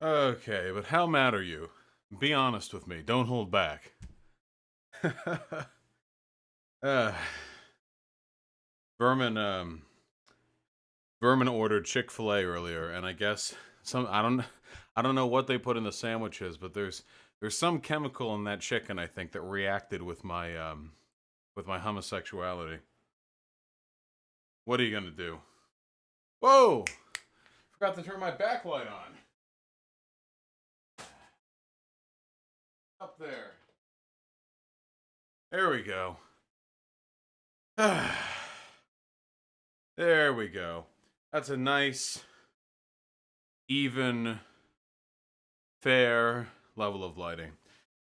Okay, but how mad are you? Be honest with me. Don't hold back. uh, Vermin, Vermin ordered Chick-fil-A earlier, and I guess I don't know what they put in the sandwiches, but there's some chemical in that chicken I think that reacted with my homosexuality. What are you gonna do? Whoa! Forgot to turn my backlight on. Up there. There we go. There we go. That's a nice, even, fair level of lighting.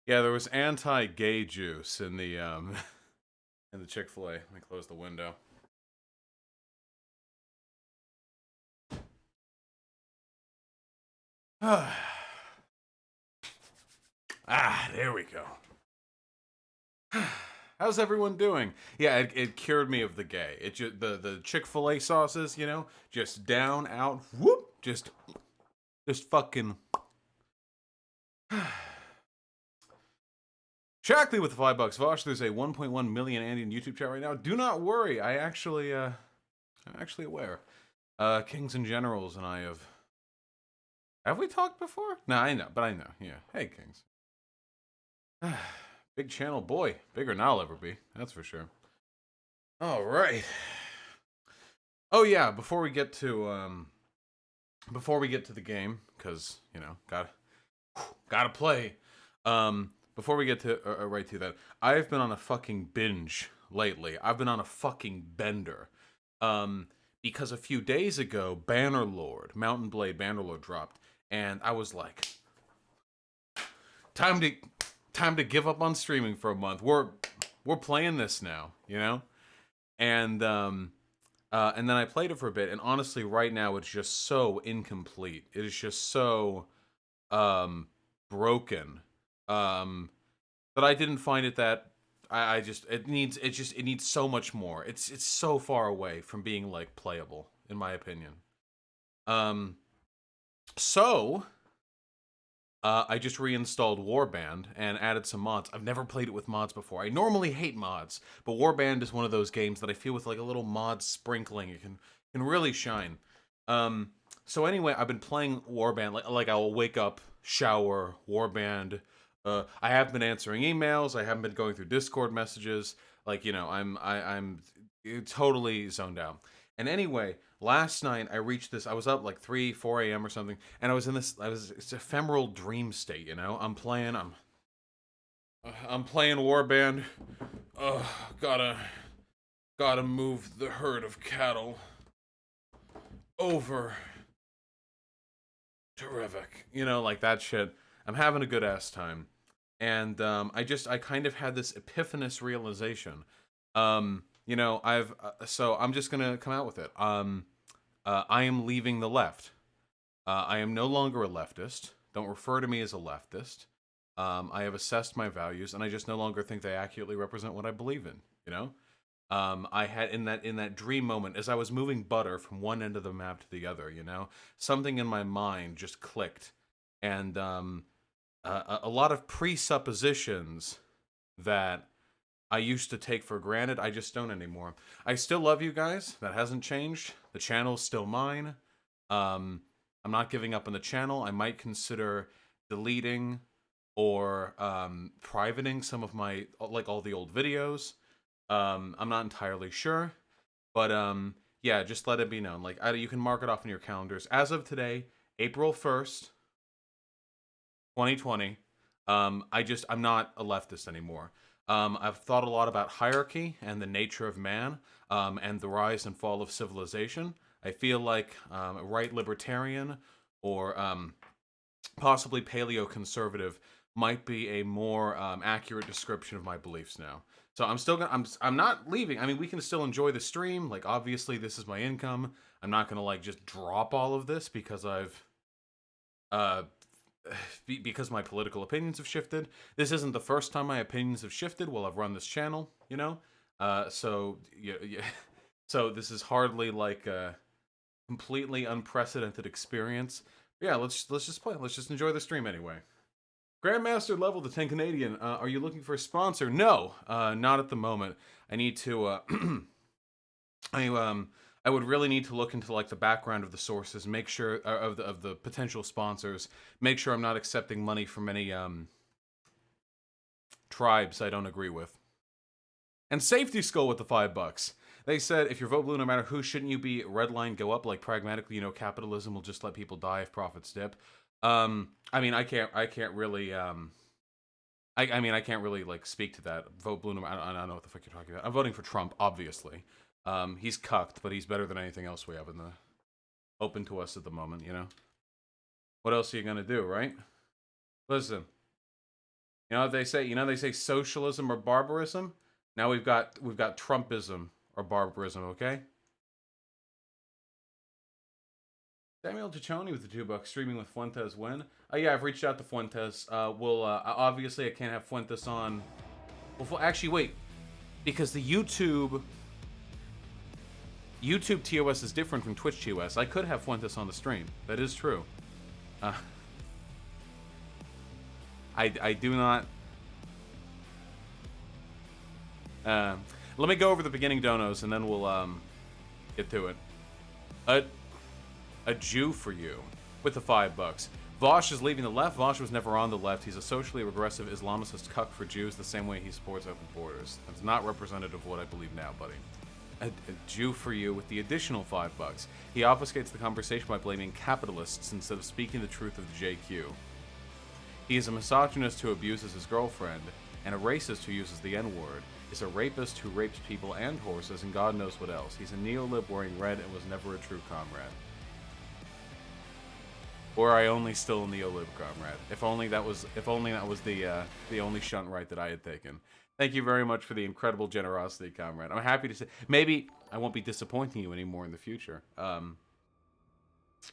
Yeah, there was anti-gay juice in the in the Chick-fil-A. Let me close the window. There we go. How's everyone doing? Yeah, it cured me of the gay. It just the Chick-fil-A sauces, you know, just down, out, whoop, just fucking. Shackley with the $5. Vosh, there's a 1.1 million Andy in YouTube chat right now. Do not worry, I'm actually aware. Kings and Generals and I have we talked before? No, I know, but I know. Yeah, hey Kings. Big channel boy, bigger than I'll ever be. That's for sure. All right. Oh yeah, before we get to the game, because you know, gotta play. Before we get to right to that, I've been on a fucking binge lately. I've been on a fucking bender. Um, because a few days ago, Mount&Blade Bannerlord dropped, and I was like, time to time to give up on streaming for a month. We're playing this now, you know, and then I played it for a bit, and honestly, right now it's just so incomplete. It is just so um broken. Um, but I didn't find it that I just it needs so much more. It's so far away from being like playable, in my opinion. Um, so I just reinstalled Warband and added some mods. I've never played it with mods before. I normally hate mods, but Warband is one of those games that I feel with like a little mod sprinkling, it can really shine. Um, so anyway, I've been playing Warband. Like I'll wake up, shower, Warband. I have been answering emails. I haven't been going through Discord messages. Like you know, I'm totally zoned out. And anyway, last night I reached this. I was up like 3, 4 a.m. or something, and I was in this. I was it's ephemeral dream state. You know, I'm playing Warband. Oh, gotta move the herd of cattle over to Revok. You know, like that shit. I'm having a good ass time, and I kind of had this epiphanous realization. You know, so I'm just gonna come out with it. I am leaving the left. I am no longer a leftist. Don't refer to me as a leftist. I have assessed my values, and I just no longer think they accurately represent what I believe in. You know, I had in that dream moment as I was moving butter from one end of the map to the other. You know, something in my mind just clicked, and a lot of presuppositions that I used to take for granted, I just don't anymore. I still love you guys. That hasn't changed. The channel's still mine. Um, I'm not giving up on the channel. I might consider deleting or privating some of my like all the old videos. I'm not entirely sure, but yeah, just let it be known. Like you can mark it off in your calendars. As of today, April 1st, 2020. I'm not a leftist anymore. I've thought a lot about hierarchy and the nature of man, and the rise and fall of civilization. I feel like a right libertarian or possibly paleo-conservative might be a more accurate description of my beliefs now. So I'm still gonna I'm not leaving. I mean, we can still enjoy the stream. Like obviously, this is my income. I'm not gonna like just drop all of this because I've uh because my political opinions have shifted. This isn't the first time my opinions have shifted while I've run this channel, you know? So, yeah, so this is hardly like a completely unprecedented experience. Yeah, let's just play. Let's just enjoy the stream anyway. Grandmaster level to 10 Canadian. Are you looking for a sponsor? No, not at the moment. I need to. I would really need to look into like the background of the sources, make sure of the potential sponsors, make sure I'm not accepting money from any tribes I don't agree with. And Safety Skull with the $5. They said, if your vote blue, no matter who, shouldn't you be red line go up? Like pragmatically, capitalism will just let people die if profits dip. I mean, I can't really, I can't really like speak to that. Vote blue, no matter. I don't know what the fuck you're talking about. I'm voting for Trump, obviously. He's cucked, but he's better than anything else we have in the open to us at the moment. What else are you gonna do, right? Listen, what they say. They say socialism or barbarism. Now we've got Trumpism or barbarism, okay? Samuel Ciccone with the $2 streaming with Fuentes when? Yeah, I've reached out to Fuentes. Obviously I can't have Fuentes on. Well, actually, wait, because the YouTube TOS is different from Twitch TOS. I could have Fuentes on the stream. That is true. I do not. Let me go over the beginning donos and then we'll get to it. A Jew for you with the $5. Vosh is leaving the left. Vosh was never on the left. He's a socially regressive Islamicist cuck for Jews the same way he supports open borders. That's not representative of what I believe now, buddy. A Jew for you with the additional $5. He obfuscates the conversation by blaming capitalists instead of speaking the truth of the JQ. He is a misogynist who abuses his girlfriend, and a racist who uses the N-word. Is a rapist who rapes people and horses, and God knows what else. He's a neolib wearing red and was never a true comrade. Or I only still a neolib comrade. If only that was the only shunt right that I had taken. Thank you very much for the incredible generosity, comrade. I'm happy to say maybe I won't be disappointing you anymore in the future.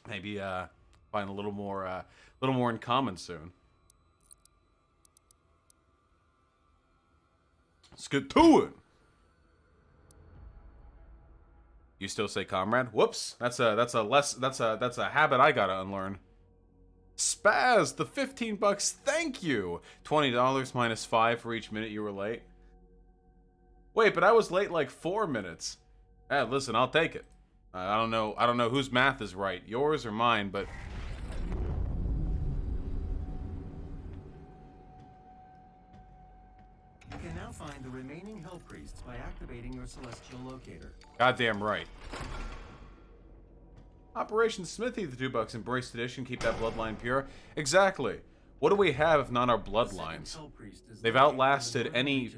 Maybe find a little more in common soon. Let's get to it. You still say comrade? Whoops. That's a habit I gotta unlearn. Spaz, the $15. Thank you. $20 minus 5 for each minute you were late. Wait, but I was late like 4 minutes. Listen, I'll take it. I don't know whose math is right, yours or mine, but you can now find the remaining Hell Priests by activating your Celestial Locator. Goddamn right. Operation Smithy, the $2. Embraced edition, keep that bloodline pure. Exactly. What do we have if not our bloodlines? They've outlasted any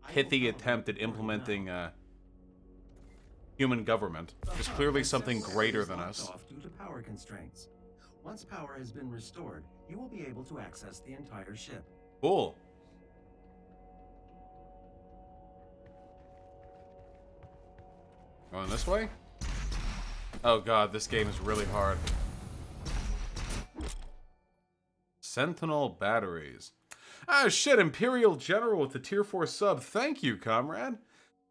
pithy attempt at implementing human government. There's clearly something greater than us. Due to power constraints. Once power has been restored, you will be able to access the entire ship. Cool. Going this way? Oh god, this game is really hard. Sentinel batteries. Ah shit, Imperial General with the tier 4 sub. Thank you, comrade.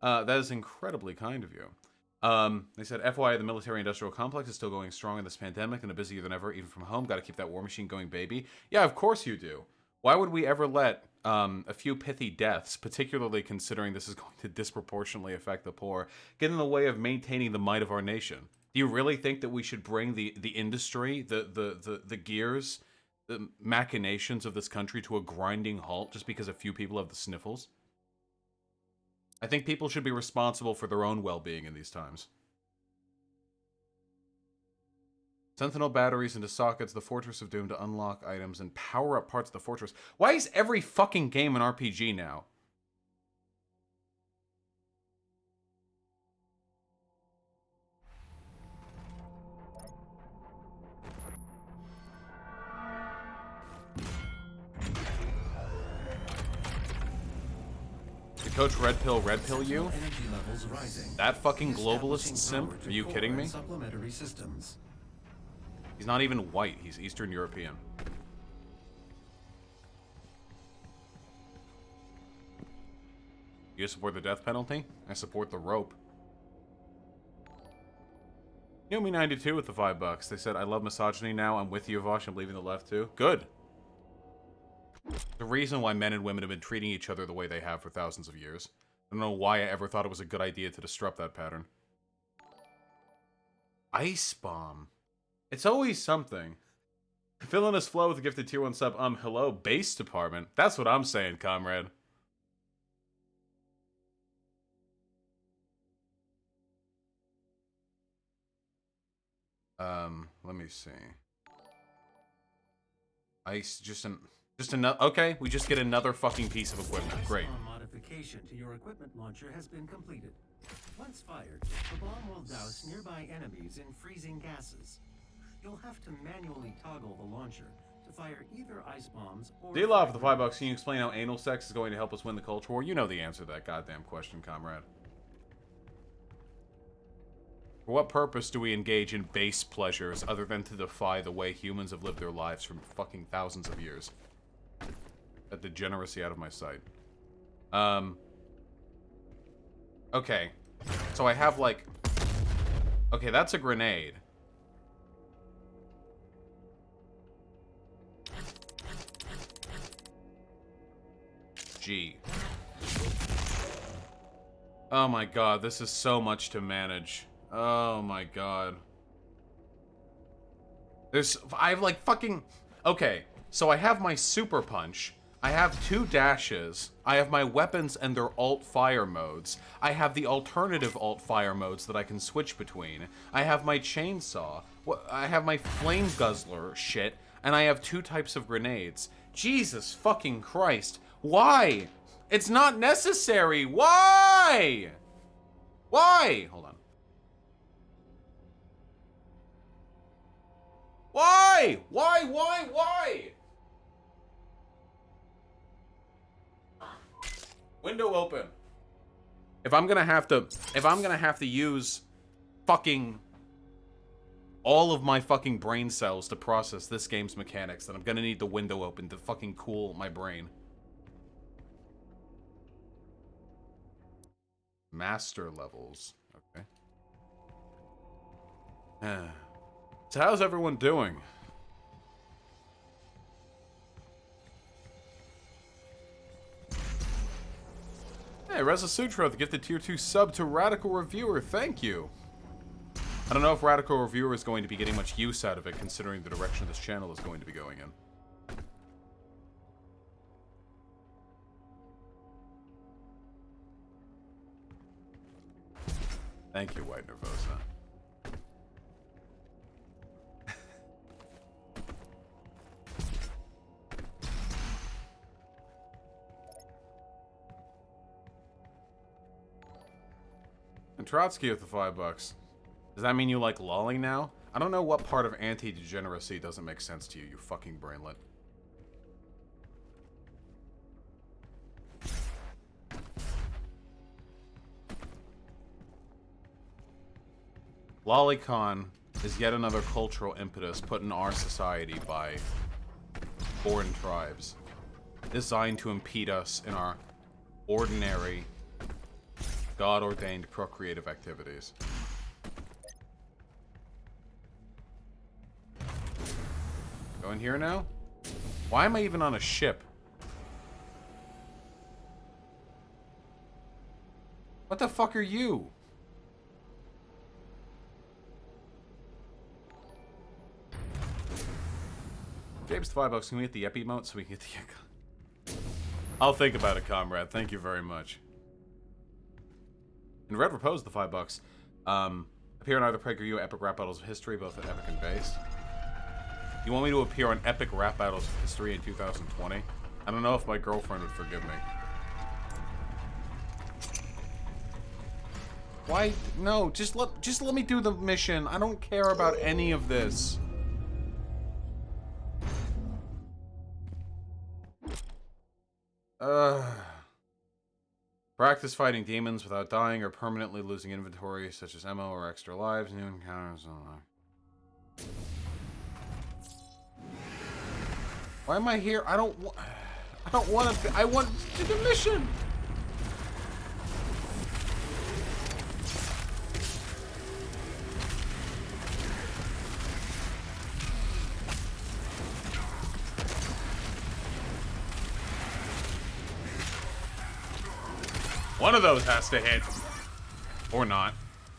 That is incredibly kind of you. They said, FYI, the military-industrial complex is still going strong in this pandemic and busier than ever, even from home. Gotta keep that war machine going, baby. Yeah, of course you do. Why would we ever let a few pithy deaths, particularly considering this is going to disproportionately affect the poor, get in the way of maintaining the might of our nation? Do you really think that we should bring the industry, the gears, the machinations of this country to a grinding halt just because a few people have the sniffles? I think people should be responsible for their own well-being in these times. Sentinel batteries into sockets, the Fortress of Doom to unlock items and power up parts of the fortress. Why is every fucking game an RPG now? The coach red pill you? That fucking globalist simp? Are you kidding me? He's not even white, he's Eastern European. You support the death penalty? I support the rope. Yomi92 with the $5. They said, I love misogyny now. I'm with you, Vosh. I'm leaving the left too. Good. The reason why men and women have been treating each other the way they have for thousands of years. I don't know why I ever thought it was a good idea to disrupt that pattern. Ice Bomb. It's always something. Villainous Flow with a gifted tier 1 sub. Hello, base department. That's what I'm saying, comrade. Let me see. Ice, just another. Okay, we just get another fucking piece of equipment. Great. Modification to your equipment launcher has been completed. Once fired, the bomb will douse nearby enemies in freezing gases. You'll have to manually toggle the launcher to fire either ice bombs or... D-Love with the $5. Can you explain how anal sex is going to help us win the culture war? You know the answer to that goddamn question, comrade. For what purpose do we engage in base pleasures other than to defy the way humans have lived their lives for fucking thousands of years? That degeneracy out of my sight. Okay. So I have, like... Okay, that's a grenade. G. Oh my god, this is so much to manage. Oh my god. I have like fucking... Okay, so I have my super punch. I have 2 dashes. I have my weapons and their alt fire modes. I have the alternative alt fire modes that I can switch between. I have my chainsaw. I have my flame guzzler shit. And I have 2 types of grenades. Jesus fucking Christ. Why? It's not necessary. Why? Why? Hold on. Why? Why? Window open. If I'm gonna have to use fucking all of my fucking brain cells to process this game's mechanics, then I'm gonna need the window open to fucking cool my brain. Master levels. Okay. So how's everyone doing? Hey, Reza Sutra, the gifted tier 2 sub to Radical Reviewer. Thank you. I don't know if Radical Reviewer is going to be getting much use out of it, considering the direction this channel is going to be going in. Thank you, White Nervosa. And Trotsky with the $5. Does that mean you like lolling now? I don't know what part of anti-degeneracy doesn't make sense to you, you fucking brainlet. Lolicon is yet another cultural impetus put in our society by foreign tribes, designed to impede us in our ordinary, God-ordained procreative activities. Go in here now? Why am I even on a ship? What the fuck are you? James, $5. Can we get the Epi emote so we can get the... I'll think about it, comrade. Thank you very much. And Red Repose the $5. Appear on either PragerU Epic Rap Battles of History, both at Epic and Based. You want me to appear on Epic Rap Battles of History in 2020? I don't know if my girlfriend would forgive me. Why? No, just let me do the mission. I don't care about any of this. Practice fighting demons without dying or permanently losing inventory, such as ammo or extra lives. New encounters. Why am I here? I don't want to. I want to do the mission. One of those has to hit. Or not.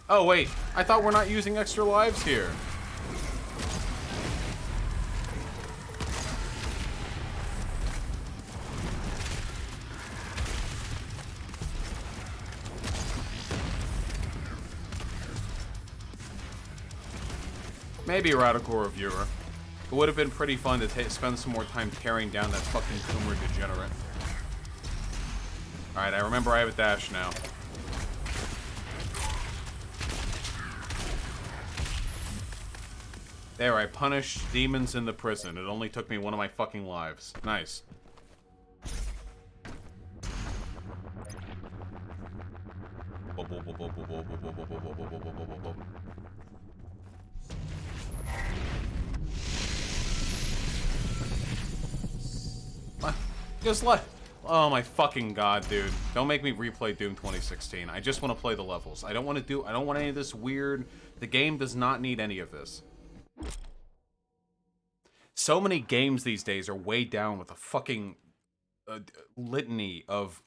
Oh, wait. I thought we're not using extra lives here. Maybe a radical reviewer. It would have been pretty fun to spend some more time tearing down that fucking tumor degenerate. Alright, I remember I have a dash now. There, I punished demons in the prison. It only took me one of my fucking lives. Nice. Just let... Oh my fucking god, dude. Don't make me replay Doom 2016. I just want to play the levels. I don't want any of this weird... The game does not need any of this. So many games these days are weighed down with a fucking litany of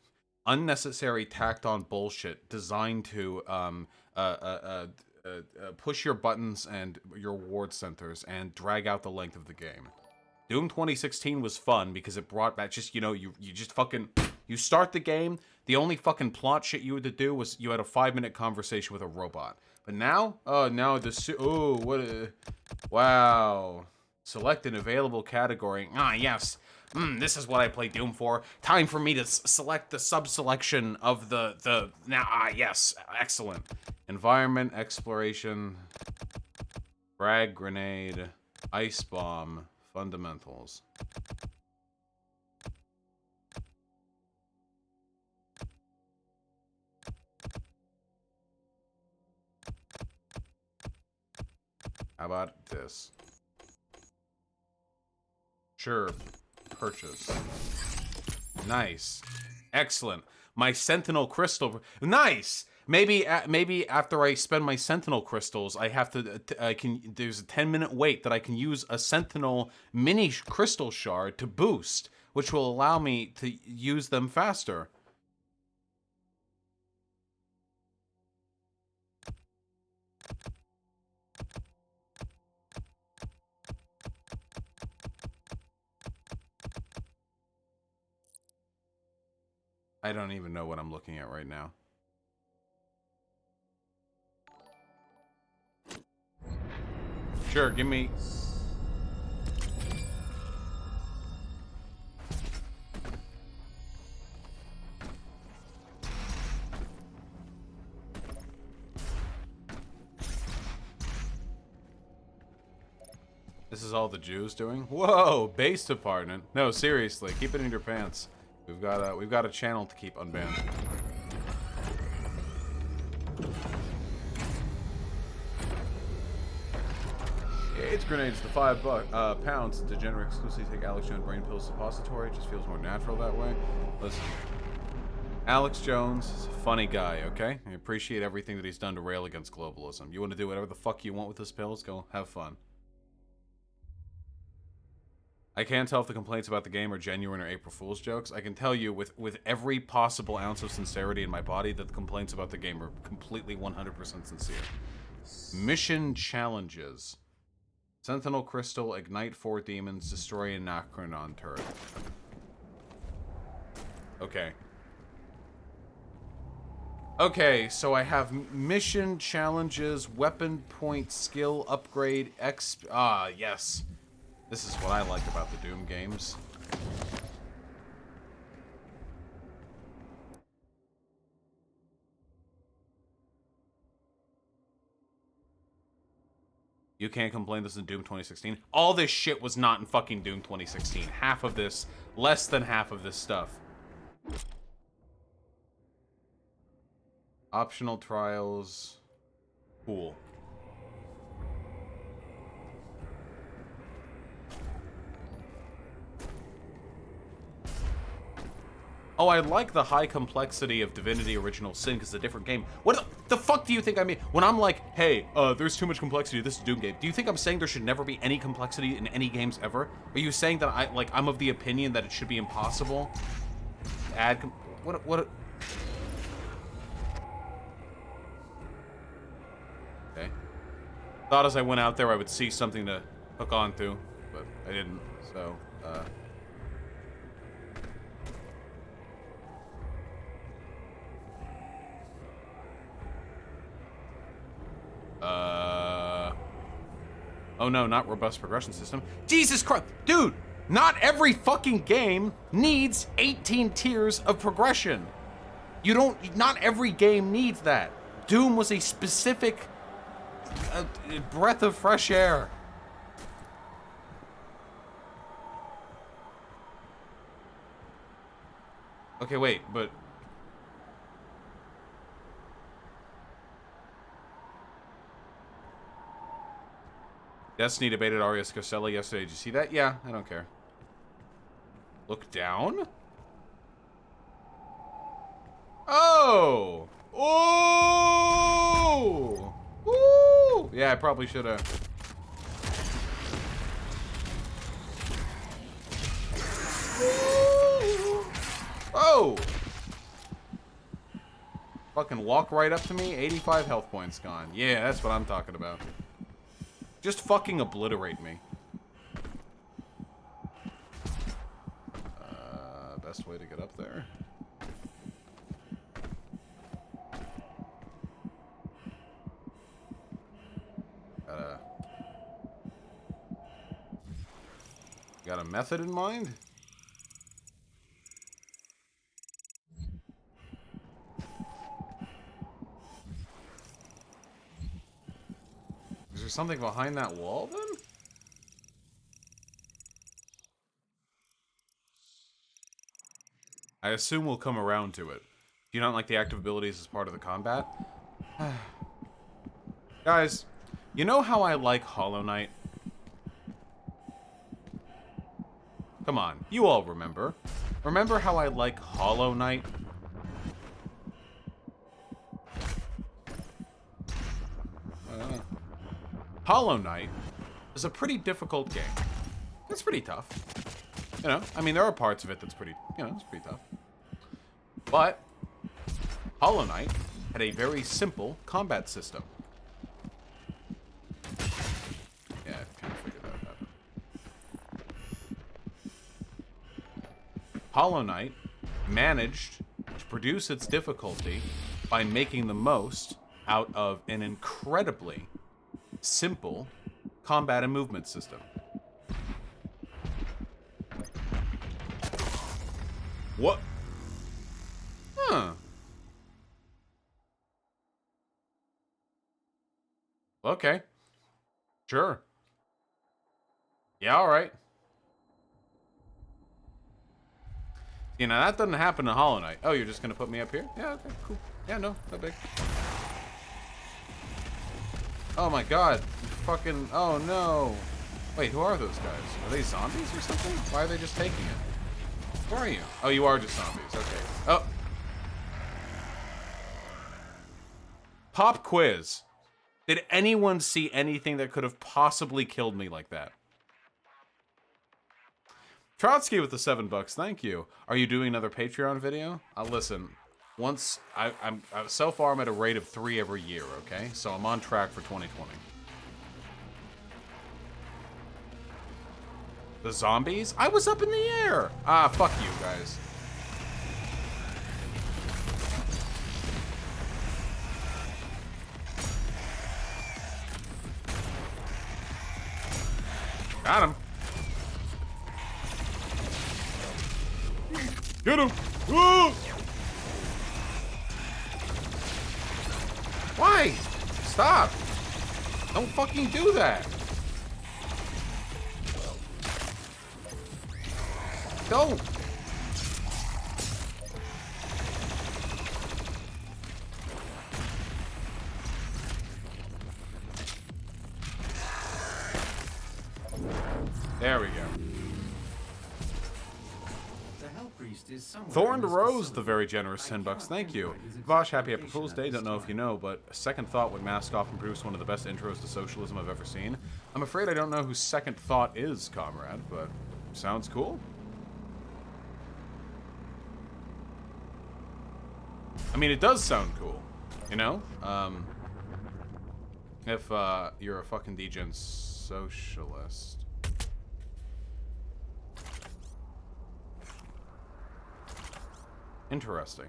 unnecessary tacked-on bullshit designed to push your buttons and your reward centers and drag out the length of the game. Doom 2016 was fun because it brought back just, you know, you just fucking... You start the game, the only fucking plot shit you had to do was you had a 5-minute conversation with a robot. But now? Oh, now the... Oh, what a... Wow. Select an available category. Ah, yes. This is what I play Doom for. Time for me to select the sub-selection of the... Now, yes. Excellent. Environment, exploration, frag grenade, ice bomb, fundamentals. How about this? Sure. Purchase. Nice. Excellent. My Sentinel Crystal. Nice! Maybe after I spend my Sentinel Crystals, I have to... there's a 10-minute wait that I can use a Sentinel mini Crystal Shard to boost, which will allow me to use them faster. I don't even know what I'm looking at right now. Sure, give me... This is all the Jews doing? Whoa, base department. No, seriously, keep it in your pants. We've got a channel to keep unbanned. AIDS grenades to £5 degenerate exclusively take Alex Jones brain pills suppository. It just feels more natural that way. Listen, Alex Jones is a funny guy, okay? I appreciate everything that he's done to rail against globalism. You want to do whatever the fuck you want with his pills? Go have fun. I can't tell if the complaints about the game are genuine or April Fool's jokes. I can tell you with every possible ounce of sincerity in my body that the complaints about the game are completely 100% sincere. Mission challenges. Sentinel Crystal, ignite 4 demons, destroy an Anachronon turret. Okay. Okay, so I have mission challenges, weapon point, skill, upgrade, XP... Ah, yes. This is what I like about the Doom games. You can't complain this is in Doom 2016. All this shit was not in fucking Doom 2016. Half of this, less than half of this stuff. Optional trials. Cool. Oh, I like the high complexity of Divinity Original Sin because it's a different game. What the fuck do you think I mean? When I'm like, hey, there's too much complexity to this Doom game, do you think I'm saying there should never be any complexity in any games ever? Are you saying that I'm of the opinion that it should be impossible to add Thought as I went out there I would see something to hook onto, but I didn't. So, oh no, not robust progression system. Jesus Christ, dude! Not every fucking game needs 18 tiers of progression. You don't. Not every game needs that. Doom was a specific breath of fresh air. Okay, wait, but Destiny debated Aria Scarcella yesterday. Did you see that? Yeah, I don't care. Look down? Oh! Oh! Woo! Yeah, I probably should have. Oh! Fucking walk right up to me. 85 health points gone. Yeah, that's what I'm talking about. Just fucking obliterate me. Best way to get up there. Got a method in mind? Is there something behind that wall, then? I assume we'll come around to it. Do you not like the active abilities as part of the combat? Guys, you know how I like Hollow Knight? Come on, you all remember. Remember how I like Hollow Knight? Hollow Knight is a pretty difficult game. It's pretty tough. You know, I mean, there are parts of it that's pretty, you know, it's pretty tough. But Hollow Knight had a very simple combat system. Yeah, I kind of figured that out. Hollow Knight managed to produce its difficulty by making the most out of an incredibly simple combat and movement system. What? Huh. Okay. Sure. Yeah, alright. You know, that doesn't happen in Hollow Knight. Oh, you're just gonna put me up here? Yeah, okay, cool. Yeah, no, not big. Oh my god. Fucking, oh no. Wait, who are those guys? Are they zombies or something? Why are they just taking it? Who are you? Oh, you are just zombies. Okay. Oh. Pop quiz. Did anyone see anything that could have possibly killed me like that? Trotsky with the $7. Thank you. Are you doing another Patreon video? Listen. Once I'm so far I'm at a rate of 3 every year. Okay, so I'm on track for 2020. The zombies? I was up in the air. Ah, fuck you guys. Got him. Get him. Woo! Why? Stop. Don't fucking do that. Go. There we go. Thorn Rose, the very generous $10. Thank you. Vosh, happy April Fool's Day. Don't know if you know, but Second Thought would mask off and produce one of the best intros to socialism I've ever seen. I'm afraid I don't know who Second Thought is, comrade, but sounds cool. I mean, it does sound cool, you know? If you're a fucking degen socialist. Interesting.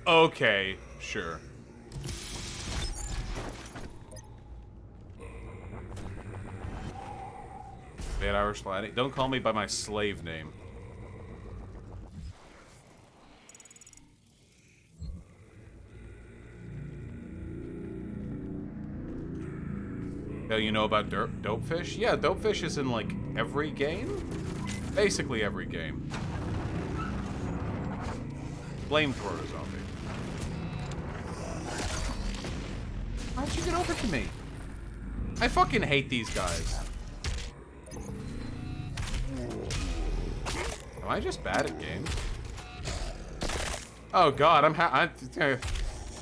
Okay, sure. Bad Irish laddie. Don't call me by my slave name. Oh, you know about Dopefish? Yeah, Dopefish is in, like, every game? Basically every game. Flamethrower zombie. How'd you get over to me? I fucking hate these guys. Am I just bad at games? Oh god,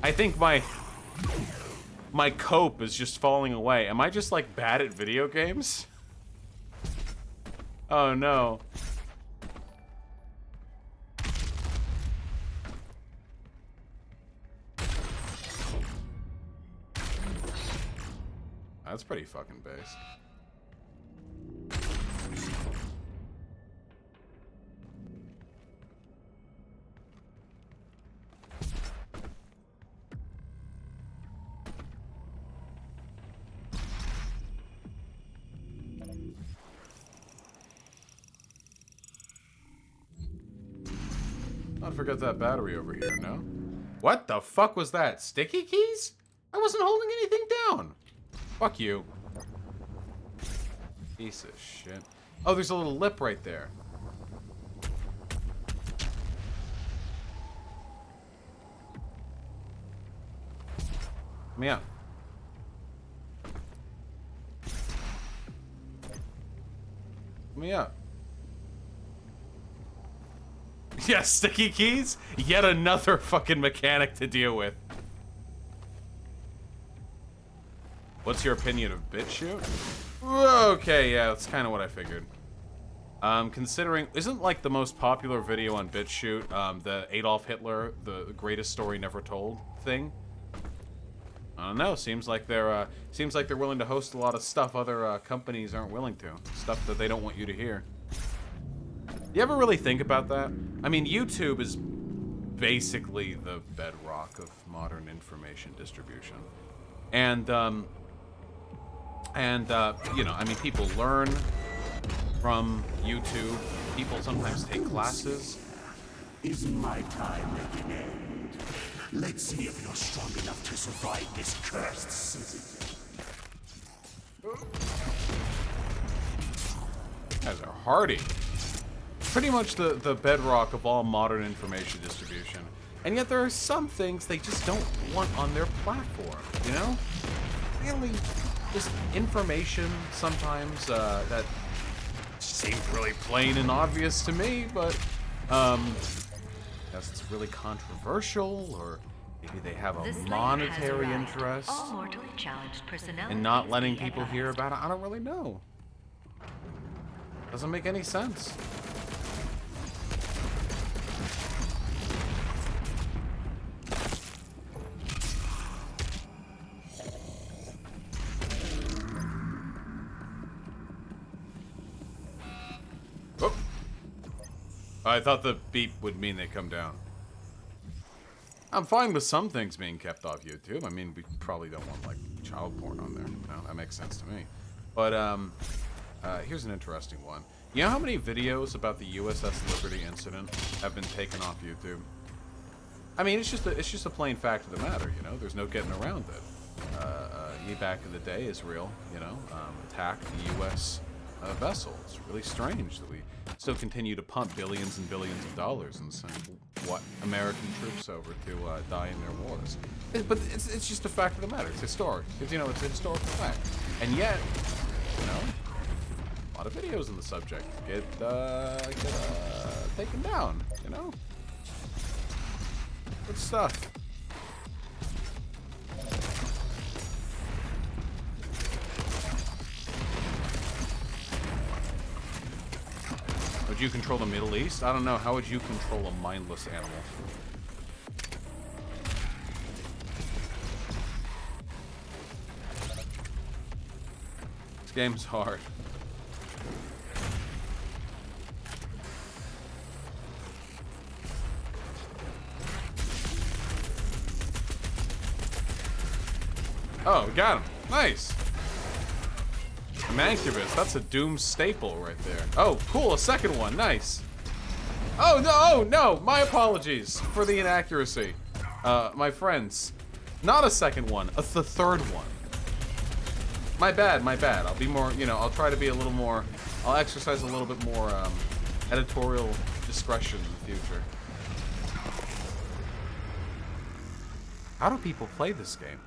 I think my cope is just falling away. Am I just like bad at video games? Oh no. That's pretty fucking base. Don't forget that battery over here, no? What the fuck was that? Sticky keys? I wasn't holding anything down. Fuck you. Piece of shit. Oh, there's a little lip right there. Let me out. Let me out. Yeah, sticky keys? Yet another fucking mechanic to deal with. What's your opinion of BitChute? Okay, yeah, that's kind of what I figured. Considering, isn't like the most popular video on BitChute, the Adolf Hitler, the greatest story never told thing? I don't know. Seems like they're willing to host a lot of stuff other companies aren't willing to. Stuff that they don't want you to hear. You ever really think about that? I mean, YouTube is basically the bedrock of modern information distribution, and you know, I mean, people learn from YouTube. People sometimes take classes. Is my time at an end? Let's see if you're strong enough to survive this cursed season. Guys are hardy. Pretty much the bedrock of all modern information distribution. And yet there are some things they just don't want on their platform, you know? Really, just information sometimes that seems really plain and obvious to me, but guess it's really controversial, or maybe they have a monetary interest in not letting people hear about it. I don't really know. Doesn't make any sense. Oh. I thought the beep would mean they come down. I'm fine with some things being kept off YouTube. I mean, we probably don't want, like, child porn on there. You know, that makes sense to me. But, here's an interesting one. You know how many videos about the USS Liberty incident have been taken off YouTube? I mean, it's just a plain fact of the matter, you know? There's no getting around it. Back in the day, Israel, you know, attacked the U.S. vessel. It's really strange that we still continue to pump billions and billions of dollars and send what American troops over to die in their wars. But it's just a fact of the matter. It's historic. It's, you know, it's a historical fact. And yet, you know, a lot of videos on the subject get taken down. You know, good stuff. Would you control the Middle East? I don't know. How would you control a mindless animal? This game's hard. Oh, we got him. Nice. A Mancubus, that's a Doom staple right there. Oh, cool, a second one, nice. Oh, no, oh, no, my apologies for the inaccuracy. My friends. Not a second one, the third one. My bad, my bad. I'll be more, you know, I'll try to be a little more, I'll exercise a little bit more, editorial discretion in the future. How do people play this game?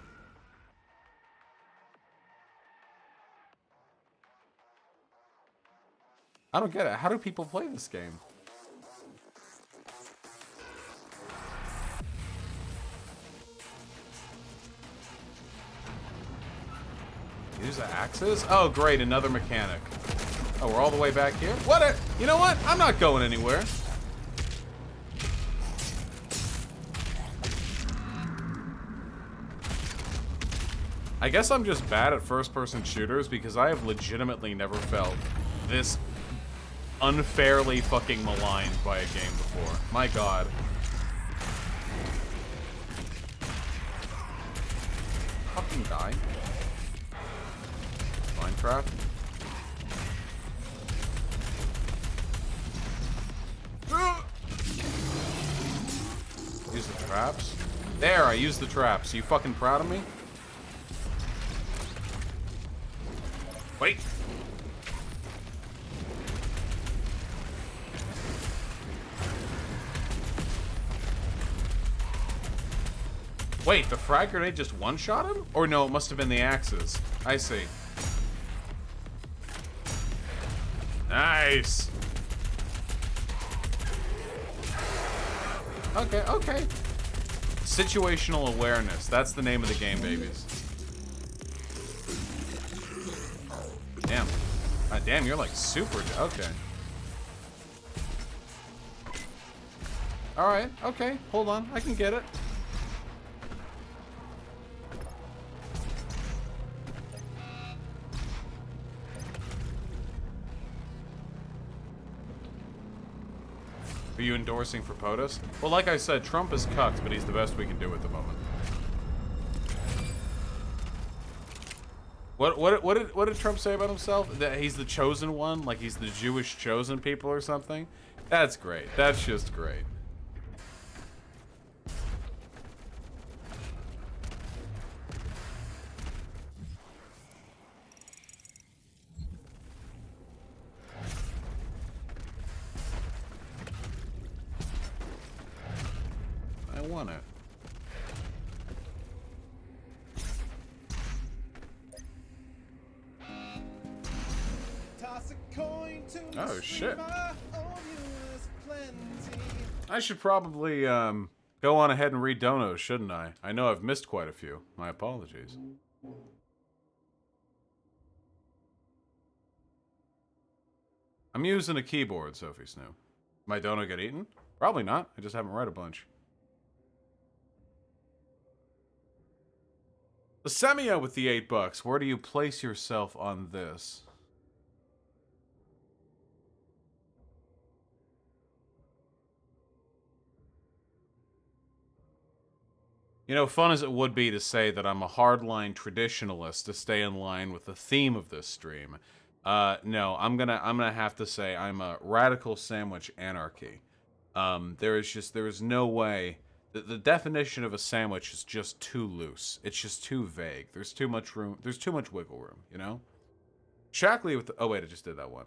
I don't get it. How do people play this game? Use the axes? Oh, great. Another mechanic. Oh, we're all the way back here? What? You know what? I'm not going anywhere. I guess I'm just bad at first-person shooters because I have legitimately never felt this unfairly fucking maligned by a game before. My god. Fucking die. Minecraft. Use the traps. There, I used the traps. Are you fucking proud of me? Wait. Wait, the frag grenade just one-shot him? Or no, it must have been the axes. I see. Nice! Okay, okay. Situational awareness. That's the name of the game, babies. Damn. Damn, you're like super... Okay. Alright, okay. Hold on. I can get it. Are you endorsing for POTUS? Well, like I said, Trump is cucked, but he's the best we can do at the moment. What did Trump say about himself? That he's the chosen one? Like he's the Jewish chosen people or something? That's great. That's just great. I want it. Oh shit. I should probably go on ahead and read donos, shouldn't I? I know I've missed quite a few. My apologies. I'm using a keyboard, Sophie Snoo. My dono get eaten? Probably not. I just haven't read a bunch. The Semia with the $8. Where do you place yourself on this? You know, fun as it would be to say that I'm a hardline traditionalist to stay in line with the theme of this stream, no, I'm gonna have to say I'm a radical sandwich anarchy. There is no way. The definition of a sandwich is just too loose. It's just too vague. There's too much room. There's too much wiggle room, you know? Shackley with the, oh wait, I just did that one.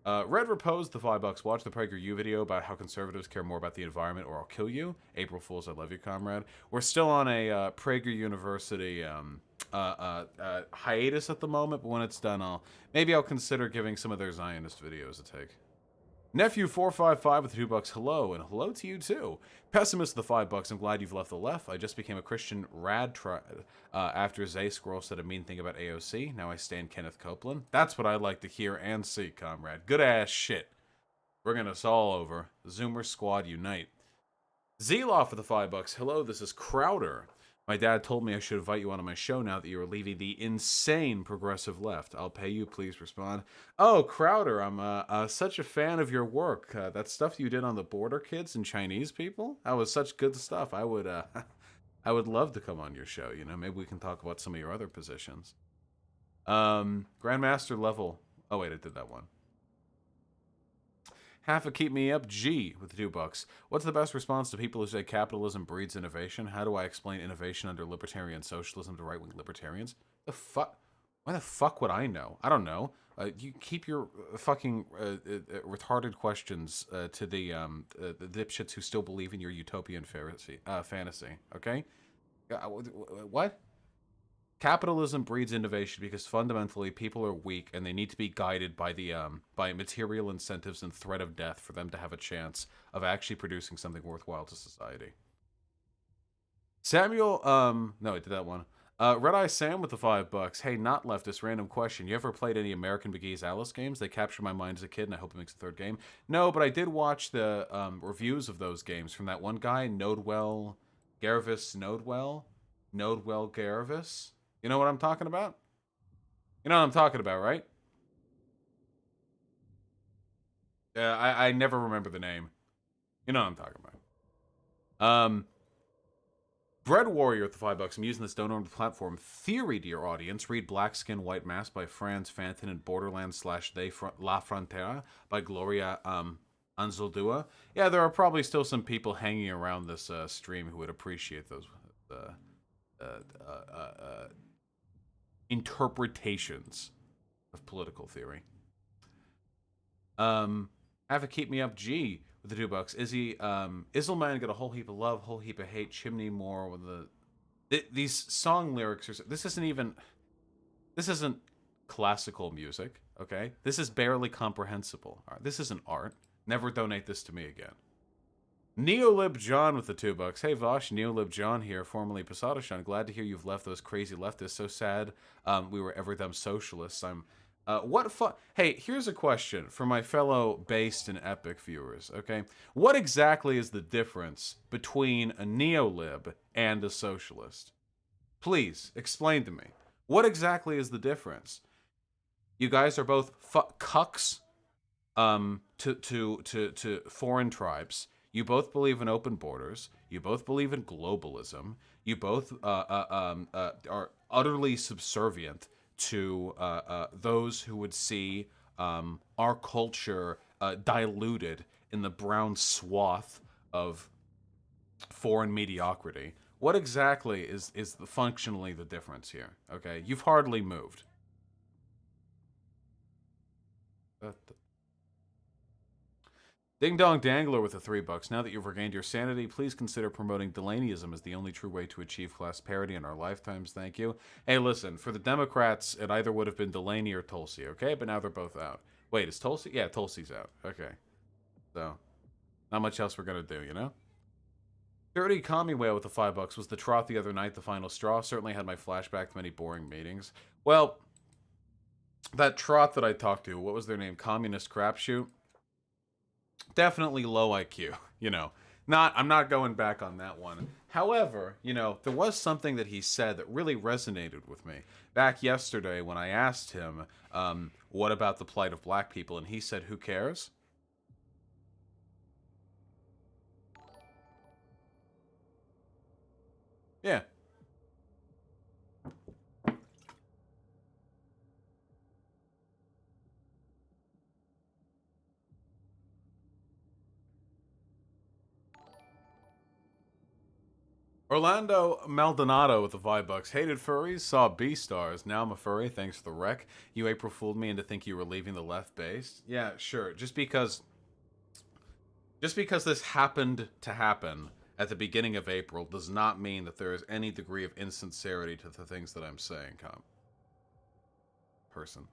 Red Repose the $5. Watch the PragerU video about how conservatives care more about the environment or I'll kill you. April Fools, I love you, comrade. We're still on a Prager University hiatus at the moment, but when it's done, maybe I'll consider giving some of their Zionist videos a take. Nephew455 with $2. Hello, and hello to you too. Pessimist the $5. I'm glad you've left the left. I just became a Christian rad after Zay Scroll said a mean thing about AOC. Now I stand Kenneth Copeland. That's what I'd like to hear and see, comrade. Good ass shit. Bringing us all over. Zoomer Squad unite. Zeloff for the $5. Hello, this is Crowder. My dad told me I should invite you onto my show now that you are leaving the insane progressive left. I'll pay you. Please respond. Oh, Crowder, I'm such a fan of your work. That stuff you did on the border kids and Chinese people, that was such good stuff. I would I would love to come on your show. You know, maybe we can talk about some of your other positions. Grandmaster level. Oh wait, I did that one. Half a keep me up G with $2. What's the best response to people who say capitalism breeds innovation? How do I explain innovation under libertarian socialism to right-wing libertarians? The fuck? Why the fuck would I know? I don't know. You keep your fucking retarded questions to the dipshits who still believe in your utopian fantasy. Okay? What? Capitalism breeds innovation because fundamentally people are weak and they need to be guided by the by material incentives and threat of death for them to have a chance of actually producing something worthwhile to society. Samuel, no, I did that one. Red Eye Sam with the $5. Hey, not leftist, random question. You ever played any American McGee's Alice games? They captured my mind as a kid, and I hope it makes a third game. No, but I did watch the reviews of those games from that one guy, Nodewell Garavis. You know what I'm talking about? You know what I'm talking about, right? Yeah, I never remember the name. You know what I'm talking about. Bread Warrior at the $5. I'm using this don't-owned platform theory to your audience. Read Black Skin, White Mask by Franz Fanton and Borderlands / They La Frontera by Gloria Anzaldúa. Yeah, there are probably still some people hanging around this stream who would appreciate those interpretations of political theory. Have to keep me up G with the $2. Izzy, Izzleman got a whole heap of love, whole heap of hate. Chimney More with these song lyrics are. This isn't classical music. Okay, this is barely comprehensible. All right, this isn't art. Never donate this to me again. Neolib John with the $2. Hey Vosh, Neolib John here, formerly Posadashan. Glad to hear you've left those crazy leftists. So sad we were ever them socialists. Hey, here's a question for my fellow based and epic viewers, okay? What exactly is the difference between a neolib and a socialist? Please, explain to me. What exactly is the difference? You guys are both cucks to foreign tribes. You both believe in open borders. You both believe in globalism. You both are utterly subservient to those who would see our culture diluted in the brown swath of foreign mediocrity. What exactly is functionally the difference here? Okay, you've hardly moved. Ding Dong Dangler with the $3. Now that you've regained your sanity, please consider promoting Delaneyism as the only true way to achieve class parity in our lifetimes. Thank you. Hey, listen, for the Democrats, it either would have been Delaney or Tulsi, okay? But now they're both out. Wait, is Tulsi? Yeah, Tulsi's out. Okay. So, not much else we're gonna do, you know? Dirty Commie Whale with the $5 was the trot the other night, the final straw. Certainly had my flashback to many boring meetings. Well, that trot that I talked to, what was their name? Communist Crapshoot? Definitely low IQ, you know. I'm not going back on that one. However, you know, there was something that he said that really resonated with me. Back yesterday when I asked him, what about the plight of black people? And he said, who cares? Yeah. Orlando Maldonado with the $5. Hated furries, saw B stars. Now I'm a furry. Thanks for the wreck. You April fooled me into thinking you were leaving the left base. Yeah, sure. Just because this happened to happen at the beginning of April does not mean that there is any degree of insincerity to the things that I'm saying, person.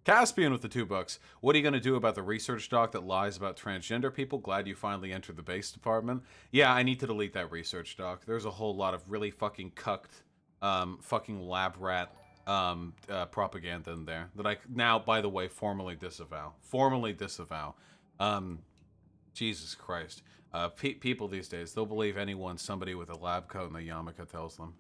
Caspian with the $2. What are you going to do about the research doc that lies about transgender people? Glad you finally entered the base department. Yeah, I need to delete that research doc. There's a whole lot of really fucking cucked, fucking lab rat, propaganda in there that I now, by the way, formally disavow. Formally disavow. Jesus Christ. People these days, they'll believe anyone somebody with a lab coat and a yarmulke tells them.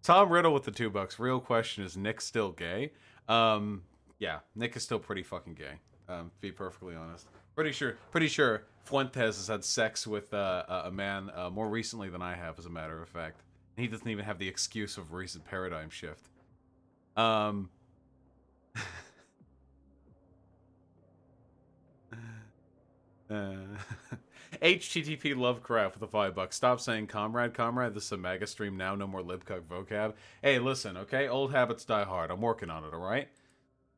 Tom Riddle with the $2. Real question, is Nick still gay? Yeah, Nick is still pretty fucking gay. To be perfectly honest. Pretty sure Fuentes has had sex with a man more recently than I have, as a matter of fact. And he doesn't even have the excuse of recent paradigm shift. HTTP Lovecraft with the $5. Stop saying comrade. This is a MAGA stream now. No more libcuck vocab. Hey, listen, okay? Old habits die hard. I'm working on it, alright?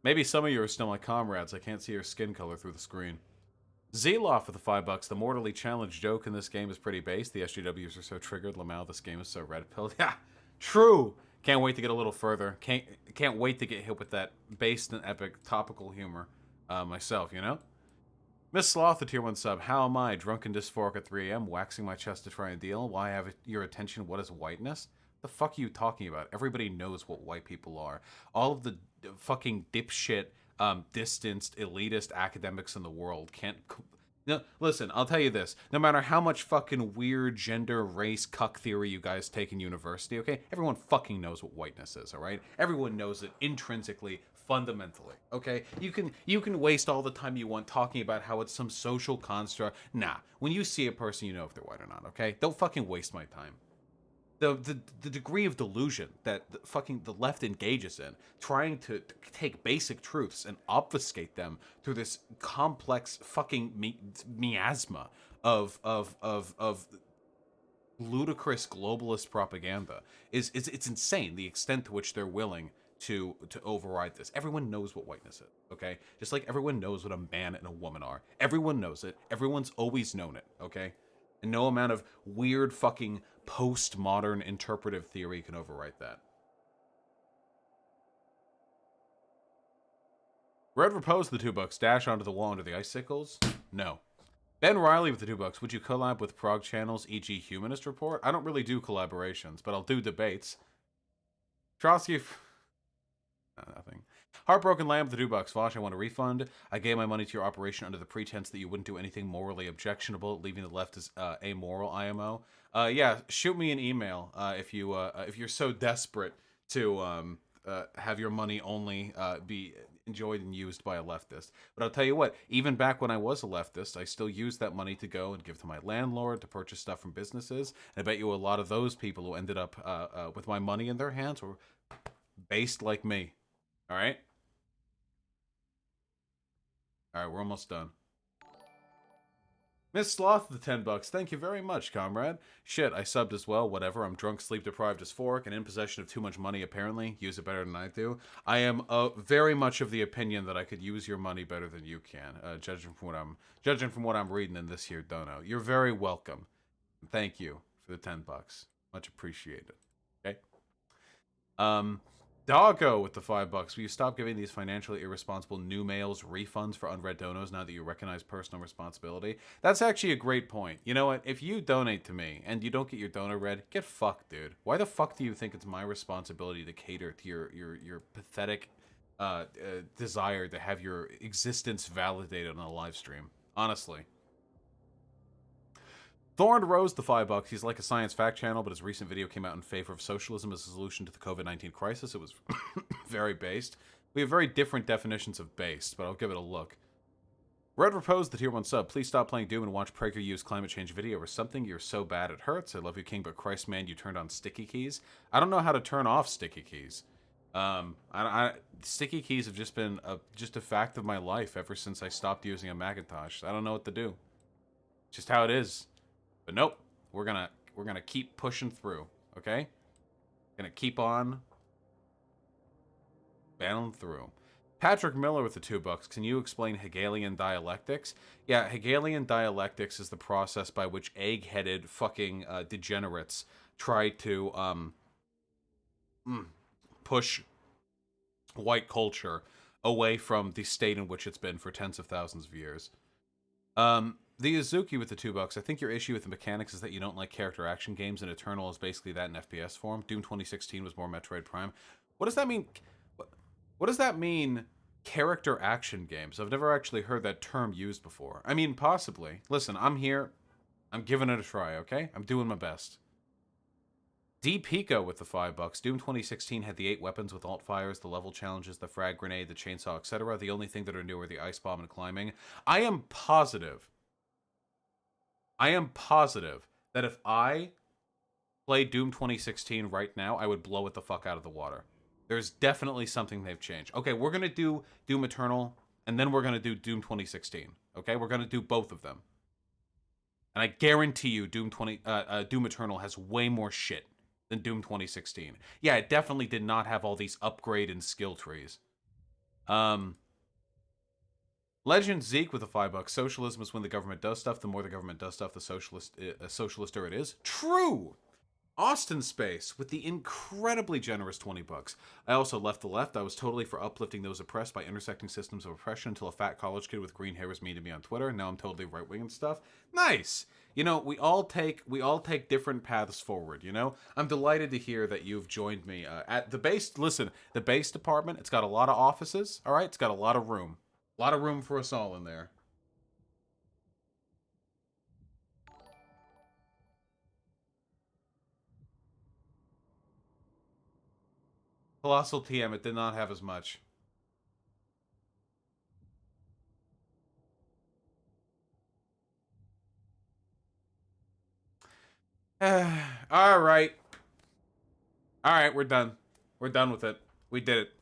Maybe some of you are still my comrades. I can't see your skin color through the screen. Zeloff with the $5. The mortally challenged joke in this game is pretty base. The SJWs are so triggered. Lamau, this game is so red-pilled. Yeah, true! Can't wait to get a little further. Can't wait to get hit with that based and epic topical humor myself, you know? Miss Sloth, the tier 1 sub. How am I? Drunken dysphoric at 3 a.m. Waxing my chest to try and deal. Why have your attention? What is whiteness? The fuck are you talking about? Everybody knows what white people are. All of the fucking dipshit, distanced, elitist academics in the world can't... No, listen, I'll tell you this. No matter how much fucking weird gender, race, cuck theory you guys take in university, okay? Everyone fucking knows what whiteness is, alright? Everyone knows it intrinsically, fundamentally, okay? You can waste all the time you want talking about how it's some social construct. Nah, when you see a person, you know if they're white or not, okay? Don't fucking waste my time. The degree of delusion that the left engages in, trying to take basic truths and obfuscate them through this complex fucking miasma of ludicrous globalist propaganda it's insane. The extent to which they're willing to override this. Everyone knows what whiteness is, okay? Just like everyone knows what a man and a woman are. Everyone knows it. Everyone's always known it, okay? And no amount of weird fucking postmodern interpretive theory can overwrite that. Red Repose the $2. Dash onto the wall under the icicles? No. Ben Riley with the $2. Would you collab with prog channels, e.g. Humanist Report? I don't really do collaborations, but I'll do debates. Trotsky... nothing. Heartbroken Lamb with the $2. Vosh, I want a refund. I gave my money to your operation under the pretense that you wouldn't do anything morally objectionable, leaving the left as amoral IMO. Yeah, shoot me an email if you're so desperate to have your money only be enjoyed and used by a leftist. But I'll tell you what, even back when I was a leftist, I still used that money to go and give to my landlord, to purchase stuff from businesses. And I bet you a lot of those people who ended up with my money in their hands were based like me. All right? All right, we're almost done. Miss Sloth, the $10. Thank you very much, comrade. Shit, I subbed as well. Whatever. I'm drunk, sleep deprived as fork, and in possession of too much money. Apparently, use it better than I do. I am very much of the opinion that I could use your money better than you can. Judging from what I'm reading in this here dono. You're very welcome. Thank you for the $10. Much appreciated. Okay. Doggo with the $5. Will you stop giving these financially irresponsible new males refunds for unread donos now that you recognize personal responsibility? That's actually a great point. You know what? If you donate to me and you don't get your donor read, get fucked, dude. Why the fuck do you think it's my responsibility to cater to your pathetic desire to have your existence validated on a live stream? Honestly. Thorned Rose, the $5. He's like a science fact channel, but his recent video came out in favor of socialism as a solution to the COVID-19 crisis. It was very based. We have very different definitions of based, but I'll give it a look. Red Repose, the tier 1 sub. Please stop playing Doom and watch PragerU's climate change video or something. You're so bad it hurts. I love you, King, but Christ, man, you turned on sticky keys. I don't know how to turn off sticky keys. Sticky keys have just been just a fact of my life ever since I stopped using a Macintosh. I don't know what to do. Just how it is. But nope, we're gonna keep pushing through. Okay, gonna keep on battling through. Patrick Miller with the $2. Can you explain Hegelian dialectics? Yeah, Hegelian dialectics is the process by which egg-headed fucking degenerates try to push white culture away from the state in which it's been for tens of thousands of years. The Azuki with the $2. I think your issue with the mechanics is that you don't like character action games, and Eternal is basically that in FPS form. Doom 2016 was more Metroid Prime. What does that mean? What does that mean? Character action games. I've never actually heard that term used before. I mean, possibly. Listen, I'm here. I'm giving it a try, okay? I'm doing my best. D Pico with the $5. Doom 2016 had the 8 weapons with alt fires, the level challenges, the frag grenade, the chainsaw, etc. The only thing that are new are the ice bomb and climbing. I am positive that if I play Doom 2016 right now, I would blow it the fuck out of the water. There's definitely something they've changed. Okay, we're gonna do Doom Eternal, and then we're gonna do Doom 2016. Okay, we're gonna do both of them. And I guarantee you, Doom Eternal has way more shit than Doom 2016. Yeah, it definitely did not have all these upgrade and skill trees. Legend Zeke with a $5. Socialism is when the government does stuff. The more the government does stuff, the socialister it is. True. Austin Space with the incredibly generous $20. I also left the left. I was totally for uplifting those oppressed by intersecting systems of oppression until a fat college kid with green hair was mean to me on Twitter. Now I'm totally right wing and stuff. Nice. You know, we all take different paths forward. You know, I'm delighted to hear that you've joined me at the base. Listen, the base department. It's got a lot of offices. All right, it's got a lot of room for us all in there. Colossal TM, it did not have as much. All right. All right, we're done. We're done with it. We did it.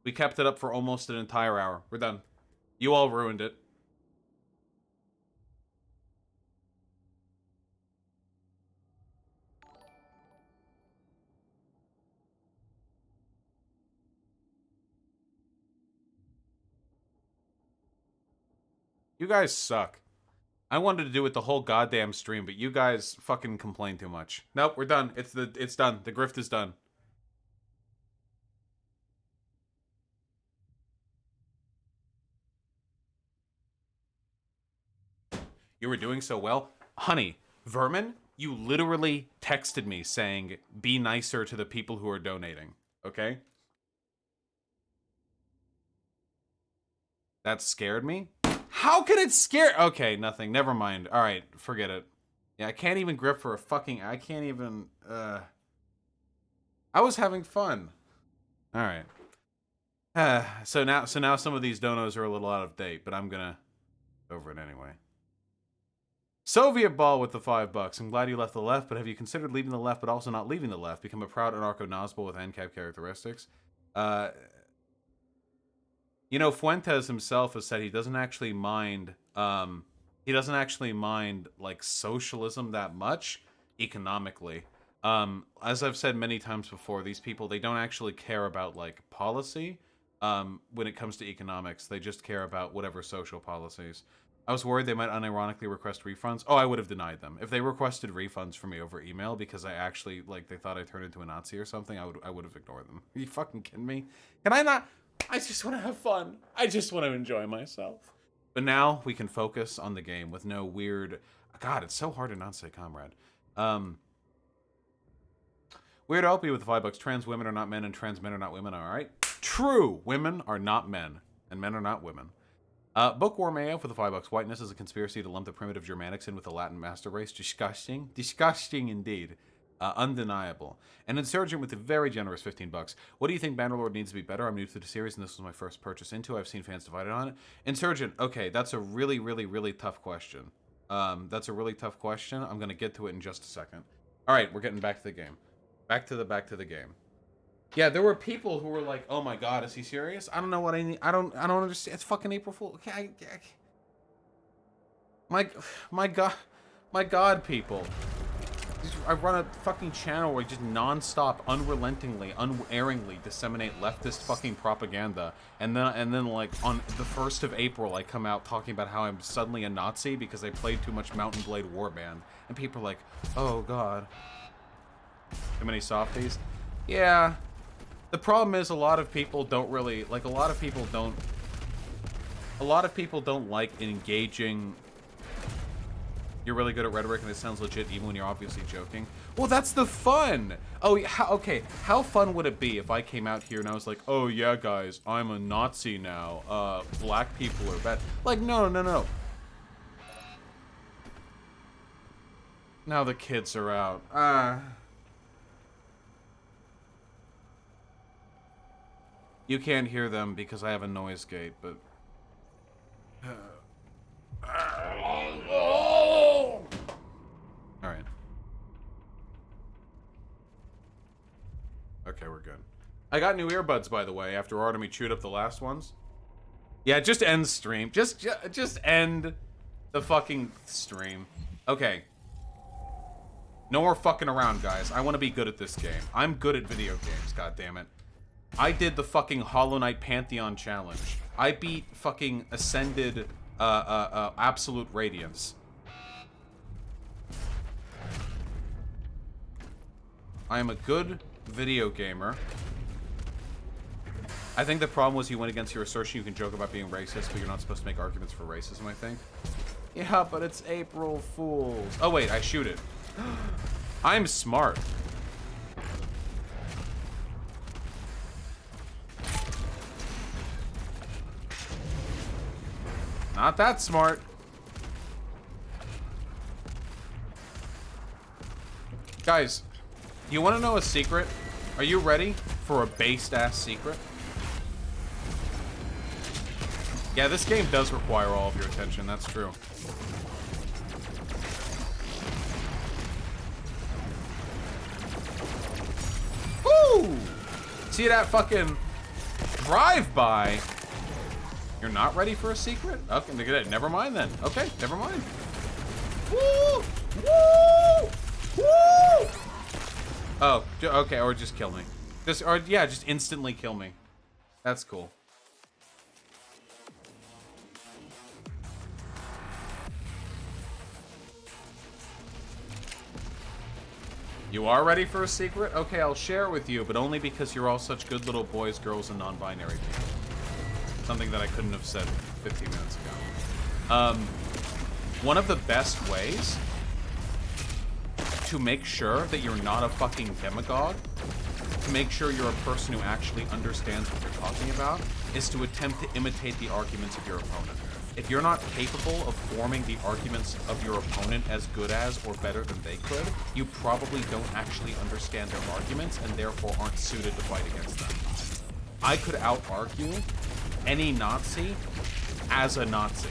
We kept it up for almost an entire hour. We're done. You all ruined it. You guys suck. I wanted to do it the whole goddamn stream, but you guys fucking complain too much. Nope, we're done. It's done. The grift is done. You were doing so well. Honey, Vermin, you literally texted me saying, be nicer to the people who are donating. Okay? That scared me? How could it scare? Okay, nothing. Never mind. All right, forget it. Yeah, I can't even grip for a fucking. I can't even. I was having fun. All right. So now some of these donos are a little out of date, but I'm gonna over it anyway. Soviet Ball with the $5. I'm glad you left the left, but have you considered leaving the left, but also not leaving the left? Become a proud anarcho-Nazbol with NCAP characteristics. You know, Fuentes himself has said he doesn't actually mind. He doesn't actually mind like socialism that much economically. As I've said many times before, these people, they don't actually care about like policy. When it comes to economics, they just care about whatever social policies. I was worried they might unironically request refunds. Oh, I would have denied them if they requested refunds from me over email because I actually like they thought I turned into a Nazi or something. I would have ignored them. Are you fucking kidding me? Can I not? I just want to have fun. I just want to enjoy myself. But now we can focus on the game with no weird. God, it's so hard to not say comrade. Weird LP with the $5. Trans women are not men and trans men are not women. All right. True. Women are not men and men are not women. Bookworm AO for the $5. Whiteness is a conspiracy to lump the primitive Germanics in with the Latin master race. Disgusting. Disgusting indeed. Undeniable. An Insurgent with a very generous $15. What do you think Bannerlord needs to be better? I'm new to the series and this was my first purchase into. I've seen fans divided on it. Insurgent, okay, that's a really, really, really tough question. That's a really tough question. I'm gonna get to it in just a second. Alright, we're getting back to the game. Back to the game. Yeah, there were people who were like, "Oh my God, is he serious? I don't know what I need. I don't understand. It's fucking April Fool." Okay, my, my God, my God, people. I run a fucking channel where I just non-stop, unrelentingly, unerringly disseminate leftist fucking propaganda, and then like on the 1st of April, I come out talking about how I'm suddenly a Nazi because I played too much Mount&Blade Warband, and people are like, "Oh God, too many softies." Yeah. The problem is a lot of people don't really like. A lot of people don't like engaging. You're really good at rhetoric, and it sounds legit even when you're obviously joking. Well, that's the fun! Oh, okay. How fun would it be if I came out here and I was like, "Oh, yeah, guys, I'm a Nazi now. Black people are bad." Like, no. Now the kids are out. You can't hear them because I have a noise gate, but... Alright. Okay, we're good. I got new earbuds, by the way, after Artemy chewed up the last ones. Yeah, just end stream. Just end the fucking stream. Okay. No more fucking around, guys. I want to be good at this game. I'm good at video games, goddammit. I did the fucking Hollow Knight Pantheon challenge. I beat fucking Ascended, Absolute Radiance. I am a good video gamer. I think the problem was you went against your assertion you can joke about being racist, but you're not supposed to make arguments for racism, I think. Yeah, but it's April Fools. Oh, wait, I shoot it. I'm smart. Not that smart. Guys, you want to know a secret? Are you ready for a based-ass secret? Yeah, this game does require all of your attention, that's true. Woo! See that fucking drive-by? You're not ready for a secret? Okay, never mind then. Okay, never mind. Woo! Woo! Woo! Oh, okay, or just kill me. Just instantly kill me. That's cool. You are ready for a secret? Okay, I'll share it with you, but only because you're all such good little boys, girls, and non-binary people. Something that I couldn't have said 15 minutes ago. One of the best ways to make sure that you're not a fucking demagogue, to make sure you're a person who actually understands what you're talking about, is to attempt to imitate the arguments of your opponent. If you're not capable of forming the arguments of your opponent as good as or better than they could, you probably don't actually understand their arguments and therefore aren't suited to fight against them. I could out-argue any Nazi as a Nazi.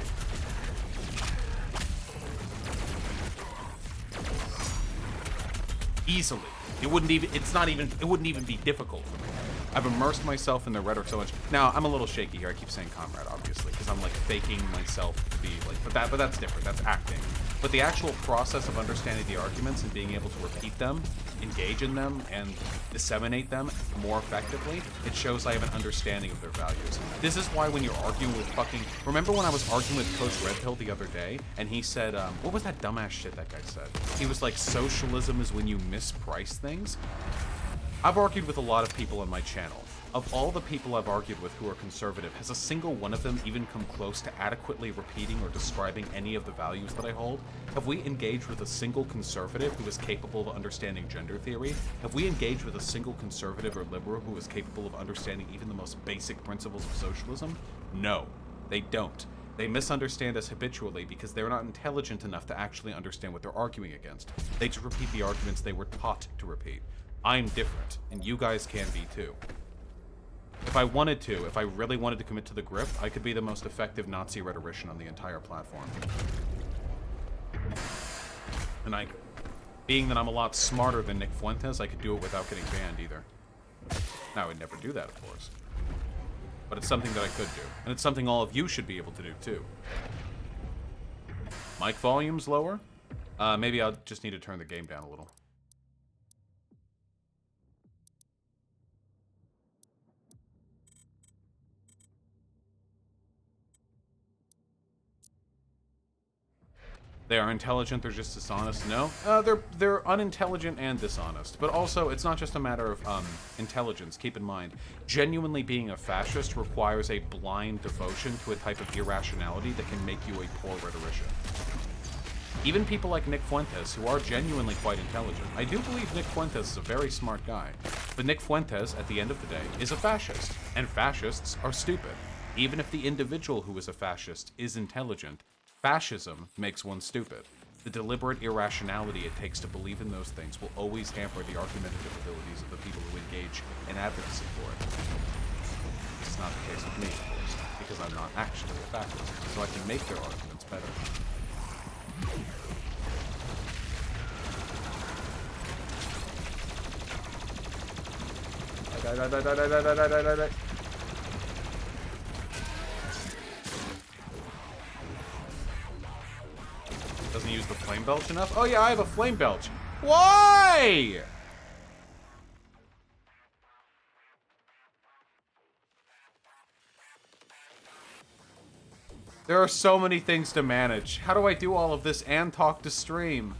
Easily. It wouldn't even be difficult for me. I've immersed myself in the rhetoric so much. Now, I'm a little shaky here. I keep saying comrade, obviously, because I'm like faking myself to be like, but that's different. That's acting. But the actual process of understanding the arguments and being able to repeat them, engage in them, and disseminate them more effectively, it shows I have an understanding of their values. This is why when you're arguing with fucking... Remember when I was arguing with Coach Redpill the other day, and he said, what was that dumbass shit that guy said? He was like, socialism is when you misprice things. I've argued with a lot of people on my channel. Of all the people I've argued with who are conservative, has a single one of them even come close to adequately repeating or describing any of the values that I hold? Have we engaged with a single conservative who is capable of understanding gender theory? Have we engaged with a single conservative or liberal who is capable of understanding even the most basic principles of socialism? No, they don't. They misunderstand us habitually because they're not intelligent enough to actually understand what they're arguing against. They just repeat the arguments they were taught to repeat. I'm different, and you guys can be too. If I wanted to, if I really wanted to commit to the grip, I could be the most effective Nazi rhetorician on the entire platform. And being that I'm a lot smarter than Nick Fuentes, I could do it without getting banned either. Now, I would never do that, of course. But it's something that I could do. And it's something all of you should be able to do, too. Mic volume's lower? Maybe I'll just need to turn the game down a little. They are intelligent, they're just dishonest. No, they're unintelligent and dishonest. But also, it's not just a matter of intelligence. Keep in mind, genuinely being a fascist requires a blind devotion to a type of irrationality that can make you a poor rhetorician. Even people like Nick Fuentes, who are genuinely quite intelligent. I do believe Nick Fuentes is a very smart guy. But Nick Fuentes, at the end of the day, is a fascist. And fascists are stupid. Even if the individual who is a fascist is intelligent, fascism makes one stupid. The deliberate irrationality it takes to believe in those things will always hamper the argumentative abilities of the people who engage in advocacy for it. This is not the case with me, of course, because I'm not actually a fascist, so I can make their arguments better. Die. Doesn't use the flame belch enough? Oh yeah, I have a flame belch. Why? There are so many things to manage. How do I do all of this and talk to stream?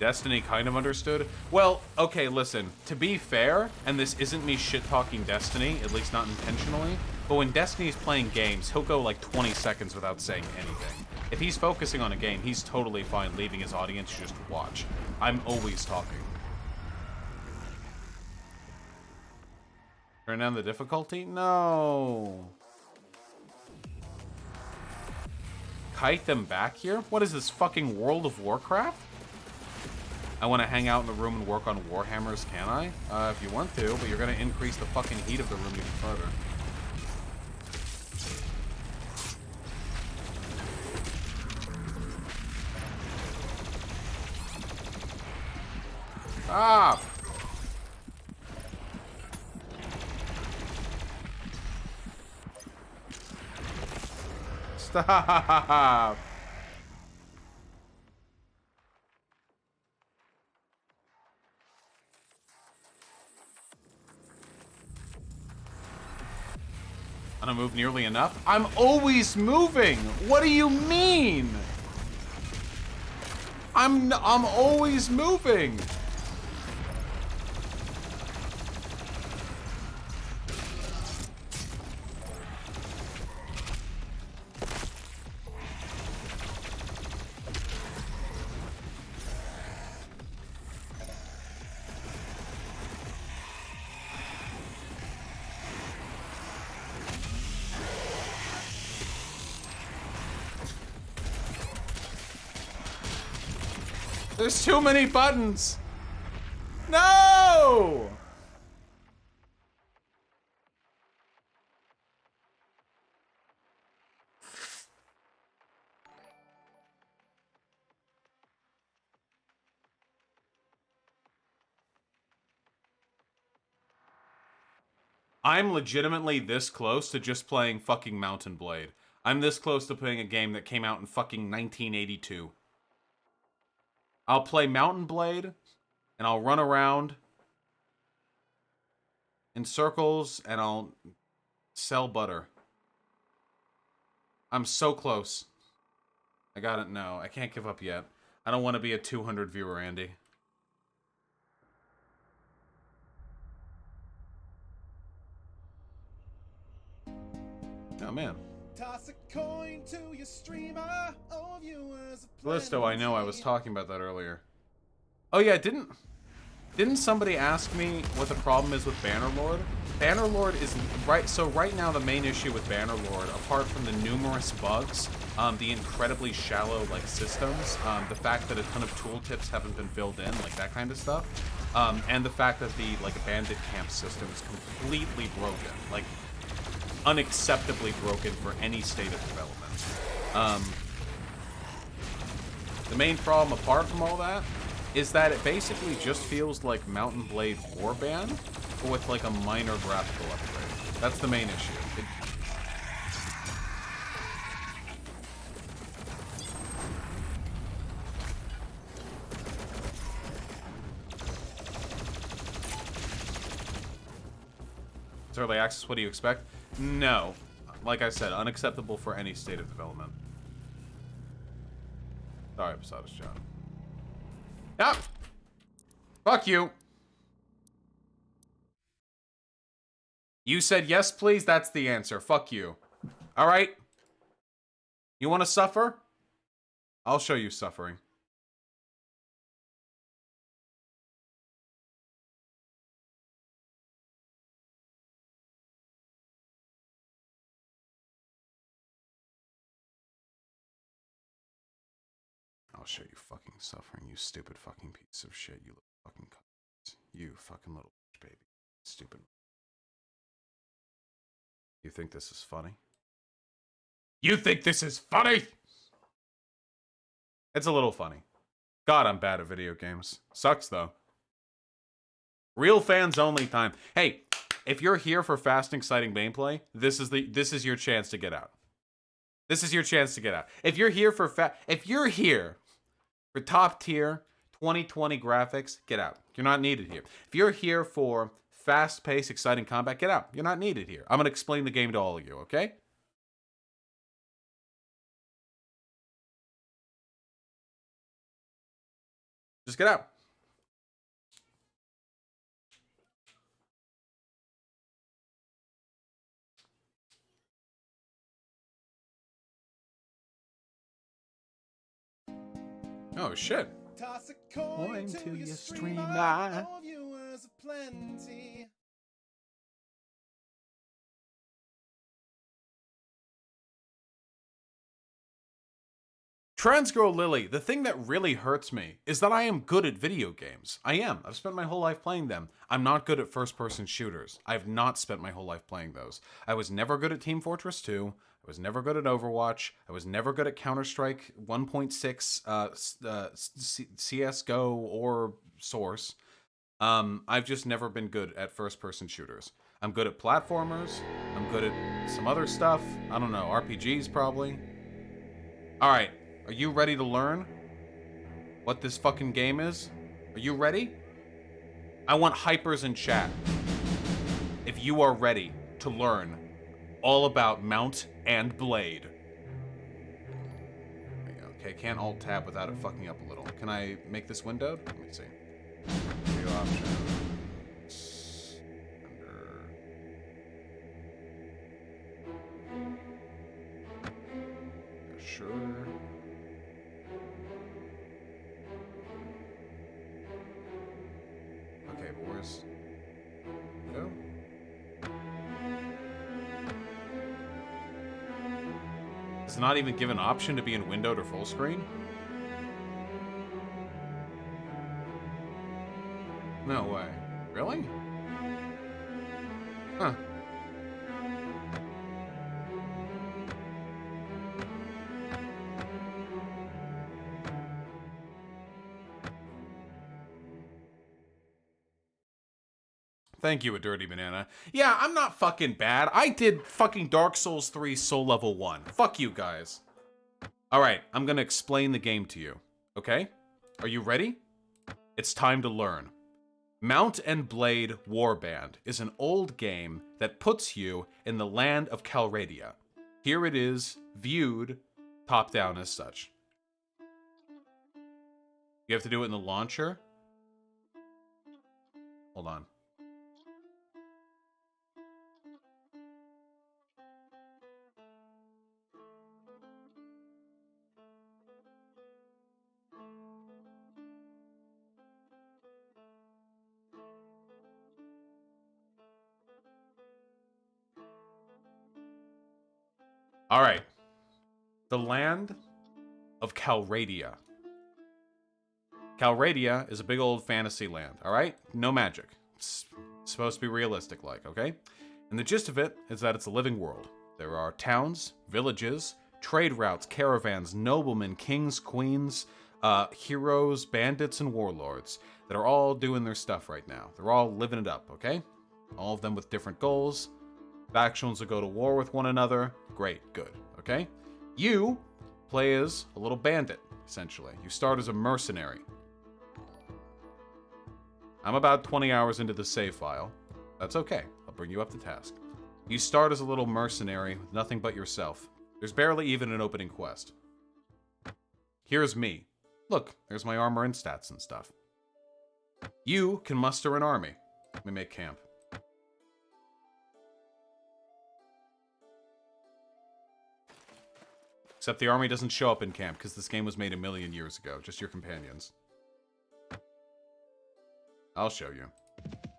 Destiny kind of understood. Well, okay, listen. To be fair, and this isn't me shit-talking Destiny, at least not intentionally, but when Destiny's playing games, he'll go like 20 seconds without saying anything. If he's focusing on a game, he's totally fine leaving his audience just to watch. I'm always talking. Turn down the difficulty? No. Kite them back here? What is this, fucking World of Warcraft? I want to hang out in the room and work on Warhammers, can I? If you want to, but you're going to increase the fucking heat of the room even further. Stop! Stop! I don't move nearly enough. I'm always moving. What do you mean? I'm always moving. There's too many buttons. No! I'm legitimately this close to just playing fucking Mount&Blade. I'm this close to playing a game that came out in fucking 1982. I'll play Mount&Blade, and I'll run around in circles, and I'll sell butter. I'm so close. I got it. No, I can't give up yet. I don't want to be a 200 viewer, Andy. Oh, man. Toss a coin to your streamer. Oh, viewers. Listo, I know I was talking about that earlier. Oh yeah, didn't somebody ask me what the problem is with Bannerlord? Bannerlord is right. So right now, the main issue with Bannerlord, apart from the numerous bugs, the incredibly shallow like systems, the fact that a ton of tooltips haven't been filled in, like that kind of stuff, and the fact that the like bandit camp system is completely broken, like unacceptably broken for any state of development. The main problem, apart from all that, is that it basically just feels like Mount&Blade Warband, but with like a minor graphical upgrade. That's the main issue. It's early access, what do you expect? No. Like I said, unacceptable for any state of development. Sorry, Posadas John. Yep. Fuck you. You said yes, please? That's the answer. Fuck you. Alright? You want to suffer? I'll show you suffering. I'll show you fucking suffering, you stupid fucking piece of shit, you little fucking cunt. You fucking little bitch, baby. Stupid. You think this is funny? You think this is funny? It's a little funny. God, I'm bad at video games. Sucks, though. Real fans only time. Hey, if you're here for fast and exciting gameplay, this is your chance to get out. This is your chance to get out. If you're here for top tier 2020 graphics, get out. You're not needed here. If you're here for fast-paced, exciting combat, get out. You're not needed here. I'm going to explain the game to all of you, okay? Just get out. Oh, shit. Toss a coin to your streamer. All viewers aplenty. Transgirl Lily, the thing that really hurts me is that I am good at video games. I am. I've spent my whole life playing them. I'm not good at first-person shooters. I've not spent my whole life playing those. I was never good at Team Fortress 2. I was never good at Overwatch. I was never good at Counter-Strike 1.6, CSGO, or Source. I've just never been good at first-person shooters. I'm good at platformers. I'm good at some other stuff. I don't know, RPGs probably. Alright. Are you ready to learn what this fucking game is? Are you ready? I want hypers in chat. If you are ready to learn all about Mount&Blade. Okay, can't Alt-Tab without it fucking up a little. Can I make this windowed? Let me see. View options. Sure. Okay, but where's... Go? It's not even given an option to be in windowed or full screen? No way. Really? Huh. Thank you, a dirty banana. Yeah, I'm not fucking bad. I did fucking Dark Souls 3 Soul Level 1. Fuck you guys. Alright, I'm gonna explain the game to you. Okay? Are you ready? It's time to learn. Mount&Blade Warband is an old game that puts you in the land of Calradia. Here it is, viewed top-down as such. You have to do it in the launcher. Hold on. Alright. The land of Calradia. Calradia is a big old fantasy land, alright? No magic. It's supposed to be realistic like, okay? And the gist of it is that it's a living world. There are towns, villages, trade routes, caravans, noblemen, kings, queens, heroes, bandits, and warlords that are all doing their stuff right now. They're all living it up, okay? All of them with different goals. Factions will go to war with one another. Great, good, okay? You play as a little bandit, essentially. You start as a mercenary. I'm about 20 hours into the save file. That's okay. I'll bring you up to task. You start as a little mercenary with nothing but yourself. There's barely even an opening quest. Here's me. Look, there's my armor and stats and stuff. You can muster an army. Let me make camp. Except the army doesn't show up in camp because this game was made a million years ago. Just your companions. I'll show you.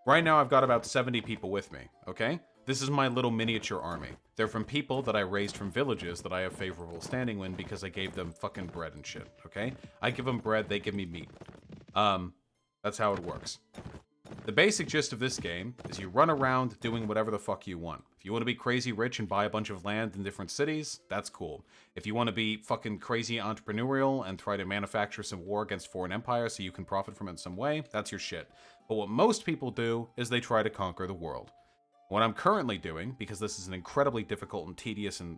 Right now I've got about 70 people with me, okay? This is my little miniature army. They're from people that I raised from villages that I have favorable standing in because I gave them fucking bread and shit, okay? I give them bread, they give me meat. That's how it works. The basic gist of this game is you run around doing whatever the fuck you want. If you want to be crazy rich and buy a bunch of land in different cities, that's cool. If you want to be fucking crazy entrepreneurial and try to manufacture some war against foreign empires so you can profit from it in some way, that's your shit. But what most people do is they try to conquer the world. What I'm currently doing, because this is an incredibly difficult and tedious and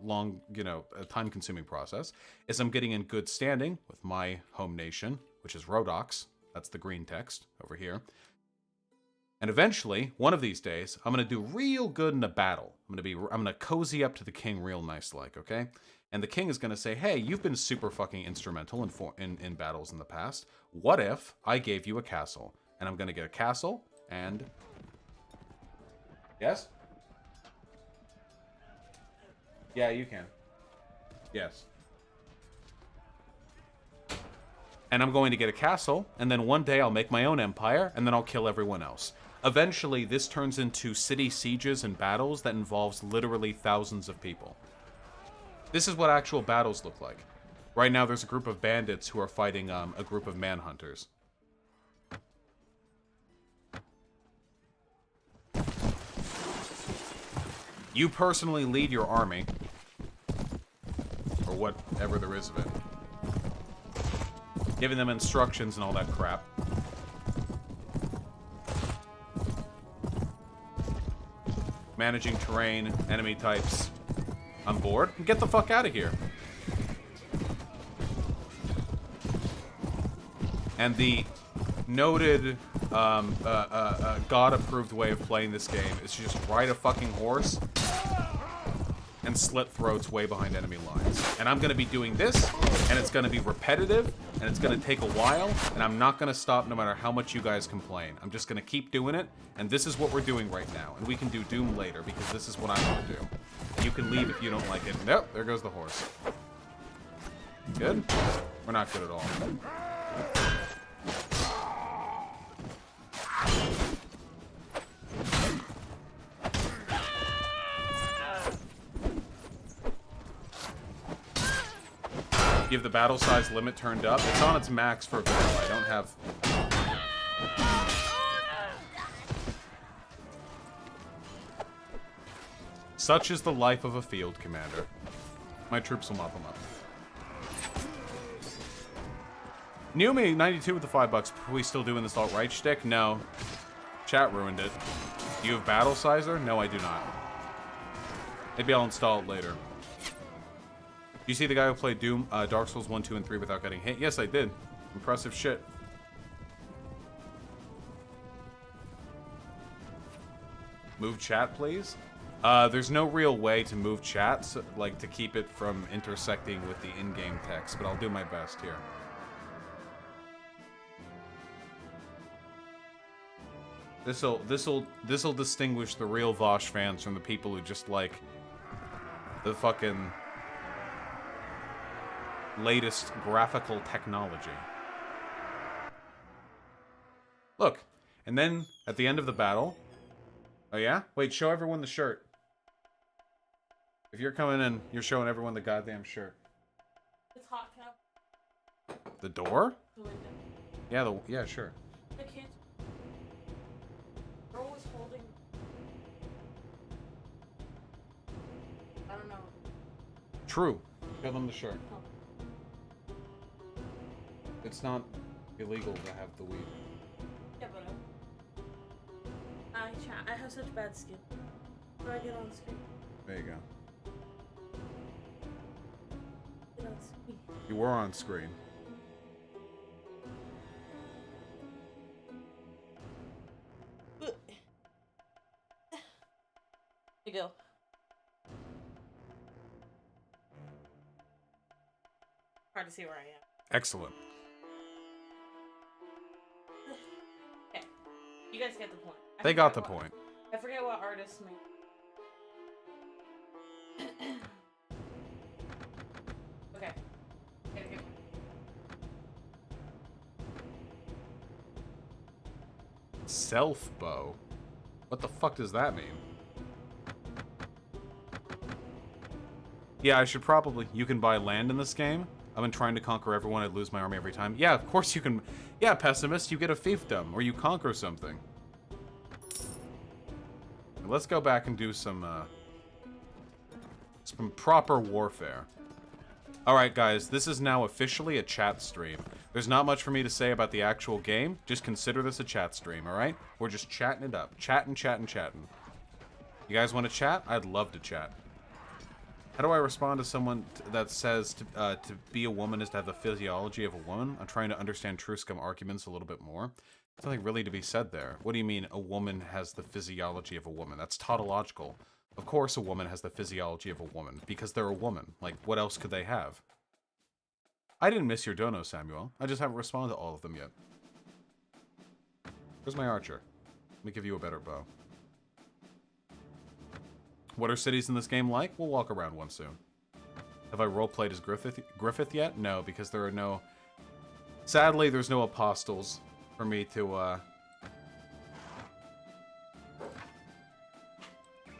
long, time-consuming process, is I'm getting in good standing with my home nation, which is Rhodox. That's the green text over here. And eventually, one of these days, I'm gonna do real good in a battle. I'm gonna cozy up to the king real nice like, okay? And the king is gonna say, hey, you've been super fucking instrumental in battles in the past. What if I gave you a castle? And I'm gonna get a castle and... Yes? Yeah, you can. Yes. And I'm going to get a castle, and then one day I'll make my own empire, and then I'll kill everyone else. Eventually, this turns into city sieges and battles that involves literally thousands of people. This is what actual battles look like. Right now, there's a group of bandits who are fighting a group of manhunters. You personally lead your army, or whatever there is of it. Giving them instructions and all that crap. Managing terrain, enemy types. I'm bored. Get the fuck out of here. And the noted, God-approved way of playing this game is to just ride a fucking horse and slit throats way behind enemy lines. And I'm gonna be doing this, and it's gonna be repetitive, and it's gonna take a while, and I'm not gonna stop no matter how much you guys complain. I'm just gonna keep doing it, and this is what we're doing right now. And we can do Doom later, because this is what I want to do. You can leave if you don't like it. Nope, there goes the horse. Good? We're not good at all. You have the battle size limit turned up. It's on its max for vanilla. I don't have... Such is the life of a field commander. My troops will mop them up. Newme 92 with the $5. Are we still doing this alt-right shtick? No. Chat ruined it. Do you have battle sizer? No, I do not. Maybe I'll install it later. You see the guy who played Doom, Dark Souls 1, 2, and 3 without getting hit? Yes, I did. Impressive shit. Move chat, please? There's no real way to move chat, so, like, to keep it from intersecting with the in-game text, but I'll do my best here. This'll distinguish the real Vosh fans from the people who just like the fucking latest graphical technology. Look, and then at the end of the battle... Oh yeah? Wait, show everyone the shirt. If you're coming in, you're showing everyone the goddamn shirt. It's hot. Can I The door? the window? Yeah, yeah, sure. I can't. Girl was holding. I don't know. True. Show them the shirt. Oh. It's not illegal to have the weed. Yeah, but I have such bad skin. How do I get on screen? There you go. Get on screen. You were on screen. Here you go. Hard to see where I am. Excellent. Okay. You guys get the point. They got the point. I forget what artist made. Okay. Gotta get Self bow? What the fuck does that mean? Yeah, I should probably... You can buy land in this game? I've been trying to conquer everyone. I'd lose my army every time. Yeah, of course you can... Yeah, pessimist, you get a fiefdom, or you conquer something. Let's go back and do some proper warfare. Alright, guys, this is now officially a chat stream. There's not much for me to say about the actual game. Just consider this a chat stream, alright? We're just chatting it up. Chatting. You guys want to chat? I'd love to chat. How do I respond to someone that says to be a woman is to have the physiology of a woman? I'm trying to understand true scum arguments a little bit more. There's nothing really to be said there. What do you mean a woman has the physiology of a woman? That's tautological. Of course a woman has the physiology of a woman, because they're a woman. Like, what else could they have? I didn't miss your dono, Samuel. I just haven't responded to all of them yet. Where's my archer? Let me give you a better bow. What are cities in this game like? We'll walk around one soon. Have I roleplayed as Griffith yet? No, because there are no... Sadly, there's no apostles for me to,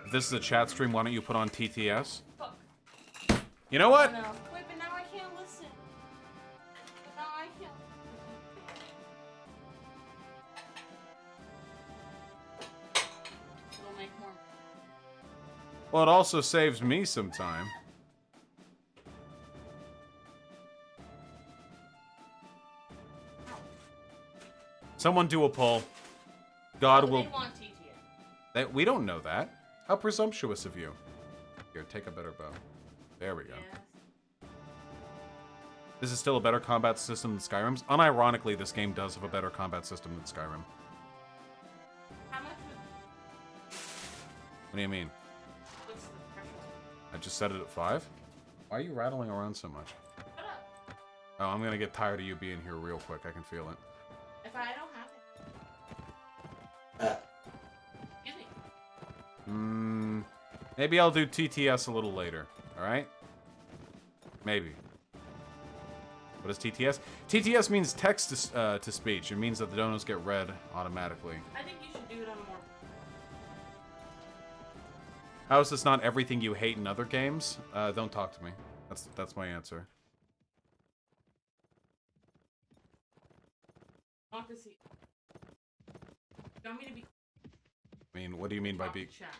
If this is a chat stream, why don't you put on TTS? Fuck. You know what? No. Wait, but now I can't listen. Now I can't. It'll make more. Well, it also saves me some time. Someone do a poll. God Oh, will... they want TTS. We don't know that. How presumptuous of you. Here, take a better bow. There we go. Yes. This is still a better combat system than Skyrim's. Unironically, this game does have a better combat system than Skyrim. How much would... What do you mean? What's the threshold? I just set it at 5? Why are you rattling around so much? Shut up. Oh, I'm gonna get tired of you being here real quick. I can feel it. If I don't have it. Excuse me. Maybe I'll do TTS a little later. Alright? Maybe. What is TTS? TTS means text to speech. It means that the donos get read automatically. I think you should do it on more. How is this not everything you hate in other games? Don't talk to me. That's my answer. I want to see. You want me to be... I mean, what do you mean by talk to being... chat.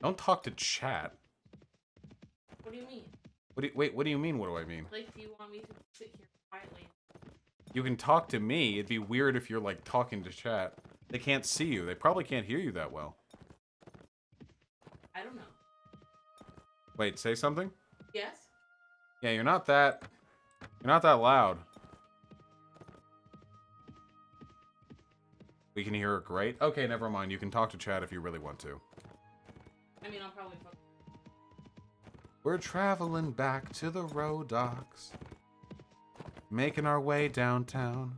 Don't talk to chat. What do you mean? Wait, what do you mean, what do I mean? Like, do you want me to sit here quietly? You can talk to me. It'd be weird if you're, like, talking to chat. They can't see you. They probably can't hear you that well. I don't know. Wait, say something? Yes? Yeah, you're not that loud. We can hear it great. Okay, never mind. You can talk to chat if you really want to. I mean, I'll probably... We're traveling back to the road docks. Making our way downtown.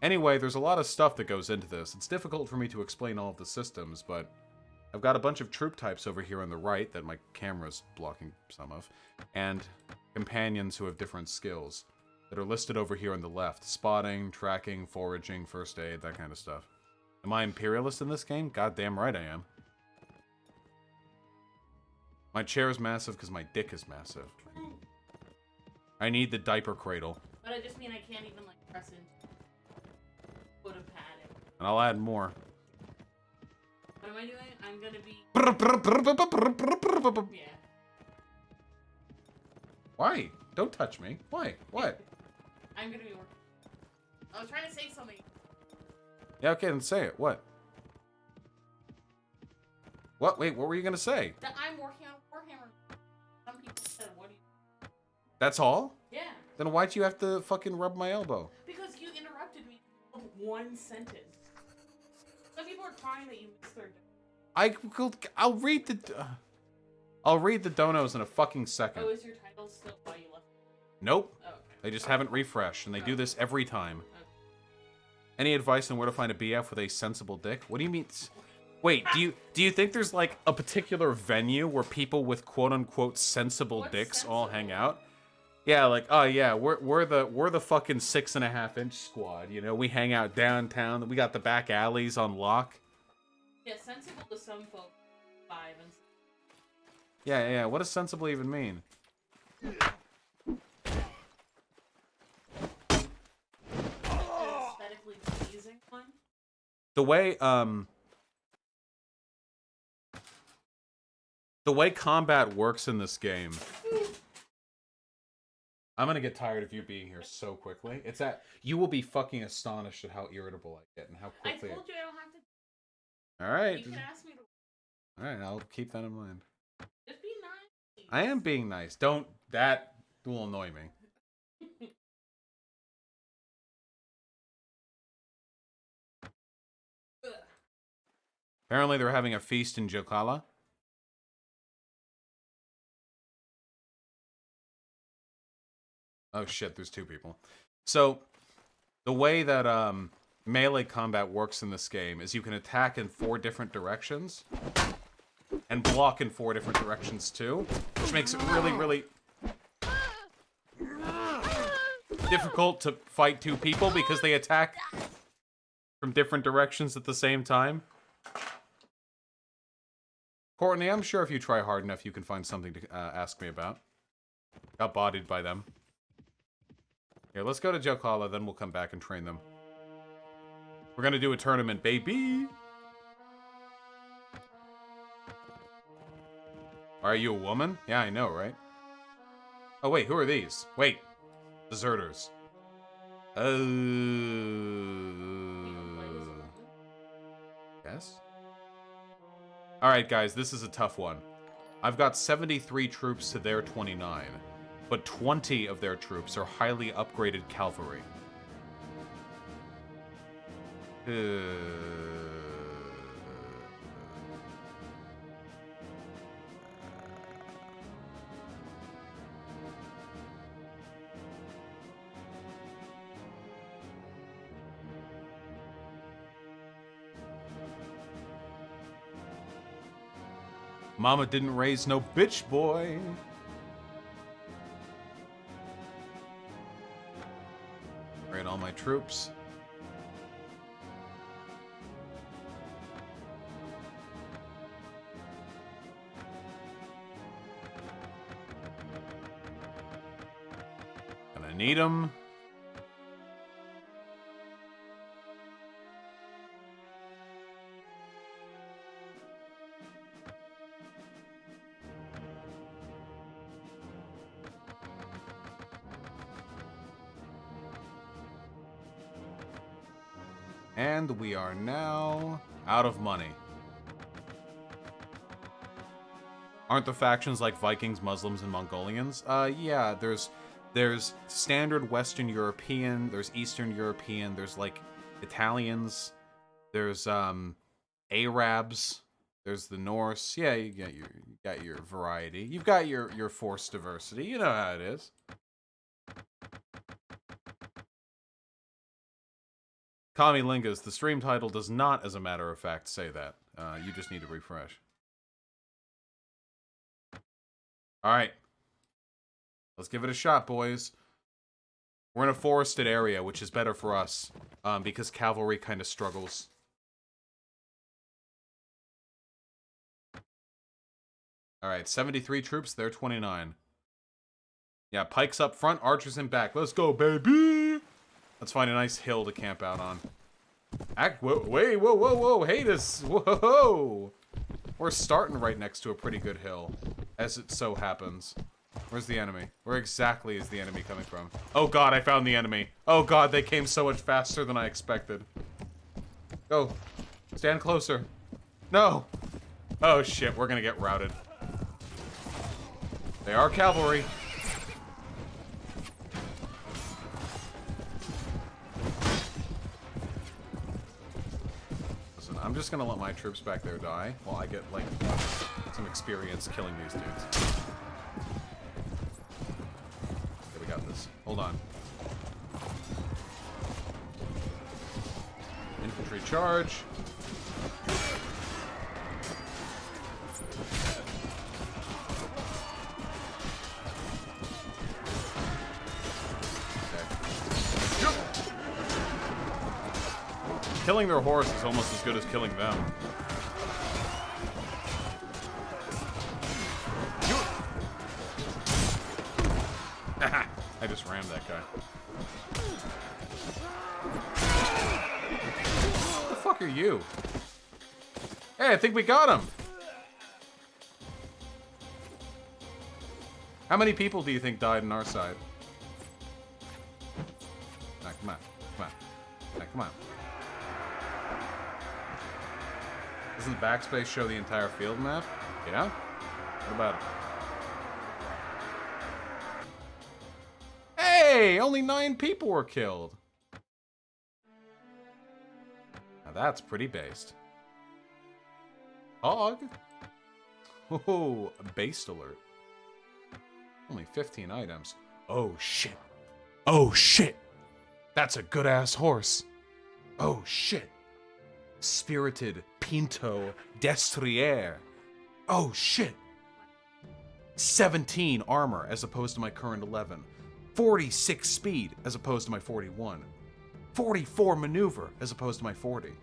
Anyway, there's a lot of stuff that goes into this. It's difficult for me to explain all of the systems, but I've got a bunch of troop types over here on the right that my camera's blocking some of, and companions who have different skills that are listed over here on the left. Spotting, tracking, foraging, first aid, that kind of stuff. Am I imperialist in this game? Goddamn right I am. My chair is massive because my dick is massive. I need the diaper cradle. But I just mean I can't even, like, press into put a pad in. And I'll add more. What am I doing? I'm gonna be... Yeah. Why? Don't touch me. Why? What? I'm gonna be working. I was trying to say something. Yeah, okay, then say it. What? What? Wait, what were you gonna say? That I'm working on Warhammer. Some people said, what do you... That's all? Yeah. Then why'd you have to fucking rub my elbow? Because you interrupted me with one sentence. Some people are crying that you missed their... I'll read the... I'll read the donos in a fucking second. Oh, is your title still why you left? Nope. Oh, okay. They just haven't refreshed, and they do this every time. Okay. Any advice on where to find a BF with a sensible dick? What do you mean? Wait, do you think there's like a particular venue where people with quote unquote sensible What's dicks sensible? all hang out? Yeah, like, oh yeah, we're the fucking 6.5-inch squad. You know, we hang out downtown. We got the back alleys on lock. Yeah, sensible to some folks. 5 and... Yeah. What does sensible even mean? Aesthetically pleasing one. The way combat works in this game. I'm gonna get tired of you being here so quickly. You will be fucking astonished at how irritable I get and how I quickly. told you I don't have to... All right. You can ask me to... All right, I'll keep that in mind. Just be nice. I am being nice. Don't. That will annoy me. Apparently, they're having a feast in Jokala. Oh shit, there's 2 people. So, the way that melee combat works in this game is you can attack in 4 different directions. And block in 4 different directions too. Which makes it really, really difficult to fight 2 people because they attack from different directions at the same time. Courtney, I'm sure if you try hard enough, you can find something to ask me about. Got bodied by them. Here, let's go to Jokala, then we'll come back and train them. We're gonna do a tournament, baby! Are you a woman? Yeah, I know, right? Oh, wait, who are these? Wait. Deserters. Oh. Yes? Alright, guys, this is a tough one. I've got 73 troops to their 29, but 20 of their troops are highly upgraded cavalry. Mama didn't raise no bitch boy. Raid all my troops. And I need them. And we are now out of money. Aren't the factions like Vikings, Muslims, and Mongolians? Yeah, there's standard Western European, there's Eastern European, there's like Italians, there's Arabs, there's the Norse. Yeah, you got your variety. You've got your force diversity. You know how it is. Kami Lingus, the stream title does not, as a matter of fact, say that. You just need to refresh. Alright. Let's give it a shot, boys. We're in a forested area, which is better for us, because cavalry kind of struggles. All right, 73 troops. They're 29. Yeah, pikes up front, archers in back. Let's go, baby. Let's find a nice hill to camp out on. Wait, whoa. Hey, whoa. We're starting right next to a pretty good hill, as it so happens. Where's the enemy? Where exactly is the enemy coming from? Oh god, I found the enemy. Oh god, they came so much faster than I expected. Go. Stand closer. No. Oh shit, we're gonna get routed. They are cavalry. Listen, I'm just gonna let my troops back there die while I get, like, some experience killing these dudes. Okay, we got this. Hold on. Infantry charge. Killing their horse is almost as good as killing them. I just rammed that guy. What the fuck are you? Hey, I think we got him! How many people do you think died on our side? Nah, come on. Come on. Nah, come on. Doesn't the backspace show the entire field map? Yeah? What about it? Hey! Only 9 people were killed! Now that's pretty based. Hog? Oh, based alert. Only 15 items. Oh shit. Oh shit! That's a good-ass horse. Oh shit. Spirited Pinto Destrier. Oh shit. 17 armor as opposed to my current 11. 46 speed as opposed to my 41. 44 maneuver as opposed to my 40.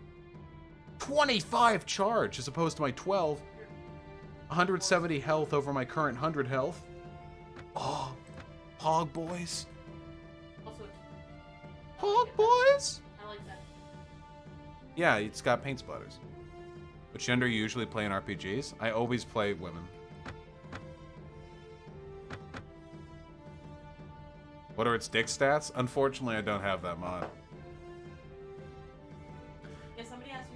25 charge as opposed to my 12. 170 health over my current 100 health. Oh, hog boys. Also, Hog boys? I like that. Yeah, it's got paint splatters. Which gender you usually play in RPGs? I always play women. What are its dick stats? Unfortunately, I don't have that mod. Yeah, somebody asked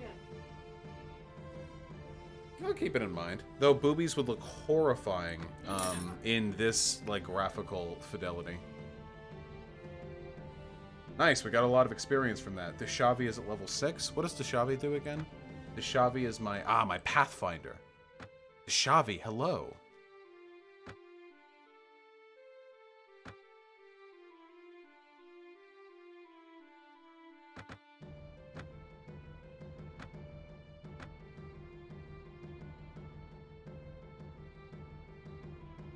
you. I'll keep it in mind. Though boobies would look horrifying in this, like, graphical fidelity. Nice, we got a lot of experience from that. Deshavi is at level 6. What does Deshavi do again? Deshavi is my Pathfinder. Deshavi, hello.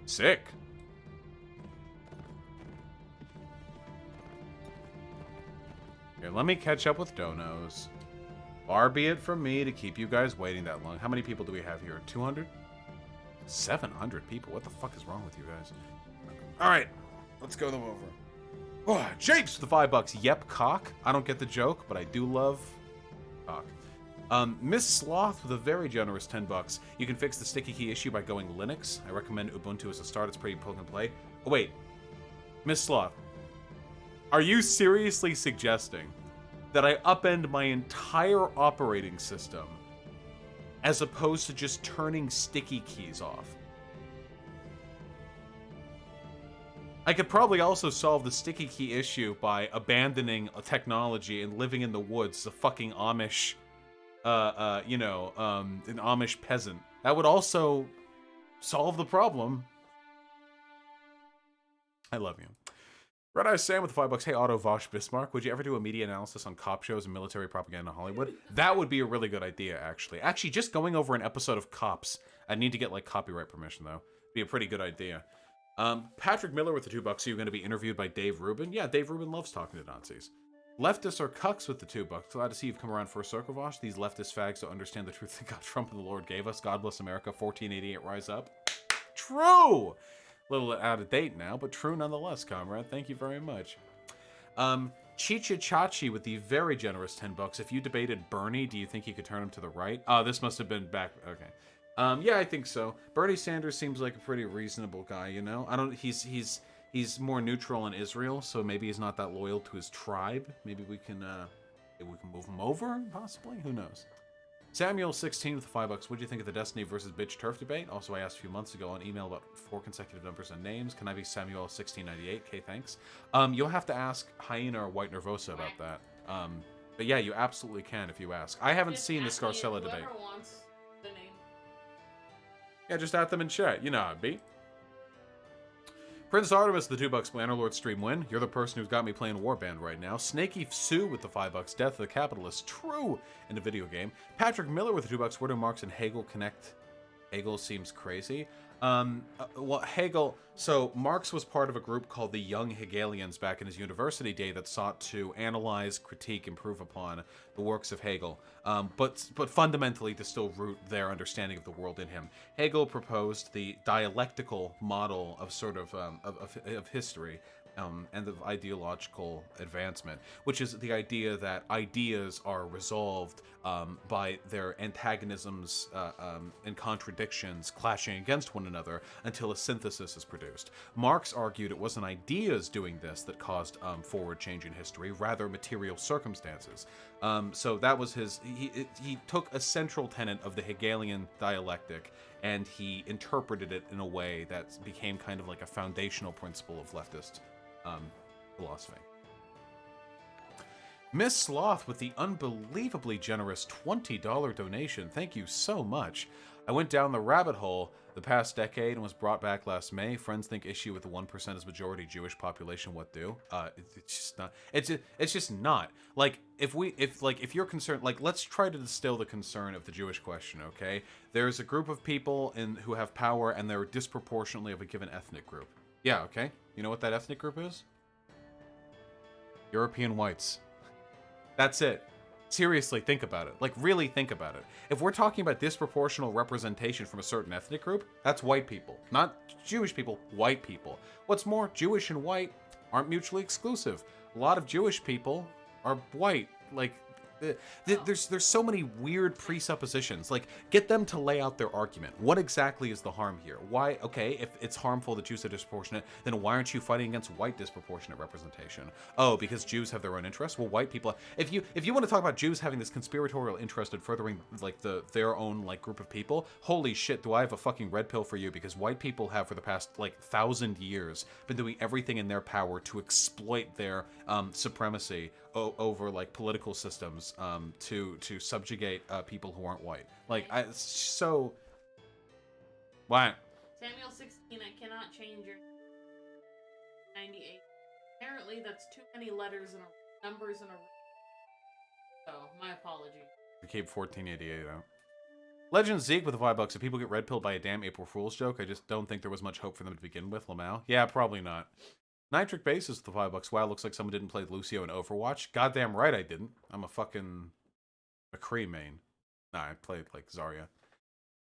Sick. Here, let me catch up with donos. Far be it from me to keep you guys waiting that long. How many people do we have here? 200? 700 people? What the fuck is wrong with you guys? Alright, let's go them over. Oh, Japes for the $5. Yep, cock. I don't get the joke, but I do love cock. Miss Sloth with a very generous $10. You can fix the sticky key issue by going Linux. I recommend Ubuntu as a start. It's pretty plug and play. Oh, wait. Miss Sloth, are you seriously suggesting that I upend my entire operating system as opposed to just turning sticky keys off? I could probably also solve the sticky key issue by abandoning a technology and living in the woods, a fucking Amish, an Amish peasant. That would also solve the problem. I love you. Red Eye Sam with the $5. Hey, Otto Vosh Bismarck, would you ever do a media analysis on cop shows and military propaganda in Hollywood? That would be a really good idea, actually. Actually, just going over an episode of Cops. I need to get, like, copyright permission, though. Be a pretty good idea. Patrick Miller with the $2. Are you going to be interviewed by Dave Rubin? Yeah, Dave Rubin loves talking to Nazis. Leftists are cucks with the $2. Glad to see you've come around for a circle, Vosh. These leftist fags don't understand the truth that God, Trump, and the Lord gave us. God bless America. 1488, rise up. True! A little out of date now, but true nonetheless, comrade. Thank you very much. Chicha Chachi with the very generous 10 bucks. If you debated Bernie, do you think you could turn him to the right? Oh, this must have been back. Okay. Yeah, I think so. Bernie Sanders seems like a pretty reasonable guy, you know? He's more neutral in Israel, so maybe he's not that loyal to his tribe. Maybe we can move him over, possibly? Who knows? Samuel16 with the 5 bucks. What do you think of the Destiny versus Bitch Turf debate? Also, I asked a few months ago on email about 4 consecutive numbers and names. Can I be Samuel1698? Okay, thanks. You'll have to ask Hyena or White Nervosa about that. But yeah, you absolutely can if you ask. I haven't seen the Scarcella debate. Wants the name. Yeah, just at them in chat. You know how it be. Prince Artemis, the 2 bucks. Bannerlord stream win. You're the person who's got me playing Warband right now. Snaky Sue with the 5 bucks. Death of the Capitalist. True in a video game. Patrick Miller with the 2 bucks. Where do Marx and Hegel connect? Hegel seems crazy. Well, Hegel... So, Marx was part of a group called the Young Hegelians back in his university day that sought to analyze, critique, improve upon the works of Hegel, but fundamentally to still root their understanding of the world in him. Hegel proposed the dialectical model of sort of history, and of ideological advancement, which is the idea that ideas are resolved by their antagonisms and contradictions clashing against one another until a synthesis is produced. Marx argued it wasn't ideas doing this that caused forward change in history, rather material circumstances. So that was his... He took a central tenet of the Hegelian dialectic and he interpreted it in a way that became kind of like a foundational principle of leftist philosophy. Miss Sloth with the unbelievably generous $20 donation. Thank you so much. I went down the rabbit hole the past decade and was brought back last May. Friends think issue with the 1% is majority Jewish population. What do? It's just not. It's just not. Like if you're concerned, like let's try to distill the concern of the Jewish question. Okay, there's a group of people who have power and they're disproportionately of a given ethnic group. Yeah. Okay. You know what that ethnic group is? European whites. That's it. Seriously, think about it. Like, really think about it. If we're talking about disproportional representation from a certain ethnic group, that's white people. Not Jewish people, white people. What's more, Jewish and white aren't mutually exclusive. A lot of Jewish people are white. Like, there's so many weird presuppositions. Like, get them to lay out their argument. What exactly is the harm here? Why, okay, if it's harmful that Jews are disproportionate, then why aren't you fighting against white disproportionate representation? Oh, because Jews have their own interests? Well, white people... If you want to talk about Jews having this conspiratorial interest in furthering, like, their own, like, group of people, holy shit, do I have a fucking red pill for you, because white people have, for the past, like, 1,000 years, been doing everything in their power to exploit their supremacy over like political systems to subjugate people who aren't white. Like so. What? Samuel 16. I cannot change your 98. Apparently, that's too many letters and numbers in a. So my apology. We keep 1488 out. Legend Zeke with the $5. If people get red pilled by a damn April Fool's joke, I just don't think there was much hope for them to begin with. Lamau. Yeah, probably not. Nitric Basis with the $5. Wow, looks like someone didn't play Lucio in Overwatch. Goddamn right I didn't. I'm a fucking McCree main. Nah, I played like Zarya.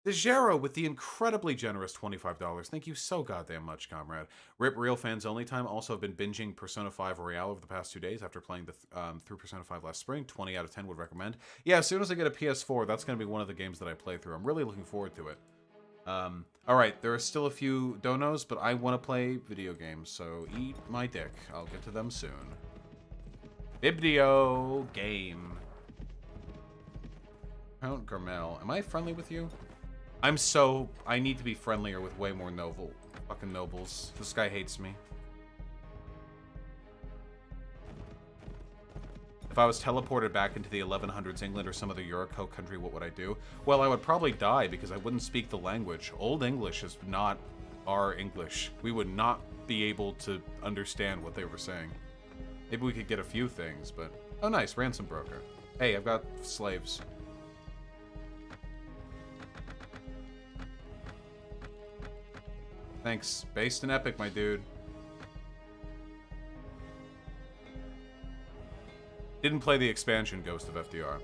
Dejero with the incredibly generous $25. Thank you so goddamn much, comrade. Rip Real Fans Only Time. Also have been binging Persona 5 Royale over the past 2 days after playing through Persona 5 last spring. 20 out of 10 would recommend. Yeah, as soon as I get a PS4, that's going to be one of the games that I play through. I'm really looking forward to it. Alright, there are still a few donos, but I want to play video games, so eat my dick. I'll get to them soon. Video game. Count Garmel. Am I friendly with you? I need to be friendlier with way more fucking nobles. This guy hates me. If I was teleported back into the 1100s England or some other Euro country, what would I do? Well, I would probably die because I wouldn't speak the language. Old English is not our English. We would not be able to understand what they were saying. Maybe we could get a few things, but... Oh, nice. Ransom broker. Hey, I've got slaves. Thanks. Based in Epic, my dude. Didn't play the expansion Ghost of FDR.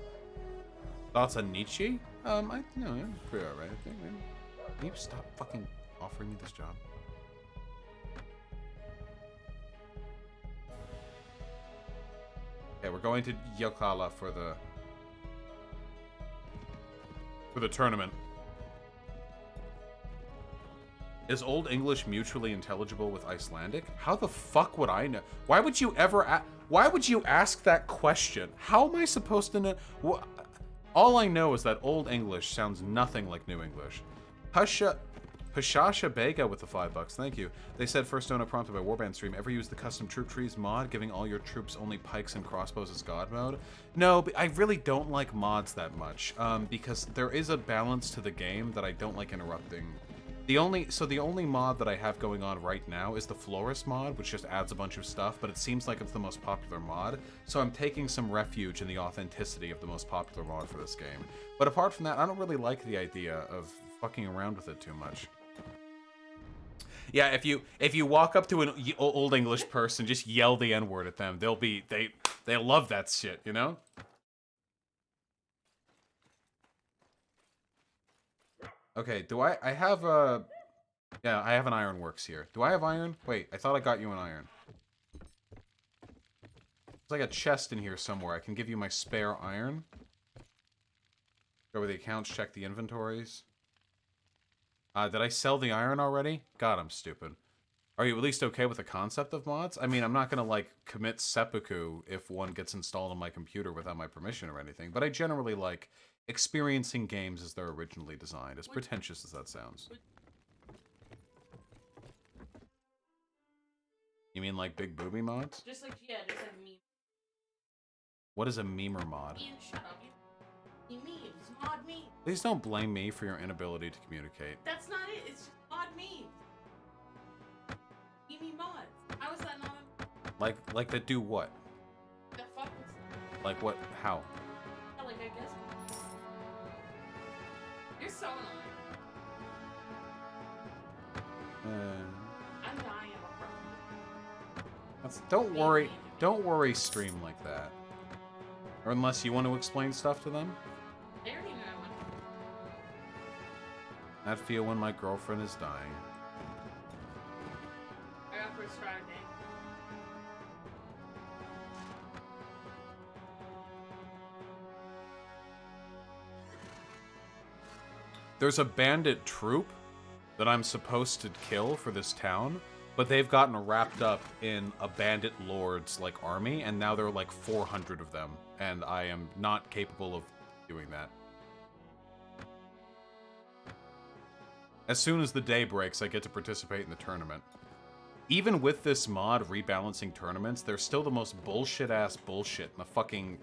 Thoughts on Nietzsche? Pretty alright, I think, man. Can you stop fucking offering me this job? Okay, we're going to Yokala for the tournament. Is Old English mutually intelligible with Icelandic? How the fuck would I know? Why would you ever why would you ask that question? How am I supposed to know? All I know is that Old English sounds nothing like New English. Pashasha Bega with the $5, thank you. They said first donor prompted by Warband stream. Ever use the custom troop trees mod, giving all your troops only pikes and crossbows as god mode? No, but I really don't like mods that much, because there is a balance to the game that I don't like interrupting. The only mod that I have going on right now is the Florist mod, which just adds a bunch of stuff, but it seems like it's the most popular mod, so I'm taking some refuge in the authenticity of the most popular mod for this game. But apart from that, I don't really like the idea of fucking around with it too much. Yeah, if you walk up to an Old English person, just yell the N-word at them, they'll love that shit, you know? Okay, do I have a... Yeah, I have an ironworks here. Do I have iron? Wait, I thought I got you an iron. There's like a chest in here somewhere. I can give you my spare iron. Go over the accounts, check the inventories. Did I sell the iron already? God, I'm stupid. Are you at least okay with the concept of mods? I mean, I'm not gonna, like, commit seppuku if one gets installed on my computer without my permission or anything, but I generally like experiencing games as they're originally designed, as pretentious as that sounds. You mean like big booby mods? Just like, yeah, just like meme. What is a memer mod? Ian, shut up. You memes. Mod memes. Please don't blame me for your inability to communicate. That's not it. It's just mod memes. Meme mods. How is that not a... Like that do what? The fuck is... Like what? How? Yeah, like, I guess... You're so annoying. I'm dying. Don't worry, stream like that. Or unless you want to explain stuff to them. I already know what. I'd feel when my girlfriend is dying. I got first Friday. There's a bandit troop that I'm supposed to kill for this town, but they've gotten wrapped up in a bandit lord's, like, army, and now there are, like, 400 of them, and I am not capable of doing that. As soon as the day breaks, I get to participate in the tournament. Even with this mod rebalancing tournaments, they're still the most bullshit-ass bullshit in the fucking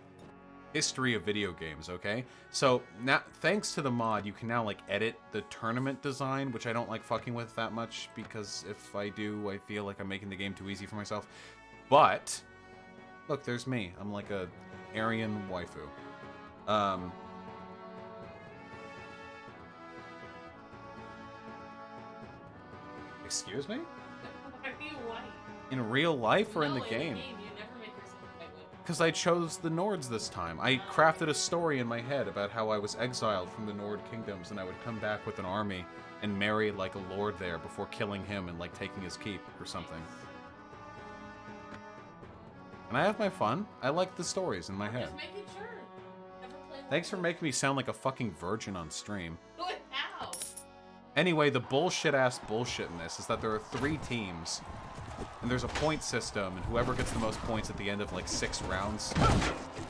history of video games, okay? So, now, thanks to the mod, you can now, like, edit the tournament design, which I don't like fucking with that much, because if I do, I feel like I'm making the game too easy for myself. But, look, there's me. I'm like a Aryan waifu. Excuse me? Why are you white? In real life or in the No, game? You never make yourself white. Because I chose the Nords this time. I crafted a story in my head about how I was exiled from the Nord kingdoms and I would come back with an army and marry, like, a lord there before killing him and, like, taking his keep or something. And I have my fun. I like the stories in my head. Just making sure. Never played. Thanks for making me sound like a fucking virgin on stream. Good. How? Anyway, the bullshit-ass bullshit in this is that there are 3 teams, and there's a point system, and whoever gets the most points at the end of, like, 6 rounds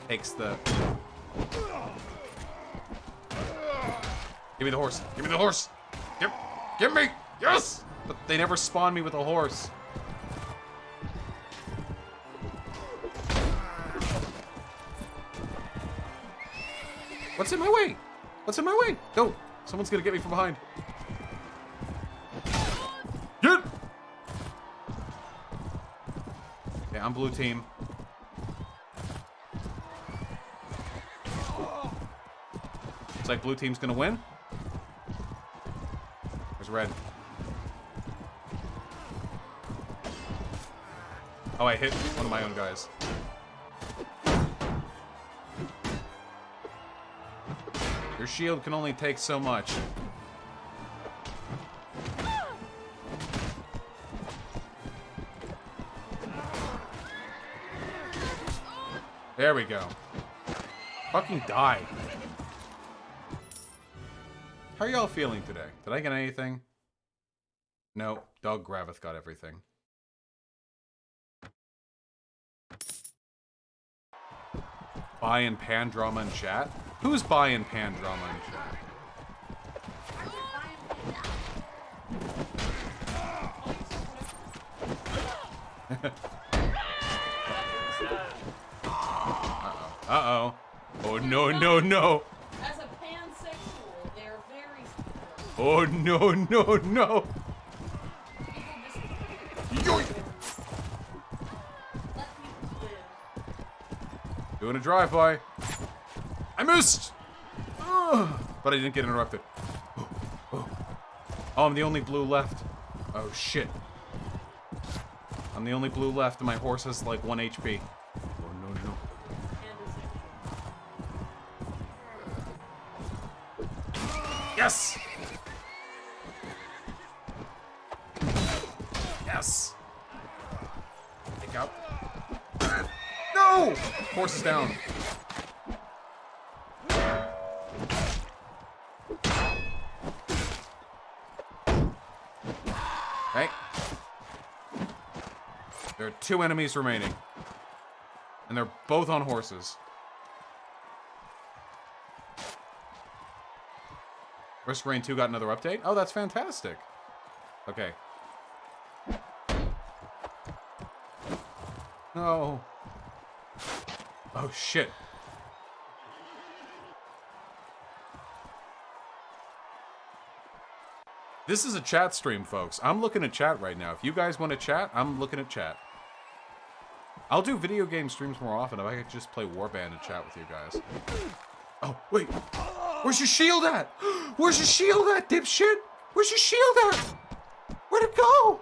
takes the... Give me the horse! Give me the horse! Give me! Yes! But they never spawn me with a horse. What's in my way? What's in my way? No! Someone's gonna get me from behind. Get! Okay, I'm blue team. Looks like blue team's gonna win. There's red. Oh, I hit one of my own guys. Your shield can only take so much. There we go. Fucking die. How are y'all feeling today? Did I get anything? No, Doug Gravith got everything. Buying pan drama in chat? Who's buying pan drama in chat? Uh-oh. Oh, no, no, no. As a pansexual, they're very... Oh, no, no, no. Yoink. Let people live. Doing a drive-by. I missed! Ugh. But I didn't get interrupted. Oh, I'm the only blue left. Oh, shit. I'm the only blue left, and my horse has, like, 1 HP. Oh, no, no. Yes! Yes! Take out. No! Horse is down. Okay. There are 2 enemies remaining. And they're both on horses. Risk Rain 2 got another update? Oh, that's fantastic. Okay. No. Oh, shit. This is a chat stream, folks. I'm looking at chat right now. If you guys want to chat, I'm looking at chat. I'll do video game streams more often if I could just play Warband and chat with you guys. Oh, wait. Where's your shield at? Where's your shield at, dipshit? Where's your shield at? Where'd it go?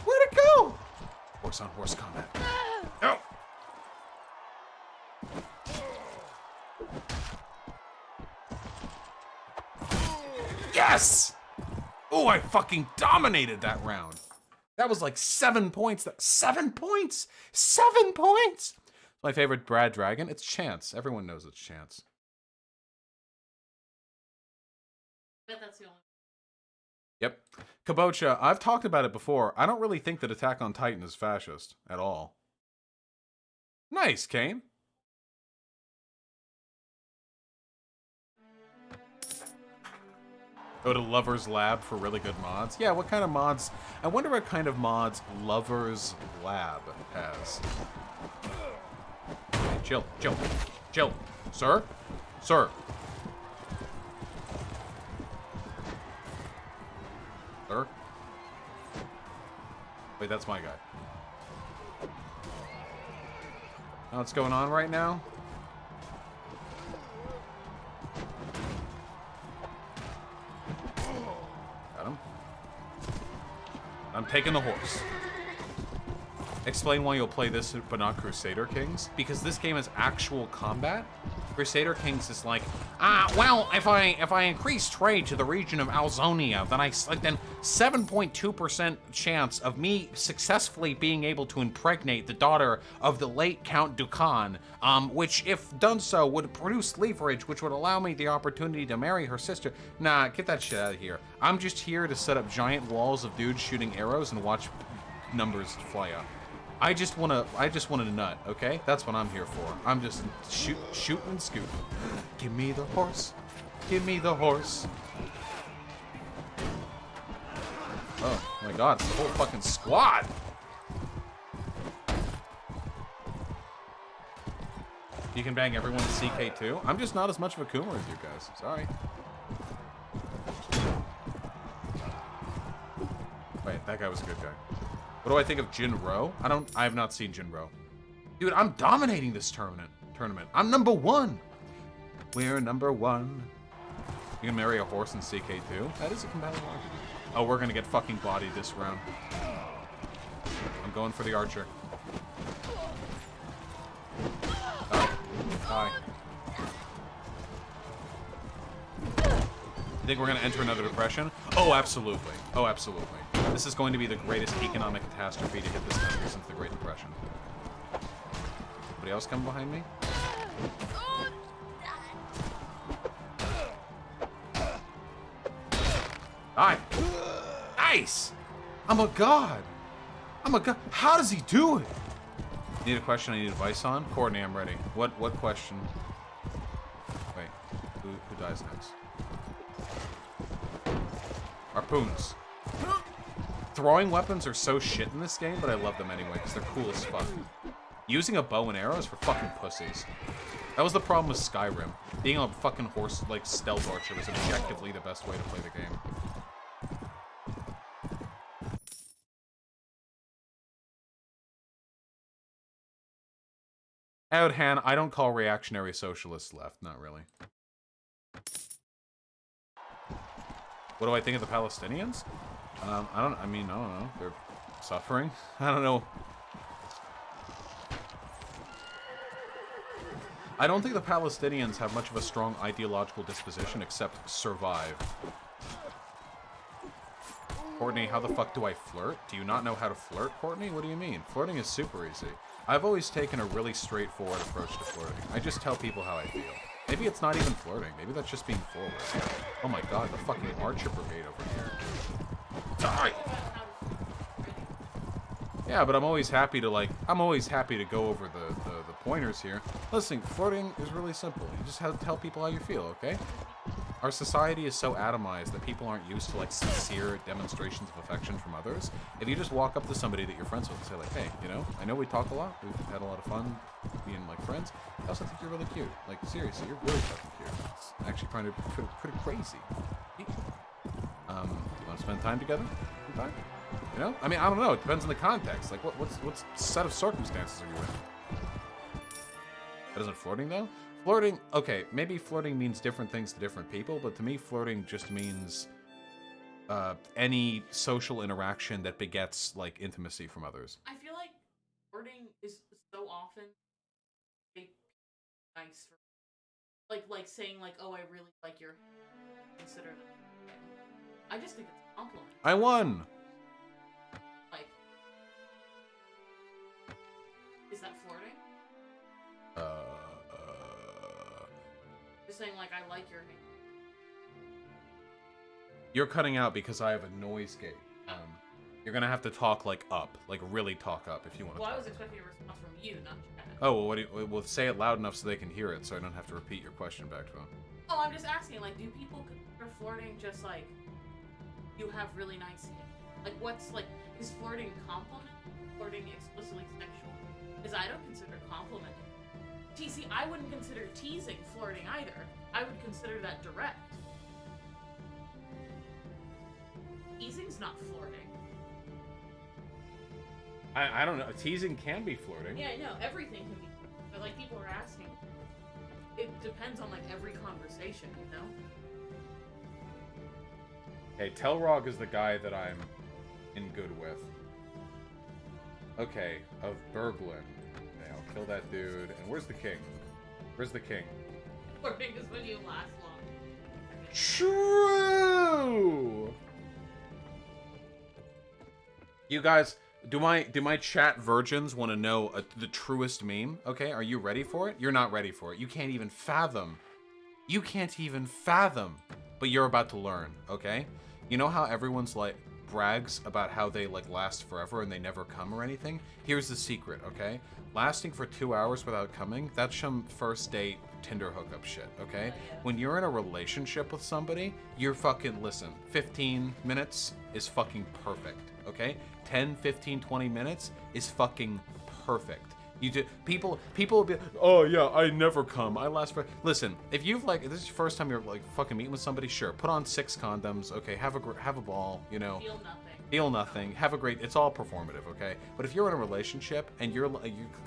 Where'd it go? Horse on horse combat. No. Yes! Oh, I fucking dominated that round. That was like 7 points. 7 points? 7 points! My favorite Brad Dragon? It's Chance. Everyone knows it's Chance. I bet that's the only... Yep. Kabocha, I've talked about it before. I don't really think that Attack on Titan is fascist at all. Nice, Kane. Go to Lover's Lab for really good mods. Yeah, what kind of mods? I wonder what kind of mods Lover's Lab has. Okay, chill, chill, chill. Sir? Sir. Sir? Wait, that's my guy. Know what's going on right now? Got him. I'm taking the horse. Explain why you'll play this but not Crusader Kings? Because this game is actual combat. Crusader Kings is like, well, if I increase trade to the region of Alzonia, then 7.2% chance of me successfully being able to impregnate the daughter of the late Count Dukan, which, if done so, would produce leverage, which would allow me the opportunity to marry her sister. Nah, get that shit out of here. I'm just here to set up giant walls of dudes shooting arrows and watch numbers fly up. I just wanna nut, okay? That's what I'm here for. I'm just shoot and scoot. Give me the horse. Give me the horse. Oh my god, it's the whole fucking squad. You can bang everyone in CK2. I'm just not as much of a Coomer as you guys. Sorry. Wait, that guy was a good guy. What do I think of Jinro? I have not seen Jinro. Dude, I'm dominating this tournament. I'm number 1. We're number 1. You can marry a horse in CK2? That is a compelling argument. Oh, we're gonna get fucking bodied this round. I'm going for the archer. Hi. You think we're gonna enter another depression? Oh, absolutely. Oh, absolutely. This is going to be the greatest economic catastrophe to hit this country since the Great Depression. Somebody else coming behind me? Die! Nice! I'm a god! I'm a god. How does he do it? Need a question I need advice on? Courtney, I'm ready. What question? Wait, who dies next? Harpoons. Throwing weapons are so shit in this game, but I love them anyway, because they're cool as fuck. Using a bow and arrows for fucking pussies. That was the problem with Skyrim. Being a fucking horse, like, stealth archer was objectively the best way to play the game. Outhan, I don't call reactionary socialists left. Not really. What do I think of the Palestinians? I don't know. They're suffering. I don't know. I don't think the Palestinians have much of a strong ideological disposition except survive. Courtney, how the fuck do I flirt? Do you not know how to flirt, Courtney? What do you mean? Flirting is super easy. I've always taken a really straightforward approach to flirting. I just tell people how I feel. Maybe it's not even flirting. Maybe that's just being forward. Oh my god, the fucking Archer Brigade over here. Die! Yeah, but I'm always happy to, like, go over the pointers here. Listen, flirting is really simple. You just have to tell people how you feel, okay? Our society is so atomized that people aren't used to, like, sincere demonstrations of affection from others. If you just walk up to somebody that you're friends with and say, like, hey, you know, I know we talk a lot. We've had a lot of fun being, like, friends. I also think you're really cute. Like, seriously, you're really fucking cute. It's actually pretty crazy. You want to spend time together? Sometime? You know? I mean, I don't know. It depends on the context. Like, what set of circumstances are you in? That isn't flirting, though? Flirting, okay, maybe flirting means different things to different people, but to me, flirting just means any social interaction that begets, like, intimacy from others. I feel like flirting is so often nice for, like saying, like, oh, I really like your consider that. I just think it's a compliment. I won! Like, is that flirting? Just saying, like, I like your hair. You're cutting out because I have a noise gate. You're gonna have to talk, like, up. Like, really talk up if you want to Well, talk. I was expecting a response from you, not Chad. Oh, well, well, say it loud enough so they can hear it, so I don't have to repeat your question back to them. Oh, I'm just asking, like, do people consider flirting just, like, you have really nice hair? Like, what's, like, is flirting compliment? Flirting explicitly sexual? Because I don't consider complimenting. See, I wouldn't consider teasing flirting either. I would consider that direct. Teasing's not flirting. I don't know. Teasing can be flirting. Yeah, I know. Everything can be. But, like, people are asking. It depends on, like, every conversation, you know? Hey, Telrog is the guy that I'm in good with. Okay, of Berglund. Okay, I'll kill that dude. And where's the king? Where's the king? Flirting is when you last long. True! You guys, do my chat virgins want to know the truest meme? Okay, are you ready for it? You're not ready for it. You can't even fathom. You can't even fathom. But you're about to learn, okay? You know how everyone's like brags about how they like last forever and they never come or anything? Here's the secret, okay? Lasting for 2 hours without coming, that's some first date Tinder hookup shit, okay? When you're in a relationship with somebody, you're fucking, listen, 15 minutes is fucking perfect, okay? 10, 15, 20 minutes is fucking perfect. You do, people will be, oh yeah, I never come, I last for, listen, if you've like, if this is your first time you're like fucking meeting with somebody, sure, put on 6 condoms, okay, have a ball, you know. Feel nothing, have a great, it's all performative, okay? But if you're in a relationship and you're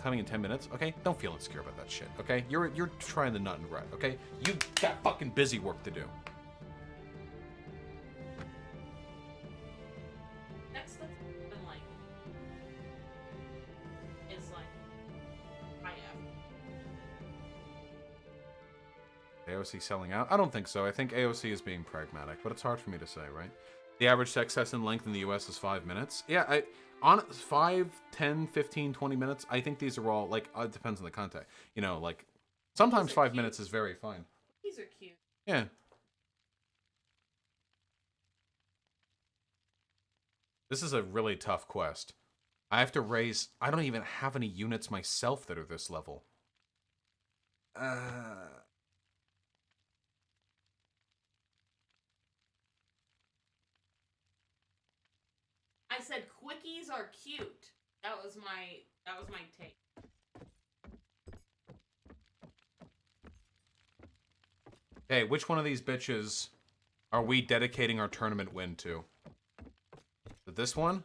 coming in 10 minutes, okay, don't feel insecure about that shit, okay? You're trying the nut and bread, okay? You got fucking busy work to do. Next that's been like is like AOC selling out? I don't think so. I think AOC is being pragmatic, but it's hard for me to say, right? The average sex test in length in the US is 5 minutes. Yeah, on 5, 10, 15, 20 minutes. I think these are all like it depends on the content. You know, like sometimes These are 5 cute. minutes is very fine. These are cute. Yeah. This is a really tough quest. I have to raise... I don't even have any units myself that are this level. I said quickies are cute. That was my take. Hey, which one of these bitches are we dedicating our tournament win to? Is it this one?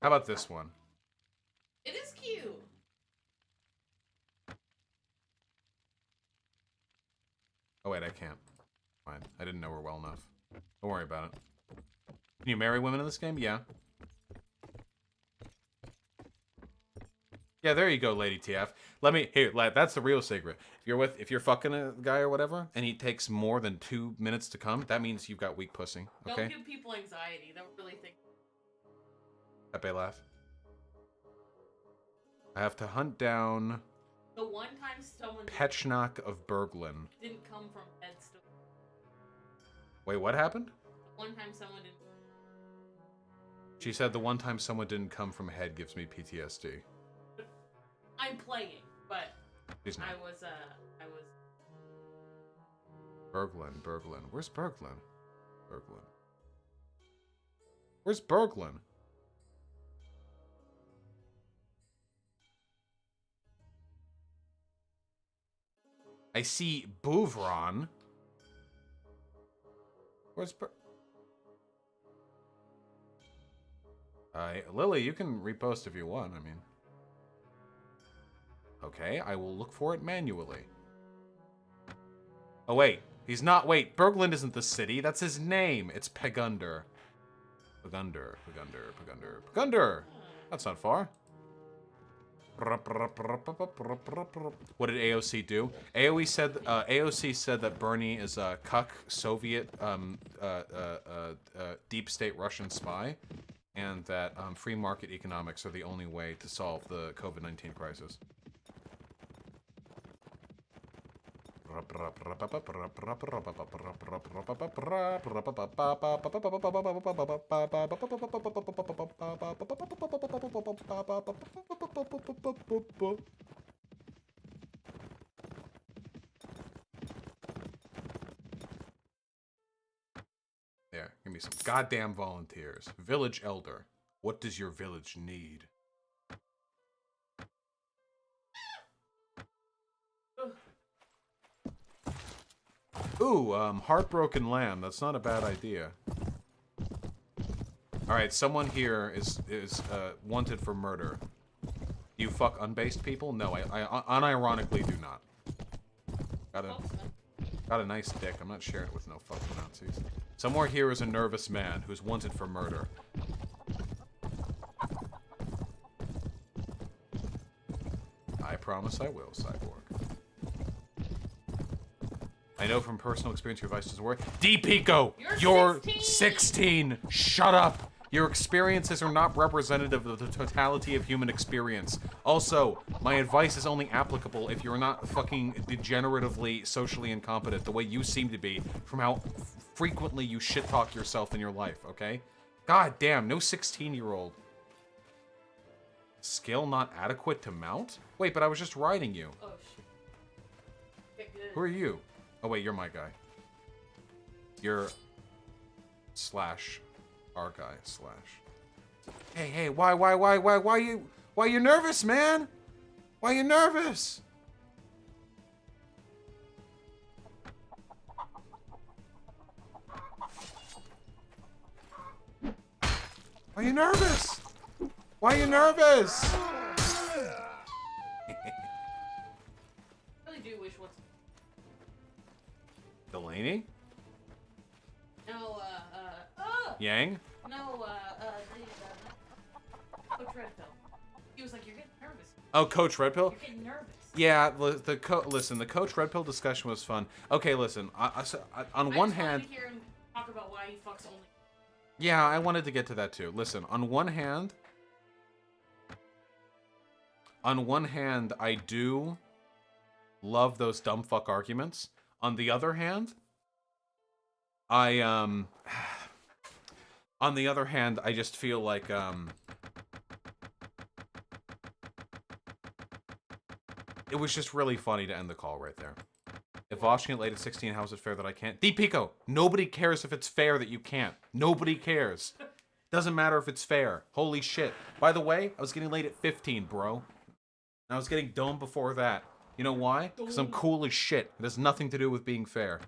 How about this one? It is cute. Oh wait, I can't. Fine. I didn't know her well enough. Don't worry about it. Can you marry women in this game? Yeah. Yeah, there you go, Lady TF. Let me here. That's the real secret. If you're fucking a guy or whatever, and he takes more than 2 minutes to come, that means you've got weak pussy. Okay. Don't give people anxiety. Don't really think. Pepe laugh. I have to hunt down The one time someone Petchnock of Berglin. didn't come from Headstone. Wait, what happened? The one time someone didn't. She said the one time someone didn't come from head gives me PTSD. I'm playing, but She's not. I was. Berglin. Where's Berglin? Where's Berglin? I see Bouvron. Where's Lily, you can repost if you want, I mean. Okay, I will look for it manually. Oh, wait. He's not... Wait, Berglund isn't the city. That's his name. It's Pegunder. Pegunder. That's not far. What did AOC do? AOC said that Bernie is a cuck Soviet deep state Russian spy, and that free market economics are the only way to solve the COVID-19 crisis. There, give me some goddamn volunteers. Village elder, what does your village need? Ooh, heartbroken lamb. That's not a bad idea. All right, someone here is wanted for murder. You fuck unbased people? No, I unironically do not. Got a nice dick. I'm not sharing it with no fucking Nazis. Somewhere here is a nervous man who's wanted for murder. I promise I will, Cyborg. I know from personal experience your advice doesn't work. D-Pico! You're 16! Shut up! Your experiences are not representative of the totality of human experience. Also, my advice is only applicable if you're not fucking degeneratively socially incompetent the way you seem to be from how frequently you shit-talk yourself in your life, okay? God damn, no 16-year-old. Skill not adequate to mount? Wait, but I was just riding you. Oh shit. Get good. Who are you? Oh wait, you're my guy. You're slash our guy slash. Hey, why you nervous, man? Why you nervous? Why you nervous? Why you nervous? I really do wish what's Delaney? no Yang? no Coach Redpill. He was like, you're getting nervous. Oh, Coach Red Pill? You're getting nervous. Yeah, listen, the Coach Red Pill discussion was fun. Okay, listen, on one hand... I just wanted to hear him talk about why he fucks only. Yeah, I wanted to get to that too. Listen, on one hand, On one hand, I do love those dumb fuck arguments. On the other hand, I on the other hand, I just feel like it was just really funny to end the call right there. If Vosh can late at 16, how is it fair that I can't? Pico, nobody cares if it's fair that you can't. Nobody cares. Doesn't matter if it's fair. Holy shit. By the way, I was getting late at 15, bro. And I was getting domed before that. You know why? Because I'm cool as shit. It has nothing to do with being fair.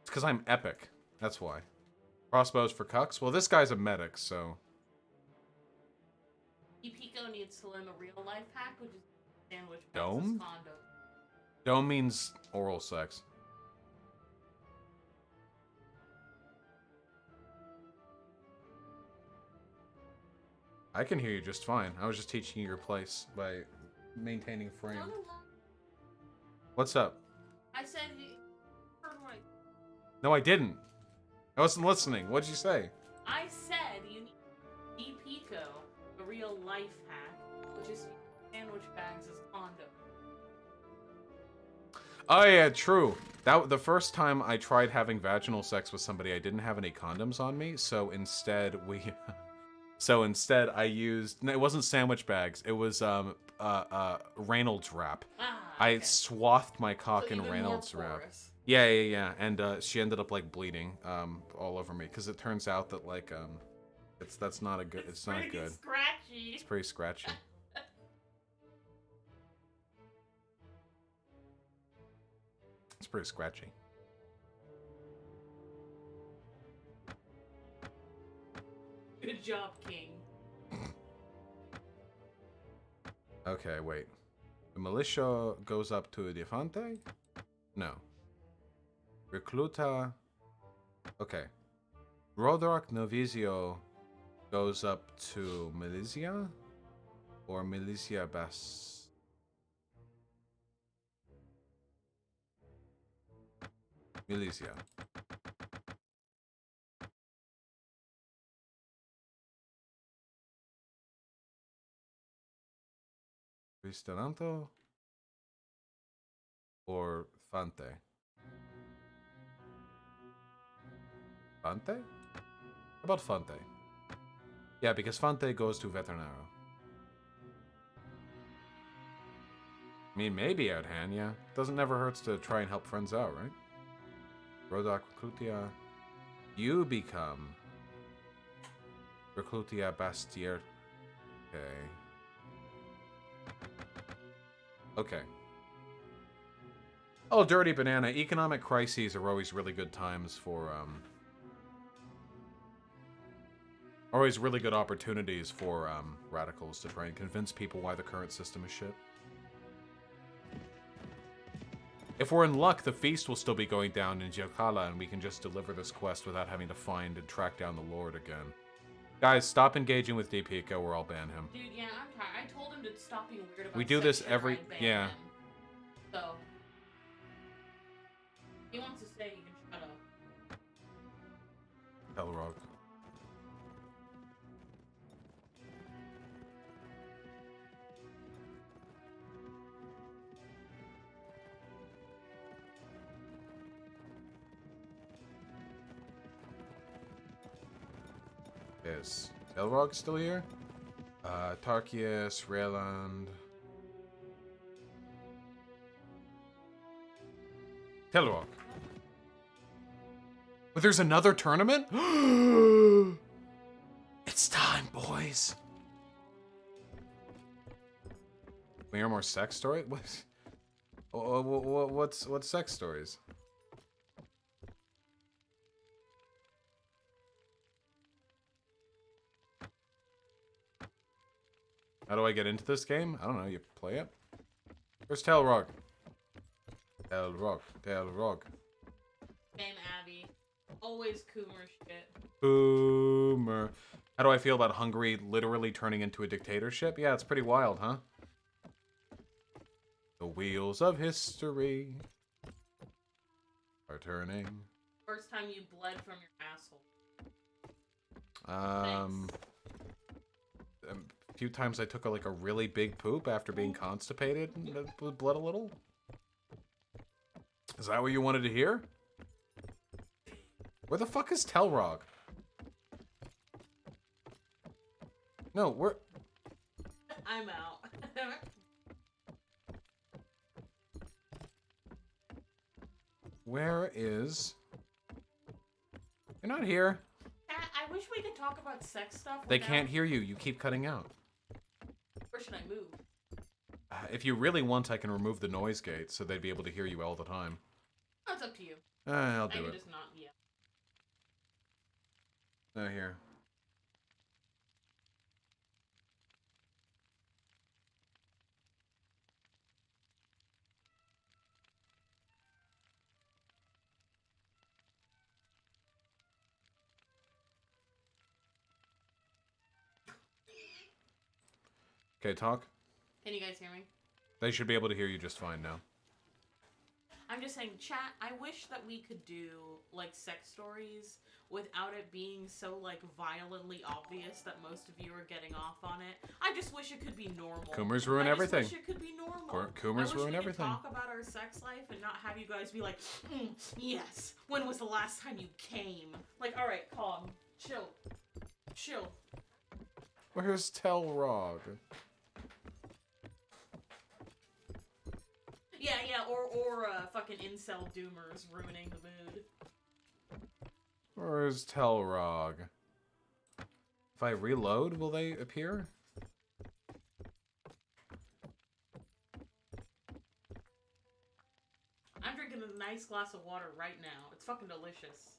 It's because I'm epic. That's why. Crossbows for cucks? Well, this guy's a medic, so... Pico needs to learn the real life hack, which is sandwich Dome? condo. Dome means oral sex. I can hear you just fine. I was just teaching you your place by maintaining frame. No. What's up? I said you heard what No, I didn't. I wasn't listening. What'd you say? I said you need Pico, the real life hack, which is sandwich bags as condo. Oh yeah, true. The first time I tried having vaginal sex with somebody, I didn't have any condoms on me, so instead I used, no, it wasn't sandwich bags. It was Reynolds wrap. I swathed my cock So in even Reynolds more wrap. porous. Yeah. And she ended up like bleeding all over me because it turns out that like that's not a good. It's not pretty good. Scratchy. It's pretty scratchy. It's pretty scratchy. Good job, King. Okay, wait. The militia goes up to Defante? No. Recluta. Okay. Rodrock Novizio goes up to Militia? Or Militia Bas. Militia. Ristoranto? Or Fante? Fante? How about Fante? Yeah, because Fante goes to Veterinaro. I mean, maybe Outhand, yeah. Doesn't never hurts to try and help friends out, right? Rodak Reclutia. You become Reclutia Bastier. Okay. Oh, dirty banana. Economic crises are always really good times for, always really good opportunities for, radicals to try and convince people why the current system is shit. If we're in luck, the feast will still be going down in Giocala, and we can just deliver this quest without having to find and track down the Lord again. Guys, stop engaging with DPico or I'll ban him. Dude, yeah, I'm tired. I told him to stop being weird about We do this sex or every- I'd ban yeah. him. So, he wants to stay, he can shut up. Elrog. Is Elrog still here? Tarkius, Rayland. Telrog. But there's another tournament? It's time, boys. We hear more sex story? What's sex stories? How do I get into this game? I don't know. You play it. Where's Telrog? Telrog. Same Abby. Always Coomer shit. Boomer. How do I feel about Hungary literally turning into a dictatorship? Yeah, it's pretty wild, huh? The wheels of history are turning. First time you bled from your asshole. A few times I took like a really big poop after being constipated and bled a little. Is that what you wanted to hear? Where the fuck is Telrog? No, where... I'm out. Where is... You're not here. I wish we could talk about sex stuff. They can't hear you. You keep cutting out. Where should I move? If you really want, I can remove the noise gate so they'd be able to hear you all the time. Oh, it's up to you. I'll I do can it. just not, yeah. Here. Okay, talk. Can you guys hear me? They should be able to hear you just fine now. I'm just saying, chat, I wish that we could do, like, sex stories without it being so, like, violently obvious that most of you are getting off on it. I just wish it could be normal. Coomers ruin everything. I just wish it could be normal. Coomers ruin everything. Talk about our sex life and not have you guys be like, yes, when was the last time you came? Like, alright, calm. Chill. Chill. Where's Telrog? Yeah, or fucking incel doomers ruining the mood. Where's Telrog? If I reload, will they appear? I'm drinking a nice glass of water right now. It's fucking delicious.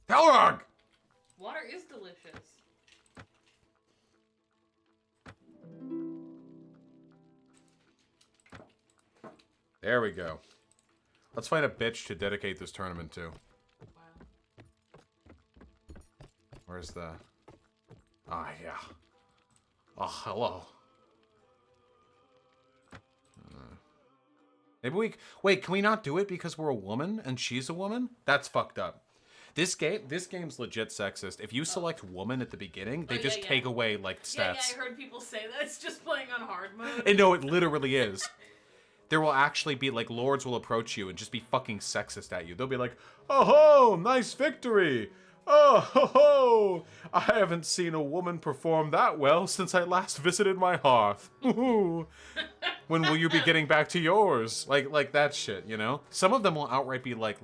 Telrog! Water is delicious. There we go. Let's find a bitch to dedicate this tournament to. Wow. Where's the... Ah, yeah. Oh, hello. Maybe we... Wait, can we not do it because we're a woman and she's a woman? That's fucked up. This game's legit sexist. If you select woman at the beginning, they just take away, like, stats. Yeah, I heard people say that. It's just playing on hard mode. And no, it literally is. There will actually be, like, lords will approach you and just be fucking sexist at you. They'll be like, oh ho, nice victory. Oh ho ho, I haven't seen a woman perform that well since I last visited my hearth. When will you be getting back to yours? Like that shit, you know? Some of them will outright be like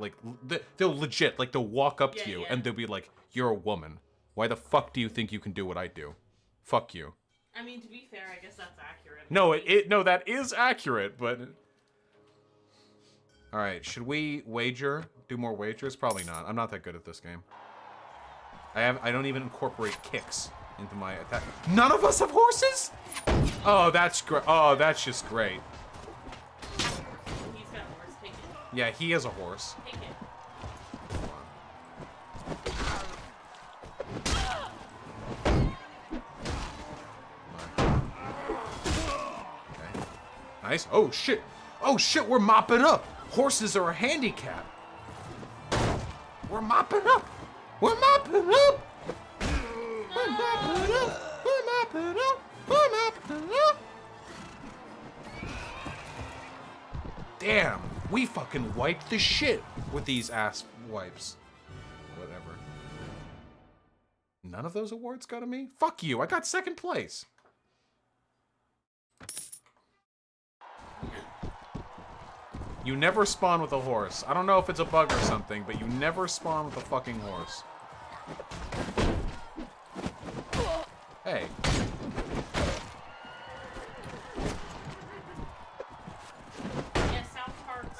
they'll legit, like, they'll walk up to you and they'll be like, you're a woman. Why the fuck do you think you can do what I do? Fuck you. I mean, to be fair, I guess that's accurate. No, no, that is accurate, but... Alright, should we wager? Do more wagers? Probably not. I'm not that good at this game. I don't even incorporate kicks into my attack. None of us have horses? Oh, that's great. Oh, that's just great. He's got a horse. Take it. Yeah, he is a horse. Take it. Okay. Nice. Oh, shit. Oh, shit, we're mopping up. Horses are a handicap. We're mopping up. We're mopping up. We're mopping up. We're mopping up. We're mopping up. Damn, we fucking wiped the shit with these ass wipes. Whatever. None of those awards go to me? Fuck you, I got second place. You never spawn with a horse. I don't know if it's a bug or something, but you never spawn with a fucking horse. Hey. Yeah, South Park's...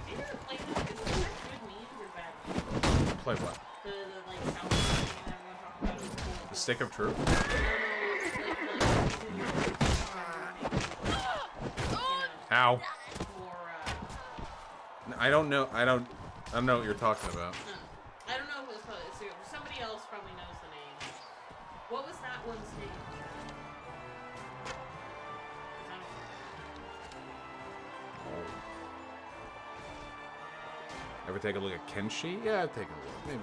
Is it good memes or bad memes? Play what? The like, South Park thing that everyone talked about is cool. The Stick of Truth? Ow. I don't know. I don't know what you're talking about. I don't know if it was called. Somebody else probably knows the name. What was that one's name? Ever take a look at Kenshi? Yeah, I've taken a look. Maybe.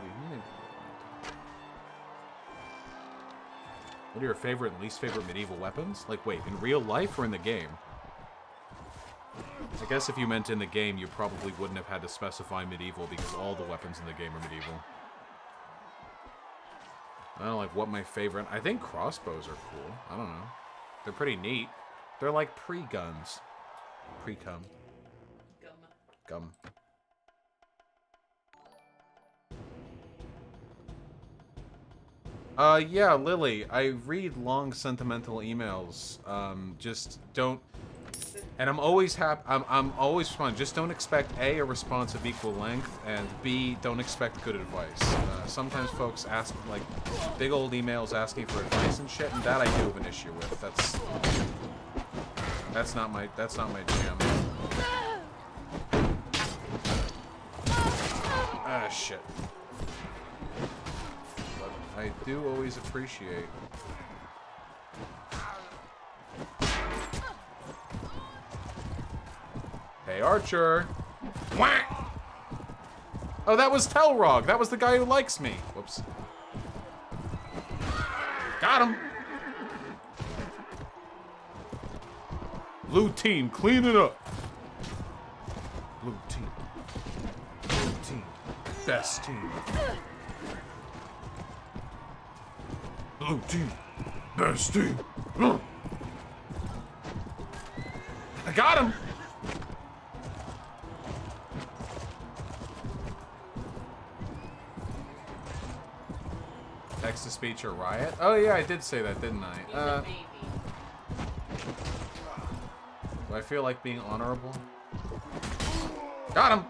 What are your favorite and least favorite medieval weapons? Like, wait, in real life or in the game? I guess if you meant in the game, you probably wouldn't have had to specify medieval because all the weapons in the game are medieval. I don't know, like, what my favorite... I think crossbows are cool. I don't know. They're pretty neat. They're like pre-guns. Pre-cum. Gum. Yeah, Lily, I read long, sentimental emails. Just don't... And I'm always I'm always responding. Just don't expect A, a response of equal length, and B, don't expect good advice. Sometimes folks ask, like, big old emails asking for advice and shit, and that I do have an issue with. That's not my jam. Ah, shit. I do always appreciate. Hey, Archer! Whack! Oh, that was Telrog! That was the guy who likes me! Whoops. Got him! Blue team, clean it up! Blue team. Blue team. Best team. Blue team. Best team. I got him! Text-to-speech or riot? Oh yeah, I did say that, didn't I? Do I feel like being honorable? Got him!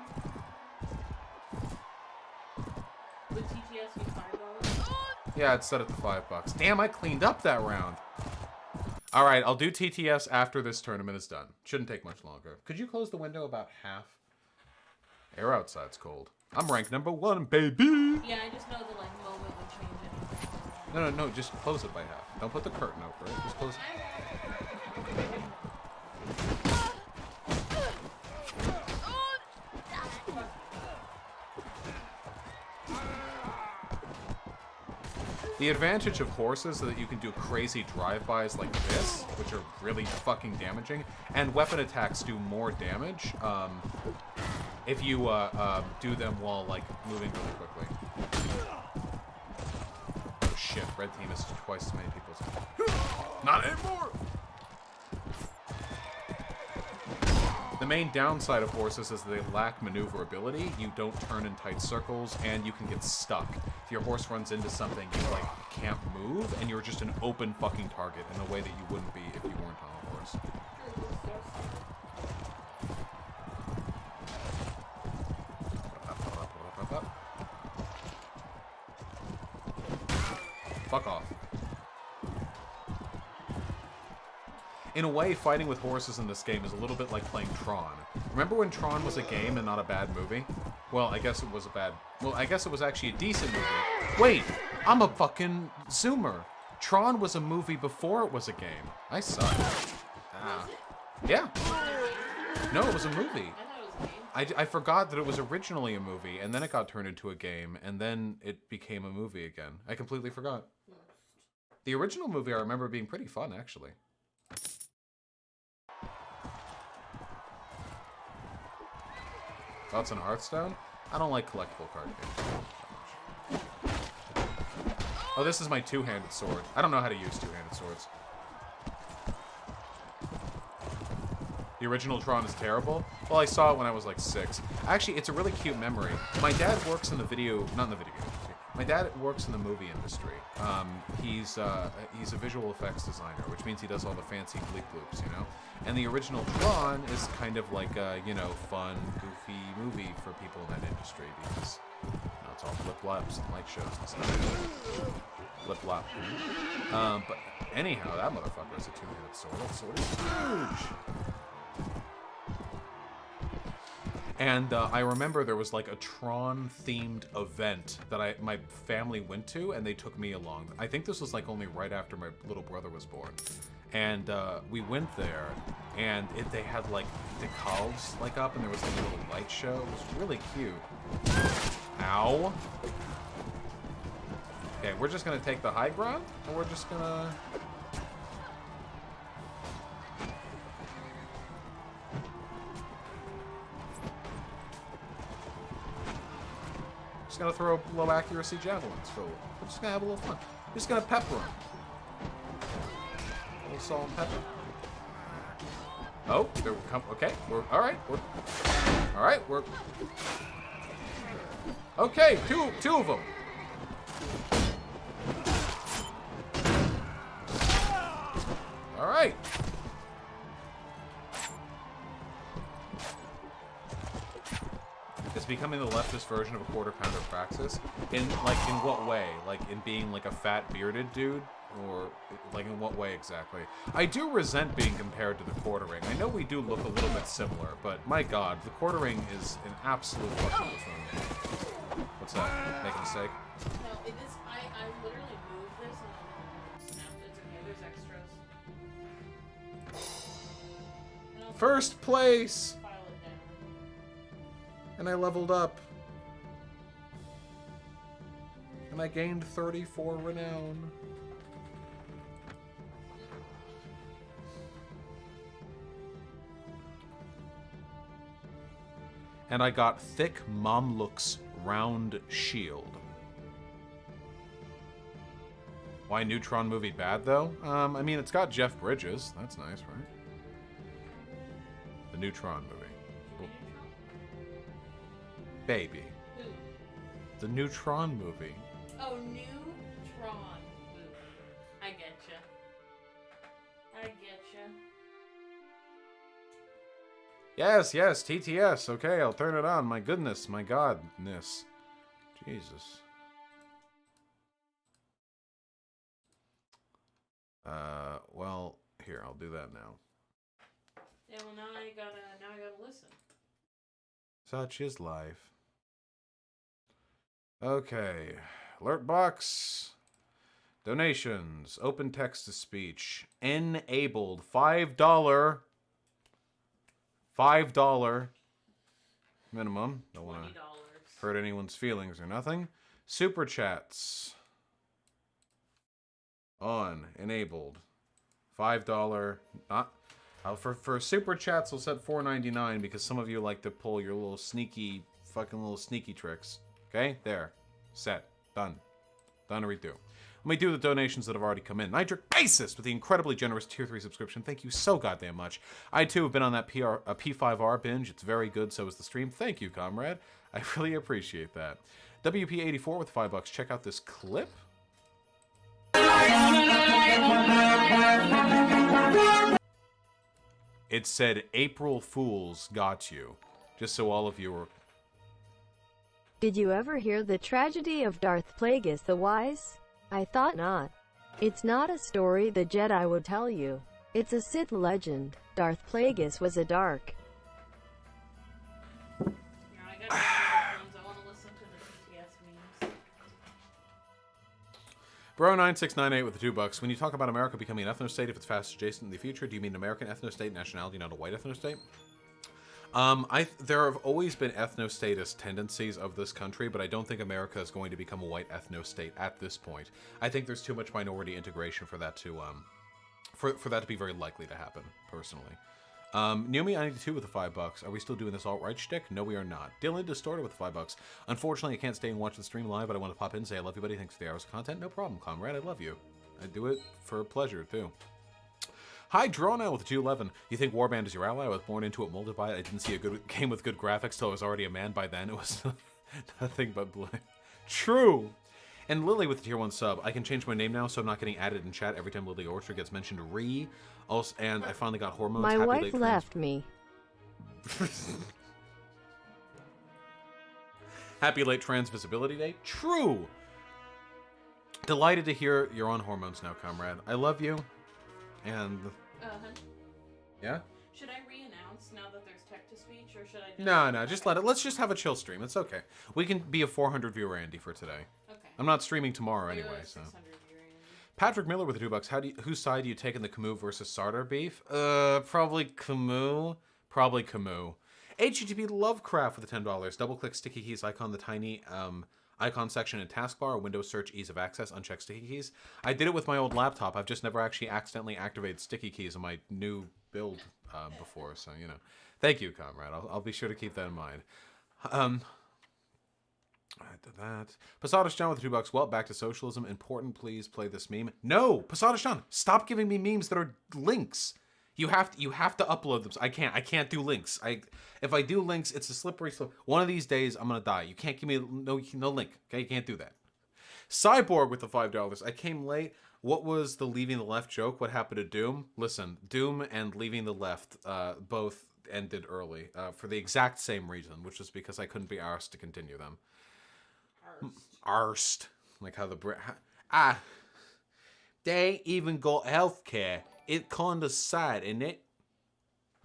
Would TTS use $5? Yeah, it's set at the $5. Damn, I cleaned up that round. Alright, I'll do TTS after this tournament is done. Shouldn't take much longer. Could you close the window about half? Air outside's cold. I'm ranked #1, baby! Yeah, I just know the, like, moment would change it. No, just close it by half. Don't put the curtain over it. Just close it. The advantage of horses is that you can do crazy drive-bys like this, which are really fucking damaging, and weapon attacks do more damage if you do them while, like, moving really quickly. Oh shit, red team is twice as many people as... Not anymore! The main downside of horses is they lack maneuverability, you don't turn in tight circles, and you can get stuck. If your horse runs into something, you, like, can't move, and you're just an open fucking target in a way that you wouldn't be if you weren't on a horse. Fuck off. In a way, fighting with horses in this game is a little bit like playing Tron. Remember when Tron was a game and not a bad movie? Well, I guess it was a bad... Well, I guess it was actually a decent movie. Wait! I'm a fucking zoomer. Tron was a movie before it was a game. I suck. Ah. Yeah. No, it was a movie. I forgot that it was originally a movie, and then it got turned into a game, and then it became a movie again. I completely forgot. The original movie I remember being pretty fun, actually. Thoughts on Hearthstone? I don't like collectible card games. Oh, this is my two-handed sword. I don't know how to use two-handed swords. The original Tron is terrible? Well, I saw it when I was like 6. Actually, it's a really cute memory. My dad works in the video... Not in the video industry. My dad works in the movie industry. He's a visual effects designer, which means he does all the fancy bleep bloops, you know? And the original Tron is kind of like a, you know, fun, goofy movie for people in that industry because, you know, it's all flip-flops and light shows and stuff. Flip-flop. But anyhow, that motherfucker is a two-handed sword. That sword is huge! And I remember there was like a Tron-themed event that my family went to, and they took me along. I think this was like only right after my little brother was born. And we went there, and they had like decals like up, and there was like a little light show. It was really cute. Ow. Okay, we're just gonna take the high ground, or we're just gonna... Just gonna throw low accuracy javelins for a little. We're just gonna have a little fun. We're just gonna pepper them. A little salt and pepper. Oh, there we come. Okay, we're all right. All right. We're okay. Two of them. All right. It's becoming the leftist version of a quarter pounder praxis. In what way? Like in being like a fat bearded dude? Or like in what way exactly? I do resent being compared to the quartering. I know we do look a little bit similar, but my god, the quartering is an absolute fucking buffoon. What's that? Make a mistake? No, it is. I literally moved this and snapped it. Okay, there's extras. First place! File it down. And I leveled up. And I gained 34 renown. And I got thick Mamluk's round shield. Why Neutron movie bad though? I mean it's got Jeff Bridges. That's nice, right? The Neutron movie. Well, baby. Who? The Neutron movie. Oh, Neutron movie. I getcha. I getcha. Yes, TTS. Okay, I'll turn it on. My goodness, my godness. Jesus. Well, here, I'll do that now. Yeah, well now I gotta listen. Such is life. Okay. Alert box. Donations. Open text to speech. Enabled. $5. $5 minimum. Don't want to hurt anyone's feelings or nothing. Super chats. On. Enabled. $5. Not. For super chats, we'll set $4.99 because some of you like to pull your little sneaky, tricks. Okay? There. Set. Done. Done to redo. Let me do the donations that have already come in. Nitric Basis with the incredibly generous Tier 3 subscription. Thank you so goddamn much. I, too, have been on that P5R binge. It's very good, so is the stream. Thank you, comrade. I really appreciate that. WP84 with $5. Check out this clip. It said, April Fools got you. Just so all of you are... Did you ever hear the tragedy of Darth Plagueis the Wise? I thought not. It's not a story the Jedi would tell you. It's a Sith legend. Darth Plagueis was a dark. Yeah, I gotta I want to listen to the BTS memes. Bro9698 with the $2. When you talk about America becoming an ethno-state if it's fast adjacent in the future, do you mean American ethno-state nationality, not a white ethno-state? There have always been ethno-statist tendencies of this country, but I don't think America is going to become a white ethno-state at this point. I think there's too much minority integration for that to for that to be very likely to happen, personally. Neomi92 with the $5. Are we still doing this alt-right shtick? No, we are not. Dylan Distorted with the $5. Unfortunately, I can't stay and watch the stream live, but I want to pop in and say I love you, buddy. Thanks for the hours of content. No problem, comrade. I love you. I do it for pleasure, too. Hi, Drona with the 211. You think Warband is your ally? I was born into it, molded by it. I didn't see a good game with good graphics till I was already a man by then. It was nothing but blame. True! And Lily with the tier 1 sub. I can change my name now, so I'm not getting added in chat every time Lily Orchard gets mentioned. Also, and I finally got hormones. My Happy wife late left me. Happy late trans visibility day. True! Delighted to hear you're on hormones now, comrade. I love you. And Hun, yeah, should I re-announce now that there's text-to-speech, or should I just... No, just let it. Let's just have a chill stream. It's okay. We can be a 400 viewer Andy for today. Okay. I'm not streaming tomorrow You're anyway, a so. 600 viewer, Andy. Patrick Miller with the $2. Whose side do you take in the Camus versus Sartor beef? Probably Camus. Probably Camus. HTTP Lovecraft with the $10. Double-click sticky keys icon, the tiny icon section in taskbar, Windows search, ease of access, uncheck sticky keys. I did it with my old laptop. I've just never actually accidentally activated sticky keys on my new build before, so, you know. Thank you, comrade. I'll be sure to keep that in mind. I did that. Posada John with $2. Well, back to socialism. Important, please play this meme. No! Posada John, stop giving me memes that are links. You have to upload them. I can't do links. If I do links, it's a slippery slope. One of these days, I'm gonna die. You can't give me no link. Okay, you can't do that. Cyborg with the $5. I came late. What was the leaving the left joke? What happened to Doom? Listen, Doom and leaving the left both ended early for the exact same reason, which was because I couldn't be arsed to continue them. Arsed. Like how the they even got healthcare. It kinda sad, isn't it?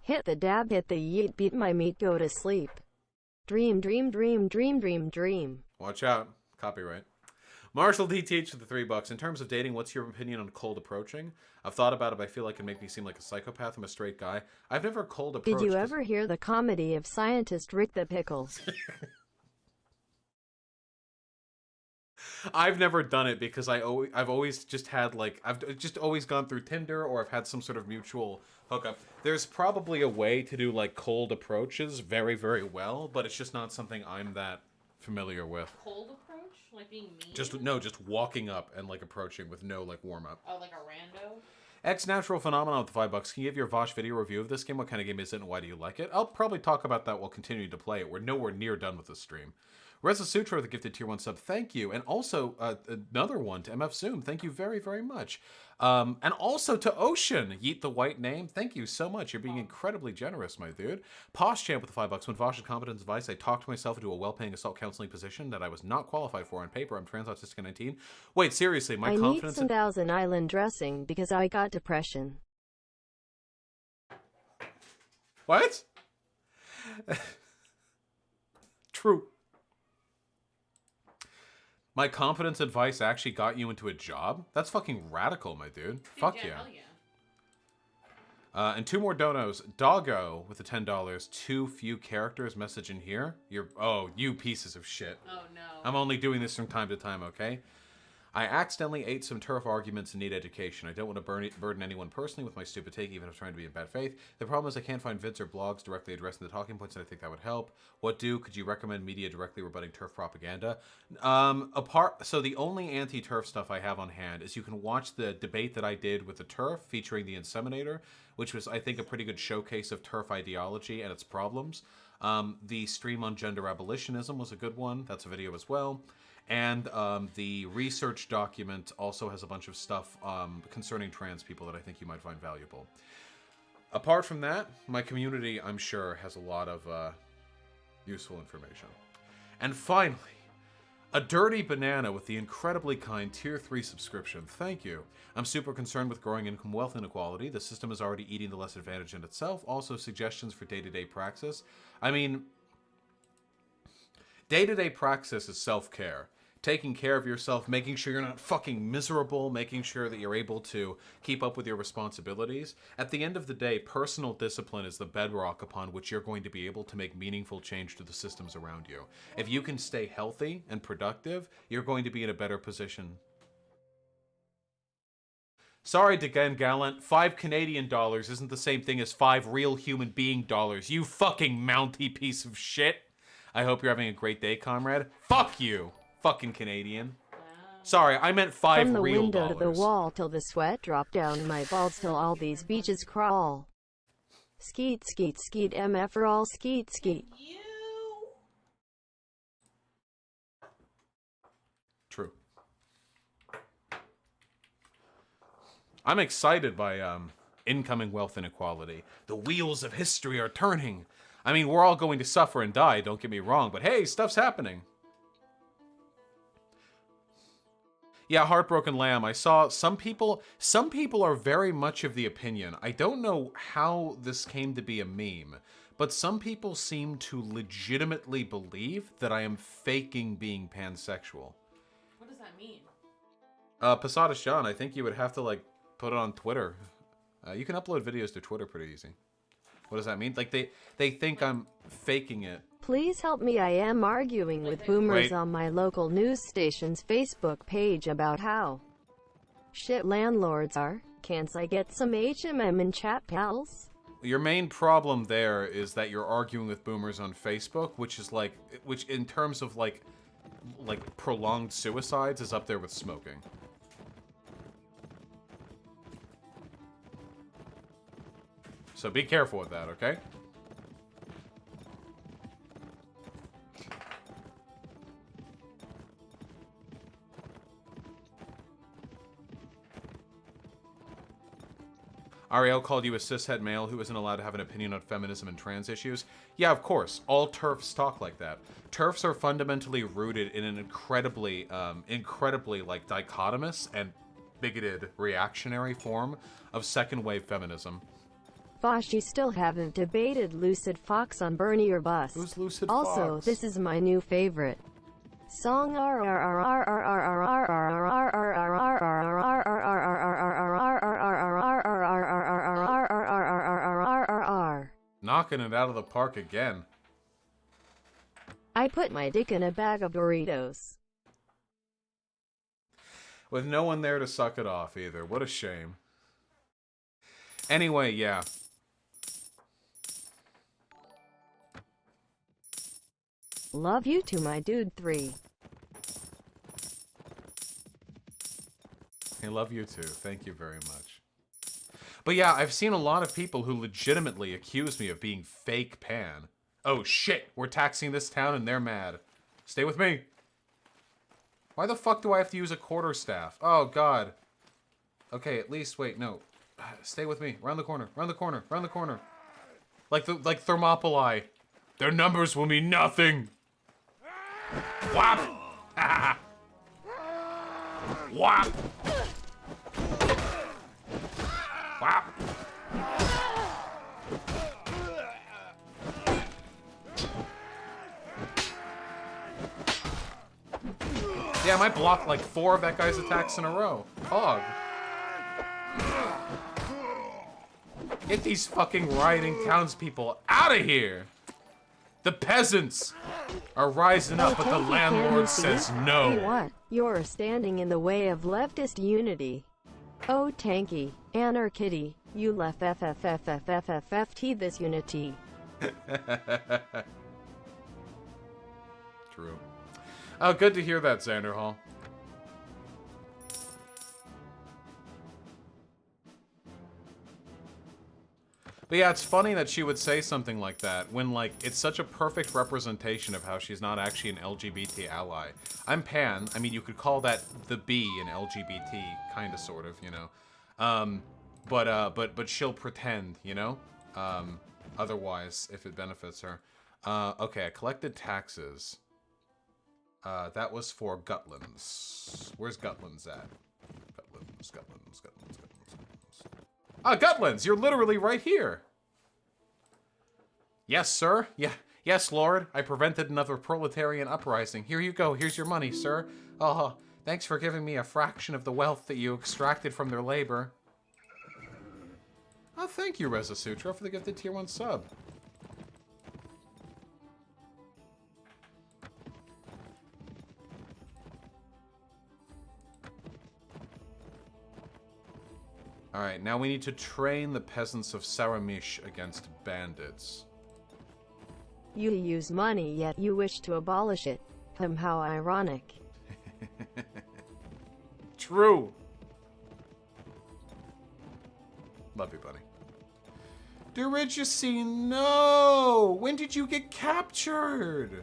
Hit the dab, hit the yeet, beat my meat, go to sleep. Dream, dream, dream, dream, dream, dream. Watch out. Copyright. Marshall DTH with the $3. In terms of dating, what's your opinion on cold approaching? I've thought about it, but I feel like it can make me seem like a psychopath. I'm a straight guy. I've never cold approached. Did you ever hear the comedy of scientist Rick the Pickles? I've never done it because I've always just had like I've just always gone through Tinder or I've had some sort of mutual hookup. There's probably a way to do like cold approaches very, very well, but it's just not something I'm that familiar with. Cold approach? Like being mean? Just walking up and like approaching with no like warm up. Oh, like a rando? X Natural Phenomenon with the $5. Can you give your Vosh video review of this game? What kind of game is it and why do you like it? I'll probably talk about that while continuing to play it. We're nowhere near done with this stream. Reza Sutra with a gifted tier 1 sub. Thank you. And also another one to MF Zoom. Thank you very, very much. And also to Ocean, Yeet the White Name. Thank you so much. You're being incredibly generous, my dude. Posh Champ with the $5. When Vosh had competence advice, I talked myself into a well-paying assault counseling position that I was not qualified for on paper. I'm trans autistic and 19. Wait, seriously, my confidence... I need some Thousand Island dressing because I got depression. What? True. My competence advice actually got you into a job? That's fucking radical, my dude. Fuck yeah. Hell yeah. And 2 more donos. Doggo with the $10. Too few characters message in here. You pieces of shit. Oh no. I'm only doing this from time to time, okay? I accidentally ate some turf arguments and need education. I don't want to burden anyone personally with my stupid take, even if I'm trying to be in bad faith. The problem is I can't find vids or blogs directly addressing the talking points, and I think that would help. Could you recommend media directly rebutting turf propaganda? So the only anti-turf stuff I have on hand is you can watch the debate that I did with the turf featuring the inseminator, which was, I think, a pretty good showcase of turf ideology and its problems. The stream on gender abolitionism was a good one. That's a video as well. And the research document also has a bunch of stuff concerning trans people that I think you might find valuable. Apart from that, my community, I'm sure, has a lot of useful information. And finally, a dirty banana with the incredibly kind Tier 3 subscription. Thank you. I'm super concerned with growing income wealth inequality. The system is already eating the less advantaged in itself. Also, suggestions for day-to-day praxis. I mean, day-to-day praxis is self-care. Taking care of yourself, making sure you're not fucking miserable, making sure that you're able to keep up with your responsibilities. At the end of the day, personal discipline is the bedrock upon which you're going to be able to make meaningful change to the systems around you. If you can stay healthy and productive, you're going to be in a better position. Sorry, Degan Gallant, 5 Canadian dollars isn't the same thing as 5 real human being dollars, you fucking mounty piece of shit. I hope you're having a great day, comrade. Fuck you! Fucking Canadian. Wow. Sorry, I meant 5 real dollars. From the window to the wall till the sweat drop down my balls till all these beaches crawl. Skeet, skeet, skeet, MF for all, skeet, skeet. True. I'm excited by incoming wealth inequality. The wheels of history are turning. I mean, we're all going to suffer and die, don't get me wrong, but hey, stuff's happening. Yeah, Heartbroken Lamb. I saw some people are very much of the opinion. I don't know how this came to be a meme, but some people seem to legitimately believe that I am faking being pansexual. What does that mean? Posada Sean, I think you would have to, like, put it on Twitter. You can upload videos to Twitter pretty easy. What does that mean? Like, they think I'm faking it. Please help me. I am arguing with boomers on my local news station's Facebook page about how shit landlords are. Can't I get some HMM in chat, pals? Your main problem there is that you're arguing with boomers on Facebook, which is like, which in terms of like prolonged suicides is up there with smoking. So be careful with that, okay? Ariel called you a cishet male who isn't allowed to have an opinion on feminism and trans issues. Yeah, of course. All TERFs talk like that. TERFs are fundamentally rooted in an incredibly like dichotomous and bigoted reactionary form of second wave feminism. Fosh, you still haven't debated Lucid Fox on Bernie or Bust. Who's Lucid Also, Fox? this is my new favorite song. Knocking it out of the park again. I put my dick in a bag of Doritos. With no one there to suck it off either. What a shame. Anyway, yeah. Love you too, my dude 3. I love you too. Thank you very much. But yeah, I've seen a lot of people who legitimately accuse me of being fake pan. Oh shit, we're taxing this town and they're mad. Stay with me. Why the fuck do I have to use a quarterstaff? Oh god. Okay, at least, wait, no. Stay with me. Round the corner, round the corner, round the corner. Like Thermopylae. Their numbers will mean nothing. Whap! Whap! Whap! Yeah, I might block like 4 of that guy's attacks in a row. Hog. Get these fucking rioting townspeople out of here! The peasants are rising up, but the landlord says no. Hey, what? You're standing in the way of leftist unity. Oh, Tanky, Anarchitty, you left FFFFFFFT this unity. True. Oh, good to hear that, Xander Hall. But yeah, it's funny that she would say something like that when, like, it's such a perfect representation of how she's not actually an LGBT ally. I'm pan. I mean, you could call that the B in LGBT, kind of, sort of, you know. But she'll pretend, you know. Otherwise, if it benefits her. Okay, I collected taxes. That was for Gutlands. Where's Gutlands at? Gutlands. Ah, Gutlands! You're literally right here! Yes, sir. Yeah, yes, Lord. I prevented another proletarian uprising. Here you go. Here's your money, sir. Oh, thanks for giving me a fraction of the wealth that you extracted from their labor. Oh, thank you, Reza Sutra, for the gifted tier 1 sub. Alright, now we need to train the peasants of Saramish against bandits. You use money, yet you wish to abolish it. How ironic. True! Love you, buddy. Dirigicine, no! When did you get captured?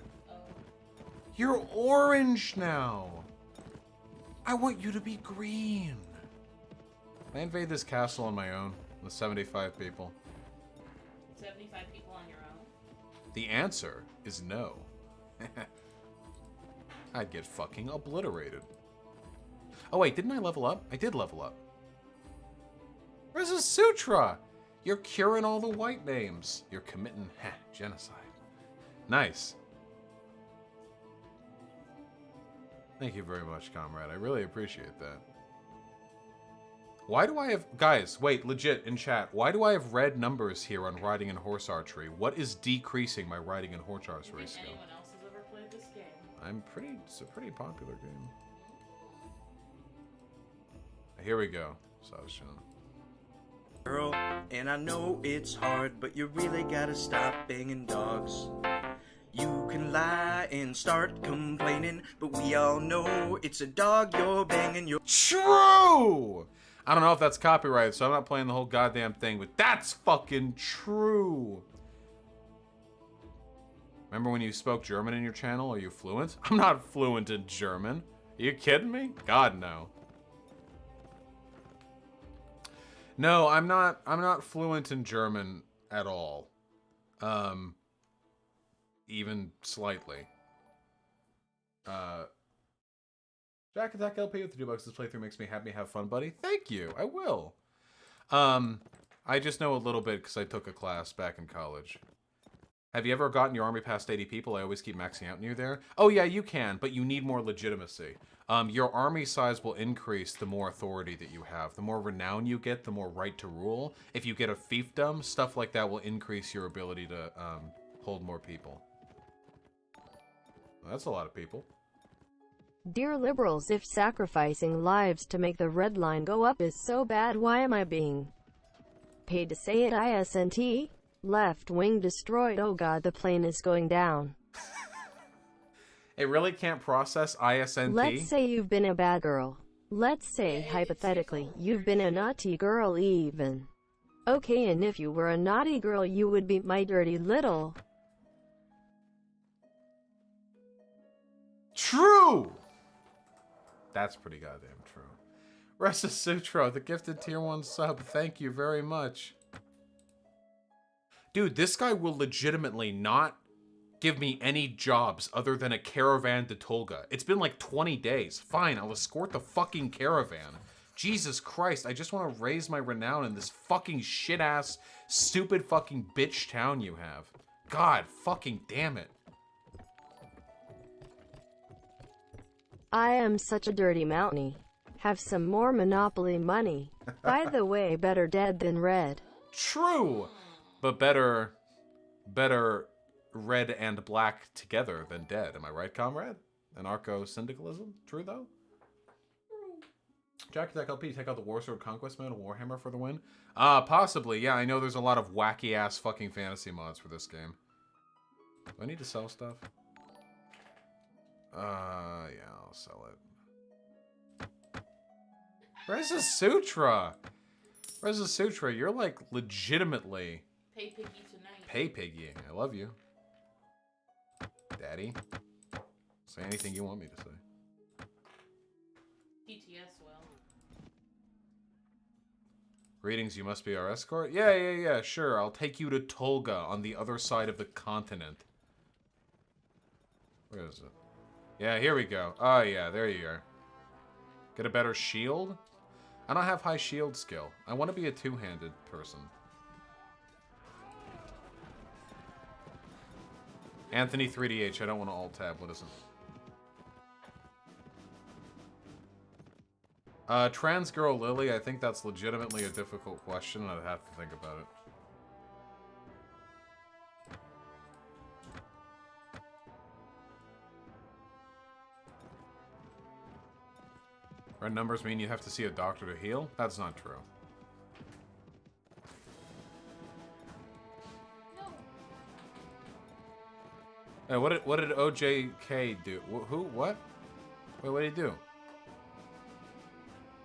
You're orange now. I want you to be green. Can I invade this castle on my own with 75 people? 75 people on your own? The answer is no. I'd get fucking obliterated. Oh wait, didn't I level up? I did level up. Where's the Sutra? You're curing all the white names. You're committing genocide. Nice. Thank you very much, comrade. I really appreciate that. Why do I have... Guys, wait, legit, in chat. Why do I have red numbers here on riding and horse archery? What is decreasing my riding and horse archery skill? Anyone else has ever played this game? It's a pretty popular game. Here we go, Sasha. Girl, and I know it's hard, but you really gotta stop banging dogs. You can lie and start complaining, but we all know it's a dog you're banging. True! I don't know if that's copyrighted, so I'm not playing the whole goddamn thing, but that's fucking true. Remember when you spoke German in your channel? Are you fluent? I'm not fluent in German. Are you kidding me? God, no. No, I'm not fluent in German at all. Even slightly. Jack Attack LP with the $2. This playthrough makes me happy. Have fun, buddy. Thank you. I will. I just know a little bit because I took a class back in college. Have you ever gotten your army past 80 people? I always keep maxing out near there. Oh yeah, you can, but you need more legitimacy. Your army size will increase the more authority that you have. The more renown you get, the more right to rule. If you get a fiefdom, stuff like that will increase your ability to hold more people. Well, that's a lot of people. Dear liberals, if sacrificing lives to make the red line go up is so bad, why am I being paid to say it? ISNT? Left wing destroyed. Oh god, the plane is going down. It really can't process ISNT? Let's say you've been a bad girl. Let's say, hypothetically, you've been a naughty girl even. Okay, and if you were a naughty girl, you would be my dirty little... True! That's pretty goddamn true. Resa Sutro, the gifted tier 1 sub. Thank you very much. Dude, this guy will legitimately not give me any jobs other than a caravan to Tolga. It's been like 20 days. Fine, I'll escort the fucking caravan. Jesus Christ, I just want to raise my renown in this fucking shit-ass, stupid fucking bitch town you have. God fucking damn it. I am such a dirty mountainie. Have some more Monopoly money. By the way, better dead than red. True! But better red and black together than dead. Am I right, comrade? Anarcho-syndicalism? True, though? Jack Attack LP, take out the Warsword Conquest mode of Warhammer for the win? Possibly. Yeah, I know there's a lot of wacky-ass fucking fantasy mods for this game. Do I need to sell stuff? Yeah, I'll sell it. Resa Sutra! Resa Sutra, you're like legitimately... Pay piggy tonight. Pay piggying. I love you. Daddy. Say anything you want me to say. TTS will. Greetings, you must be our escort? Yeah, sure. I'll take you to Tolga on the other side of the continent. Where is it? Yeah, here we go. Oh, yeah, there you are. Get a better shield? I don't have high shield skill. I want to be a two-handed person. Anthony 3DH, I don't want to alt-tab. What is it? Trans girl Lily, I think that's legitimately a difficult question, and I'd have to think about it. Red numbers mean you have to see a doctor to heal? That's not true. Hey, what did OJK do? Who? What? Wait, what did he do?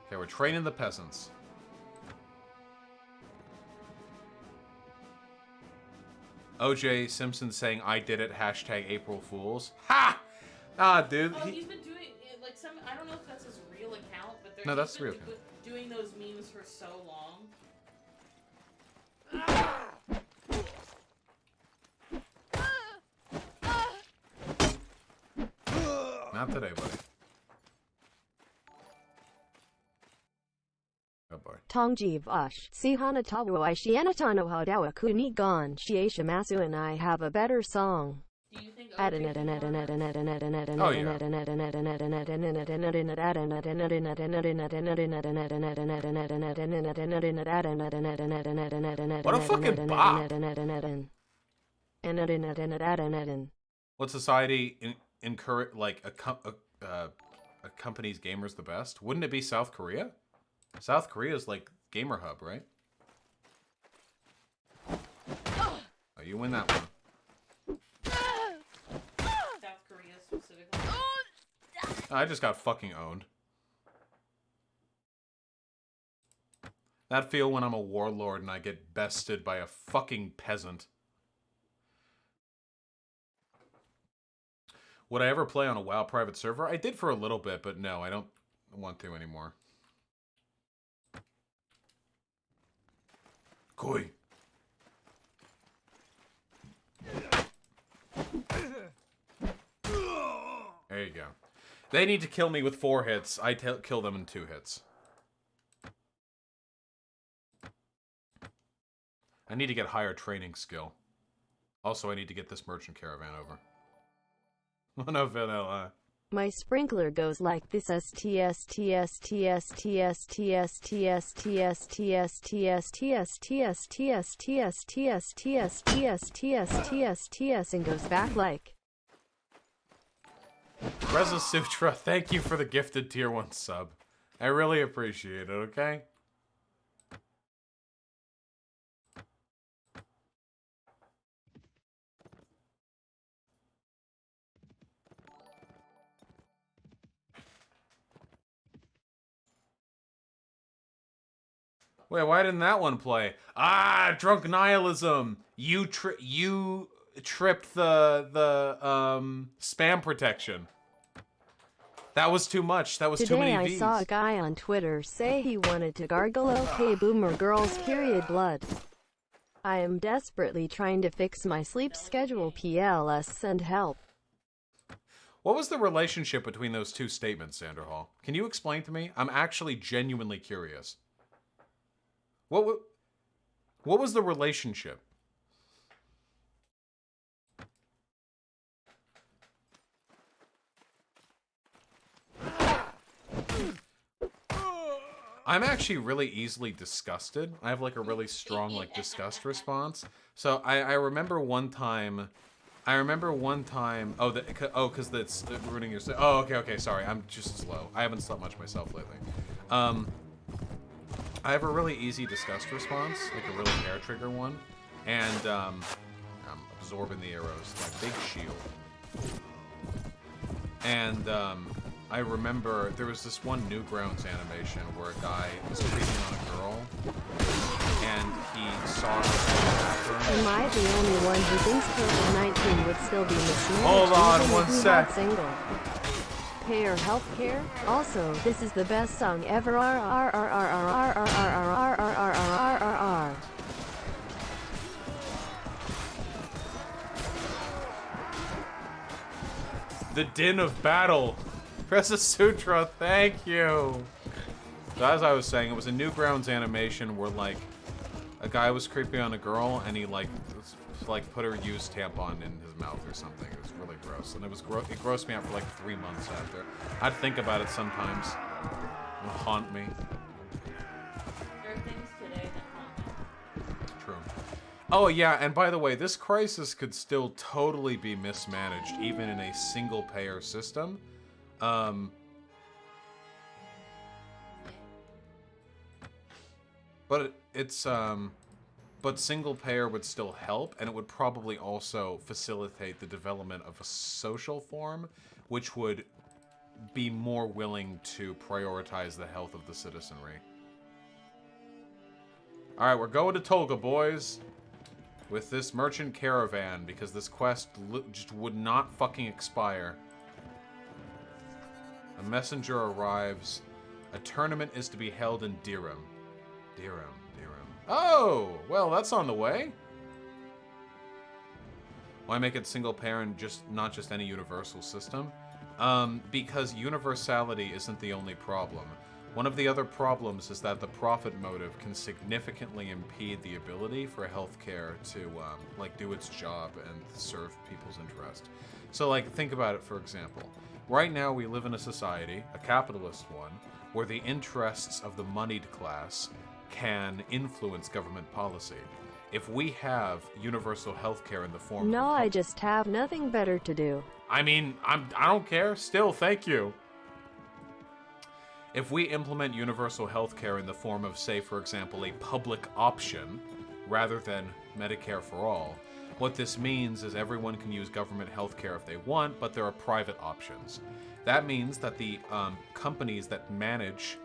Okay, we're training the peasants. OJ Simpson saying I did it, hashtag April Fools. Ha! Ah, dude. Oh, he's been doing like some. I don't know if that's his real account, but No, that's real. Doing those memes for so long. Not today, buddy. Goodbye. Tongji Vosh, si Hanatawa Ishianatano Hadawa Kuni Gon, Shiesha Masu and I have a better song. Do you think Oh, what a fucking bop! What society encourage like accompanies gamers the best? Wouldn't it be South Korea? South Korea is like gamer hub, right? Oh, you win that one. South Korea specifically? I just got fucking owned. That feel when I'm a warlord and I get bested by a fucking peasant. Would I ever play on a WoW private server? I did for a little bit, but no, I don't want to anymore. Koi. There you go. They need to kill me with 4 hits. I kill them in 2 hits. I need to get higher training skill. Also, I need to get this merchant caravan over. No vanilla. My sprinkler goes like this: and goes back like. Reza Sutra, thank you for the gifted tier 1 sub. I really appreciate it, okay? Wait, why didn't that one play? Ah, drunk nihilism. You tripped the spam protection. That was too much. That was too many Today I Vs. saw a guy on Twitter say he wanted to gargle OK Boomer Girls period blood. I am desperately trying to fix my sleep schedule. PLS, send help. What was the relationship between those two statements, Sanderhall? Can you explain to me? I'm actually genuinely curious. What was the relationship? I'm actually really easily disgusted. I have like a really strong like disgust response. So I remember one time. Oh, because that's ruining your. Oh, okay. Sorry, I'm just slow. I haven't slept much myself lately. I have a really easy disgust response, like a really hair trigger one, and I'm absorbing the arrows, like big shield. And I remember there was this one Newgrounds animation where a guy was creeping on a girl, and he saw her. Am I the only one who thinks COVID-19 would still be mismanaged? Hold on even one if we sec. had single payer healthcare? Also, this is the best song ever. The din of battle. Press a sutra, thank you. So as I was saying, it was a Newgrounds animation where like a guy was creeping on a girl and he like put her used tampon in his mouth or something. It was really gross, and it grossed me out for like 3 months after. I'd think about it sometimes. It would haunt me. There are things today that haunt me. True. Oh yeah, and by the way, this crisis could still totally be mismanaged even in a single payer system. But it's but single payer would still help, and it would probably also facilitate the development of a social form, which would be more willing to prioritize the health of the citizenry. Alright, we're going to Tolga, boys. With this merchant caravan, because this quest just would not fucking expire. A messenger arrives. A tournament is to be held in Dirham. Dirham. Oh! Well, that's on the way. Why make it single payer and not just any universal system? Because universality isn't the only problem. One of the other problems is that the profit motive can significantly impede the ability for healthcare to like do its job and serve people's interest. So like think about it, for example. Right now we live in a society, a capitalist one, where the interests of the moneyed class can influence government policy. If we have universal healthcare in the form No, of I just have nothing better to do. I mean, I don't care. Still, thank you. If we implement universal healthcare in the form of, say, for example, a public option, rather than Medicare for all, what this means is everyone can use government healthcare if they want, but there are private options. That means that the companies that manage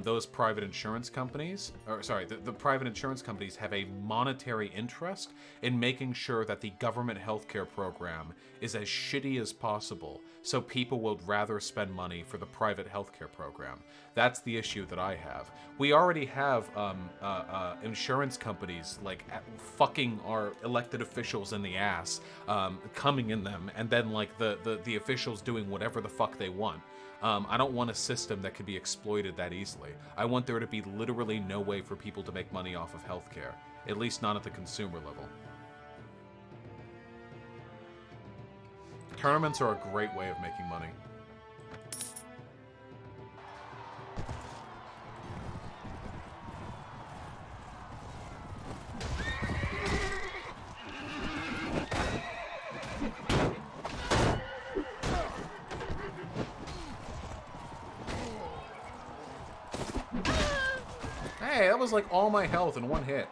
those private insurance companies, or sorry, the private insurance companies have a monetary interest in making sure that the government healthcare program is as shitty as possible, so people would rather spend money for the private healthcare program. That's the issue that I have. We already have insurance companies like fucking our elected officials in the ass, coming in them, and then like the officials doing whatever the fuck they want. I don't want a system that could be exploited that easily. I want there to be literally no way for people to make money off of healthcare, at least not at the consumer level. Tournaments are a great way of making money. Hey, that was like all my health in one hit.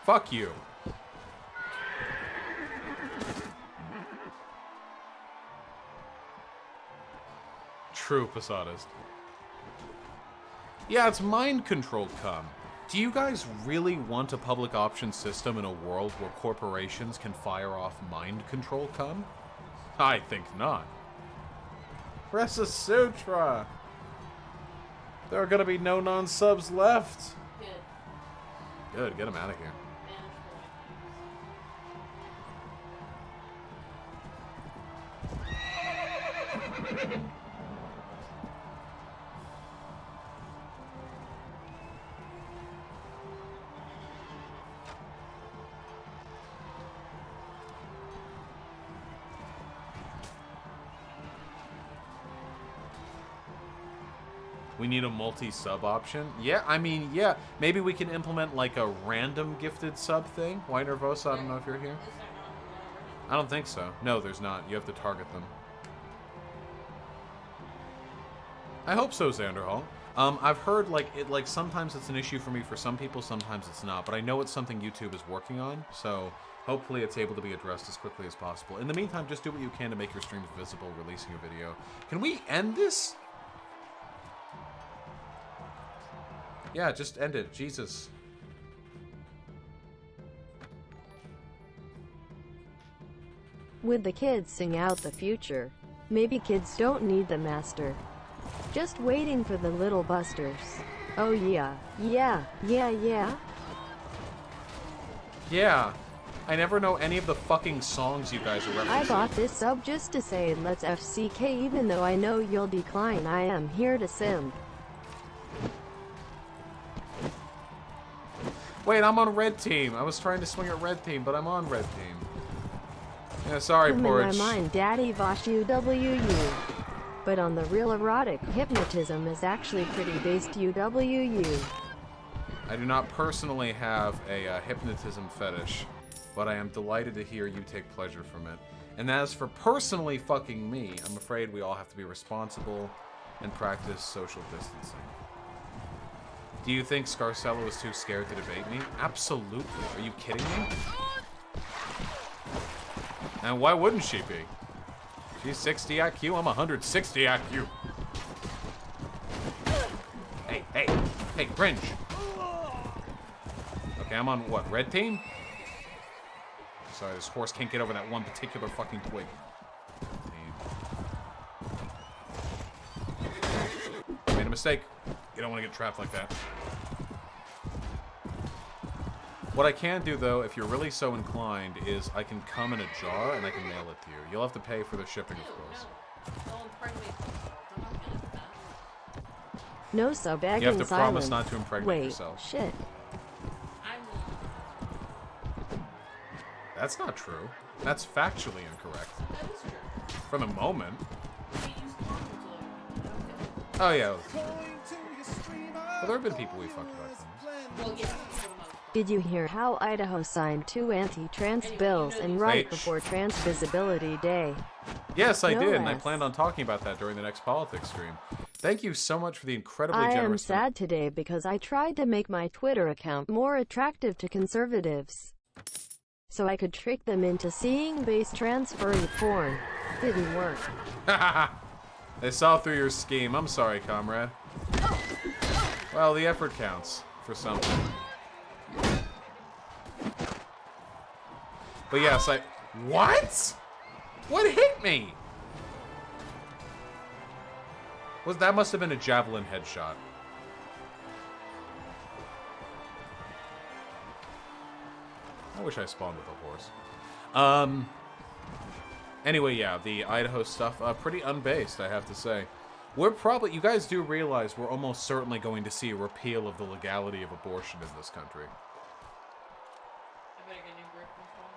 Fuck you. True, Posadist. Yeah, it's mind-controlled cum. Do you guys really want a public option system in a world where corporations can fire off mind-control cum? I think not. Resa Sutra! There are gonna be no non-subs left. Good, get them out of here. We need a multi-sub option? Yeah, I mean, yeah. Maybe we can implement like a random gifted sub thing. Why Nervosa? I don't know if you're here. I don't think so. No, there's not. You have to target them. I hope so, Xanderhall. I've heard like sometimes it's an issue for me for some people, sometimes it's not. But I know it's something YouTube is working on, so hopefully it's able to be addressed as quickly as possible. In the meantime, just do what you can to make your streams visible, releasing a video. Can we end this? Yeah, just end it. Jesus. Would the kids sing out the future? Maybe kids don't need the master. Just waiting for the little busters. Oh yeah. Yeah. Yeah. I never know any of the fucking songs you guys are referencing. I bought this sub just to say let's FCK even though I know you'll decline. I am here to simp. Wait, I'm on red team. I was trying to swing at red team, but I'm on red team. Yeah, sorry, Porch. In my mind, Daddy Vosh UWU. But on the real erotic, hypnotism is actually pretty based UWU. I do not personally have a hypnotism fetish, but I am delighted to hear you take pleasure from it. And as for personally fucking me, I'm afraid we all have to be responsible and practice social distancing. Do you think Scarcella was too scared to debate me? Absolutely. Are you kidding me? And why wouldn't she be? She's 60 IQ, I'm 160 IQ. Hey, cringe. Okay, I'm on what, red team? Sorry, this horse can't get over that one particular fucking twig. Made a mistake. You don't want to get trapped like that. What I can do, though, if you're really so inclined, is I can come in a jar and I can mail it to you. You'll have to pay for the shipping, of course. No. Don't impregnate yourself. I'm not feeling that. No so begging You have to promise silence. not to impregnate Wait, yourself. shit. I will. That's not true. That's factually incorrect. That is true. For the moment. We use condoms a lot. Oh, yeah. Well, there have been people we fucked about things. Well, yeah. For the most part. Did you hear how Idaho signed 2 anti-trans bills and right Wait, before Trans Visibility Day? Yes, I No did, and I ass. planned on talking about that during the next politics stream. Thank you so much for the incredibly I am generous... sad today because I tried to make my Twitter account more attractive to conservatives, so I could trick them into seeing base trans furry porn. Didn't work. They saw through your scheme. I'm sorry, comrade. Well, the effort counts for something. But yes, What? What hit me? That must have been a javelin headshot. I wish I spawned with a horse. Anyway, yeah, the Idaho stuff, pretty unbased, I have to say. You guys do realize we're almost certainly going to see a repeal of the legality of abortion in this country. I better get new birth control.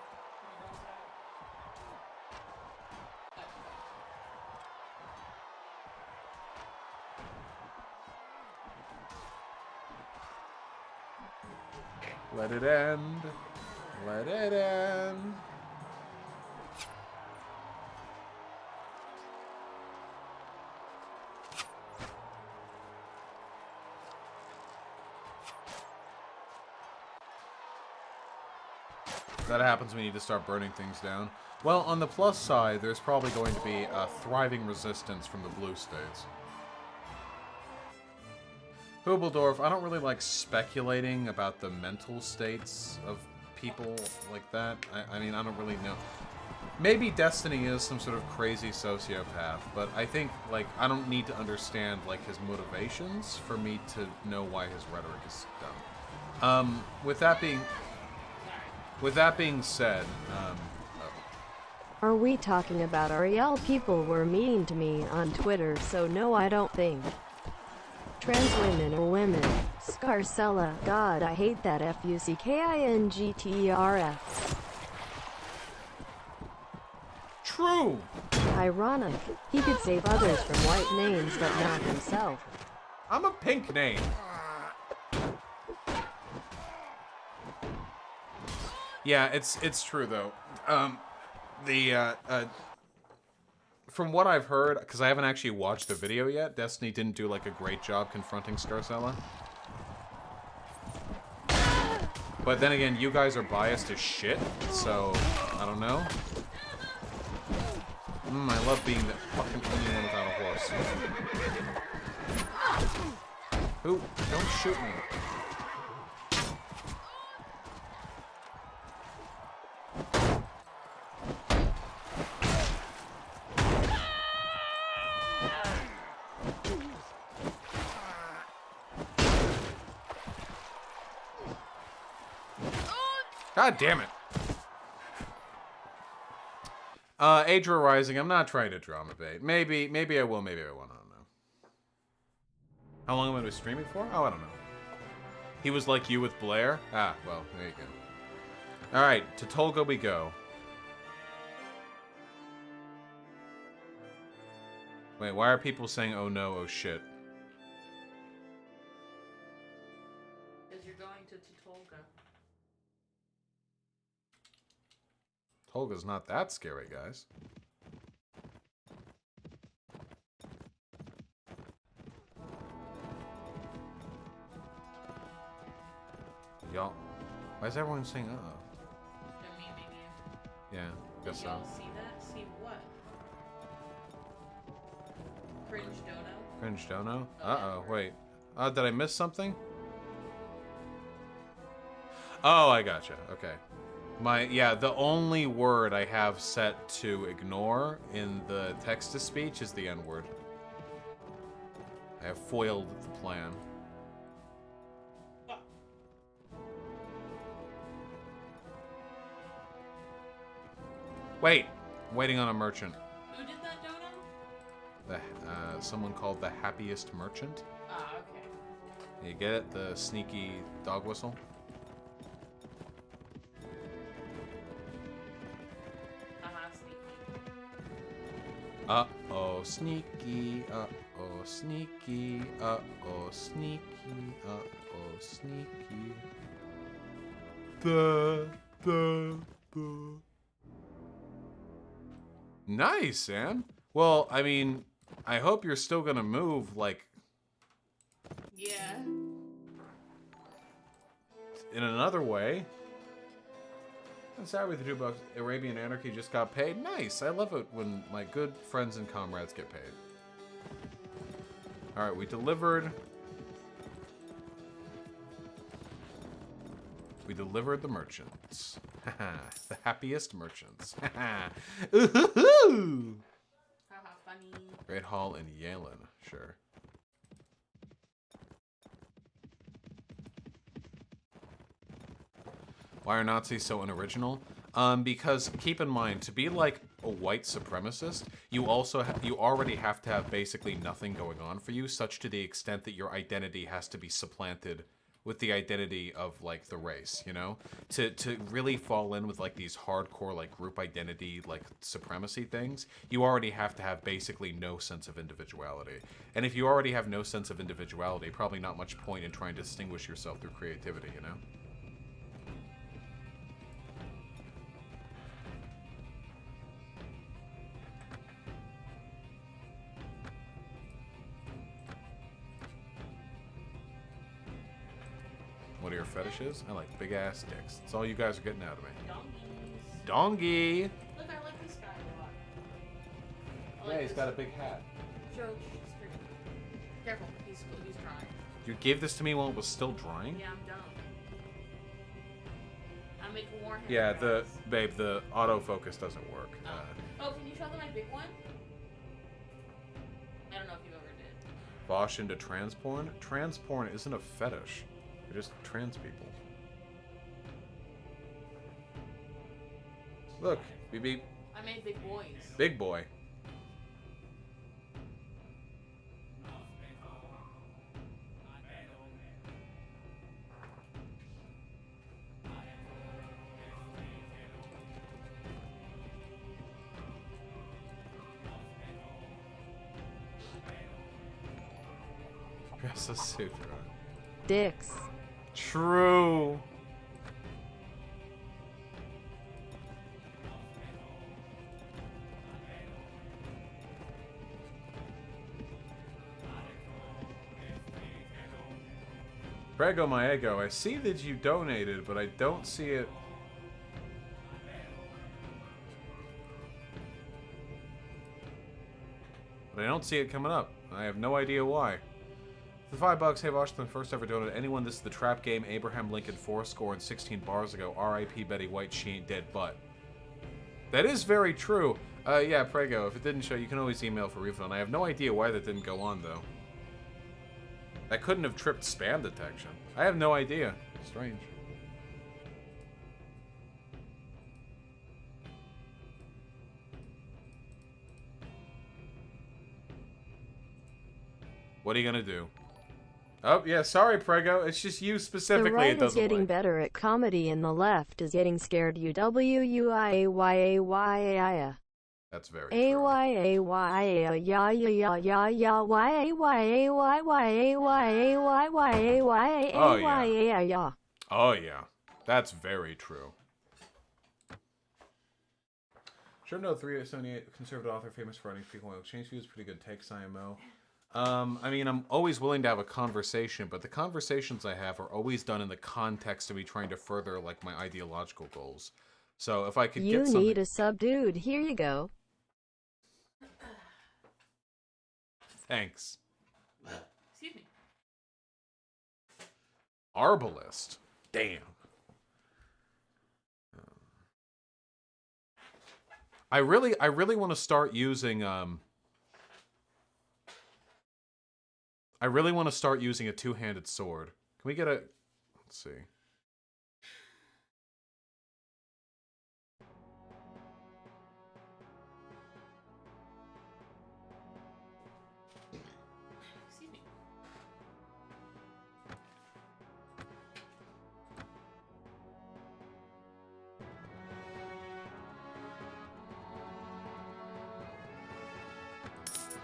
Let it end. Let it end. That happens when you need to start burning things down. Well, on the plus side, there's probably going to be a thriving resistance from the blue states. Hubeldorf, I don't really like speculating about the mental states of people like that. I mean, I don't really know. Maybe Destiny is some sort of crazy sociopath, but I think, like, I don't need to understand, like, his motivations for me to know why his rhetoric is dumb. With that being said, Are we talking about Ariel? People were mean to me on Twitter, so no, I don't think. Trans women are women. Scarcella, God, I hate that Fuckingterf. True! Ironic. He could save others from white names, but not himself. I'm a pink name. Yeah, it's true though. From what I've heard, because I haven't actually watched the video yet, Destiny didn't do like a great job confronting Scarcella. But then again, you guys are biased as shit, so I don't know. I love being the fucking only one without a horse. Who? Don't shoot me. God damn it. Adra Rising, I'm not trying to drama bait. Maybe I will, maybe I won't, I don't know. How long am I going to be streaming for? Oh, I don't know. He was like you with Blair? Ah, well, there you go. Alright, to Tolga we go. Wait, why are people saying, oh no, oh shit? Because you're going to Tolga. Tolga's not that scary, guys. Y'all, why is everyone saying uh-oh? They're memeing you. Yeah, guess Did so. y'all see that? See what? Cringe dono? Cringe dono? Uh-oh, wait. Did I miss something? Oh, I gotcha. Okay. The only word I have set to ignore in the text-to-speech is the N-word. I have foiled the plan. Wait, waiting on a merchant. Who did that dono? Someone called the Happiest Merchant. Ah, okay. You get it? The sneaky dog whistle? Sneaky. Uh-oh, sneaky. Uh-oh, sneaky. Uh-oh, sneaky. Uh-oh, sneaky. The. Nice, Sam. Well, I mean, I hope you're still gonna move, like, Yeah. in another way. I'm sorry with the $2. Arabian Anarchy just got paid. Nice. I love it when my good friends and comrades get paid. All right, we delivered. We delivered the merchants. The happiest merchants. Ooh-hoo-hoo! Haha, funny. Great Hall in Yalen. Sure. Why are Nazis so unoriginal? Because keep in mind, to be like a white supremacist, you already have to have basically nothing going on for you, such to the extent that your identity has to be supplanted with the identity of like the race, you know? To really fall in with like these hardcore like group identity like supremacy things, you already have to have basically no sense of individuality. And if you already have no sense of individuality, probably not much point in trying to distinguish yourself through creativity, you know? What are your fetishes? I like big ass dicks. That's all you guys are getting out of me. Donkeys. Dongy! Look, I like this guy a lot. I Yeah, like he's this. got a big hat. Joe Street. Careful, he's drying. You gave this to me while it was still drying? Yeah, I'm dumb. I make war hair Yeah, dries. the autofocus doesn't work. Oh, can you show them my big one? I don't know if you ever did. Bosch into trans porn? Trans porn isn't a fetish. They're just trans people. Look, beep beep. I made big boys. Big boy. Yes, a suit. Dicks. True. Prego my ego, I see that you donated, but I don't see it. But I don't see it coming up. I have no idea why. For $5, hey Washington, first ever donut. Anyone, this is the trap game Abraham Lincoln 4 scoring 16 bars ago. R.I.P. Betty White, she ain't dead butt. That is very true. Yeah, Prego, if it didn't show, you can always email for refund. I have no idea why that didn't go on, though. That couldn't have tripped spam detection. I have no idea. Strange. What are you gonna do? Oh, yeah, sorry, Prego. It's just you specifically. The right it is doesn't getting like. better at comedy and the left is getting scared. UWUIAYAYAYA. That's very A true. Y A Y A ya ya ya ya ya Y A Y A Y Y A Y A Y Y A Y A Oh, Y A ya. Oh, yeah. That's very true. Sure, no, 378 conservative author, famous for writing frequent exchange views, pretty good takes, IMO. I mean, I'm always willing to have a conversation, but the conversations I have are always done in the context of me trying to further, like, my ideological goals. So if I could You get something... need a sub, dude. Here you go. Thanks. Excuse me. Arbalist. Damn. I really want to start using, I really want to start using a two-handed sword. Can we get a... Let's see.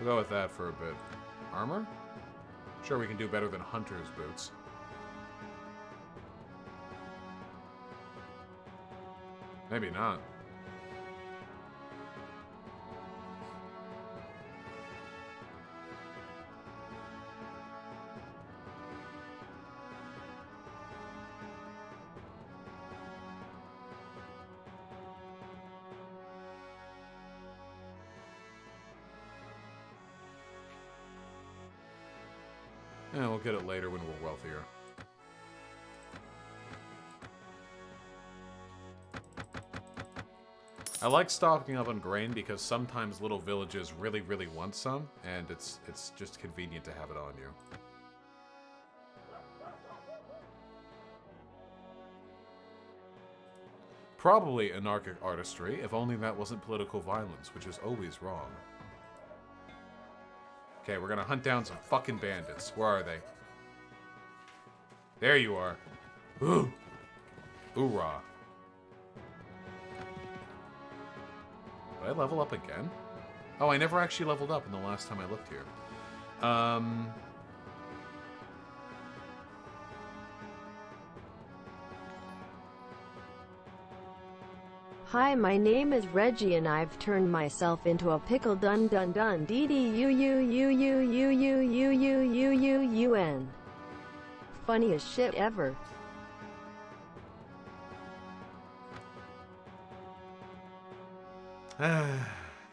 We'll go with that for a bit. Armor? Sure, we can do better than hunter's boots. Maybe not. Yeah, we'll get it later when we're wealthier. I like stocking up on grain because sometimes little villages really, really want some, and it's just convenient to have it on you. Probably anarchic artistry, if only that wasn't political violence, which is always wrong. Okay, we're gonna hunt down some fucking bandits. Where are they? There you are. Ooh. Hoorah. Did I level up again? Oh, I never actually leveled up in the last time I looked here. Hi, my name is Reggie and I've turned myself into a pickle dun dun dun dee dee u u u u u u u u u u u n. Funniest shit ever.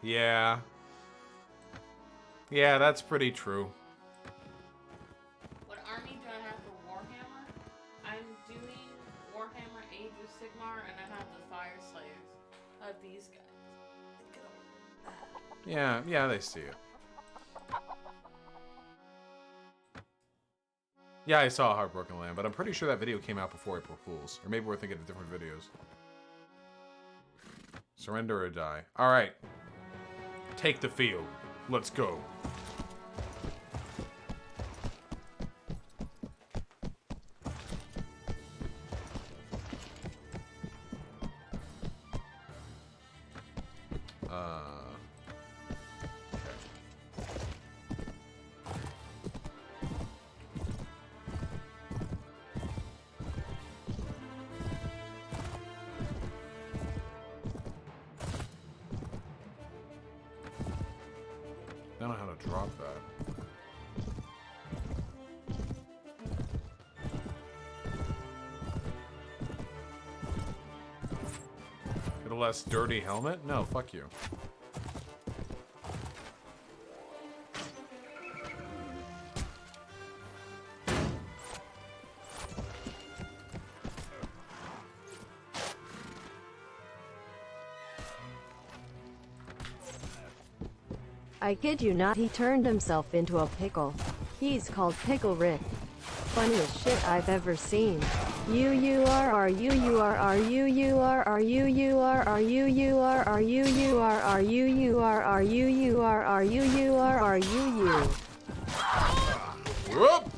Yeah. Yeah, that's pretty true. What army do I have for Warhammer? I'm doing Warhammer Age of Sigmar, and I have the Fire Slayers of these guys. Yeah, they see it. Yeah, I saw Heartbroken Land, but I'm pretty sure that video came out before April Fools. Or maybe we're thinking of different videos. Surrender or die. Alright. Take the field. Let's go. I don't know how to drop that. Get a less dirty helmet? No, fuck you. I kid you not, he turned himself into a pickle. He's called Pickle Rick. Funniest shit I've ever seen. Whoop!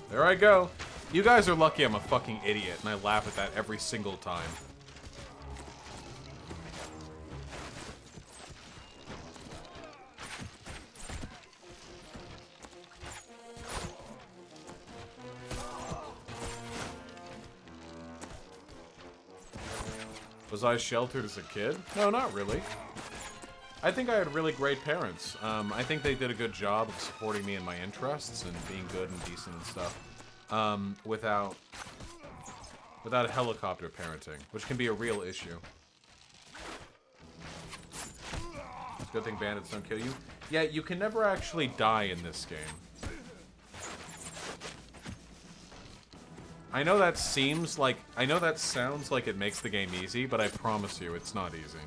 There I go. You guys are lucky I'm a fucking idiot, and I laugh at that every single time. Was I sheltered as a kid? No, not really. I think I had really great parents. I think they did a good job of supporting me in my interests and being good and decent and stuff. Without helicopter parenting, which can be a real issue. It's a good thing bandits don't kill you. Yeah, you can never actually die in this game. I know that sounds like it makes the game easy, but I promise you, it's not easy.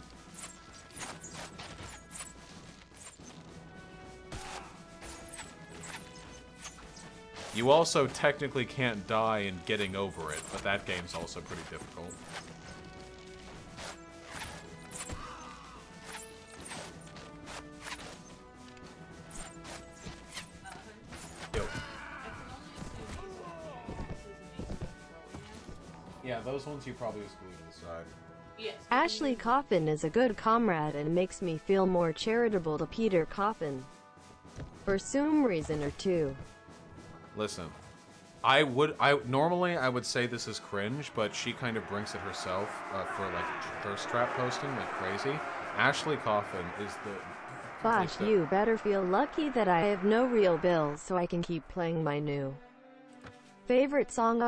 You also technically can't die in getting over it, but that game's also pretty difficult. Yeah, those ones you probably just glue to the side. Yes. Ashley Coffin is a good comrade and makes me feel more charitable to Peter Coffin. for some reason or two. Listen, normally I would say this is cringe, but she kind of brings it herself for like thirst trap posting like crazy. Ashley Coffin is the. Bosh, you better feel lucky that I have no real bills so I can keep playing my new favorite song.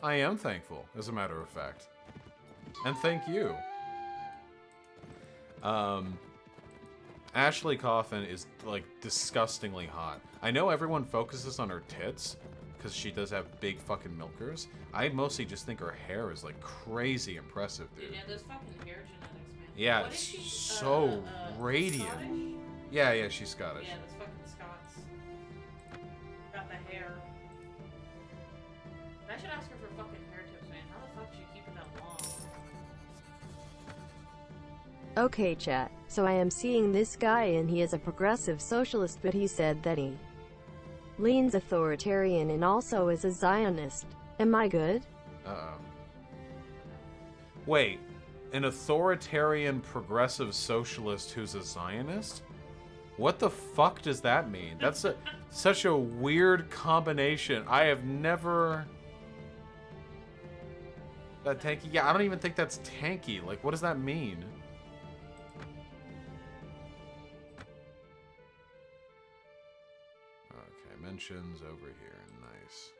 I am thankful, as a matter of fact. And thank you. Ashley Coffin is, like, disgustingly hot. I know everyone focuses on her tits, because she does have big fucking milkers. I mostly just think her hair is, like, crazy impressive, dude. Yeah, those fucking hair genetics, man. Yeah, What it's is she? so radiant. Scottish? Yeah, she's Scottish. Yeah, those fucking Scots. Got the hair. I should ask her for fucking hair tips, man. How the fuck does she keep it that long? Okay, chat. So I am seeing this guy and he is a progressive socialist, but he said that he leans authoritarian and also is a Zionist. Am I good? Uh-oh. Wait, an authoritarian progressive socialist who's a Zionist? What the fuck does that mean? That's such a weird combination. I have never... That tanky? Yeah, I don't even think that's tanky. Like, what does that mean? Okay, mentions over here. Nice.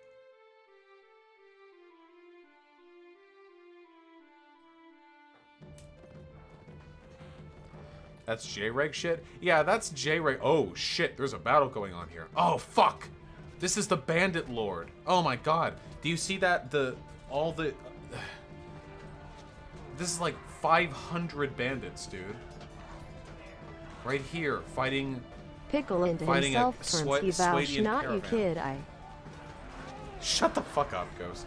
That's J-Reg shit? Yeah, that's J-Reg. Oh, shit, there's a battle going on here. Oh, fuck! This is the Bandit Lord. Oh my god. Do you see that? This is like 500 bandits, dude. Right here, fighting... Pickle into fighting himself a turns he vouch, Swadian not you caravan. kid, I... Shut the fuck up, Ghost.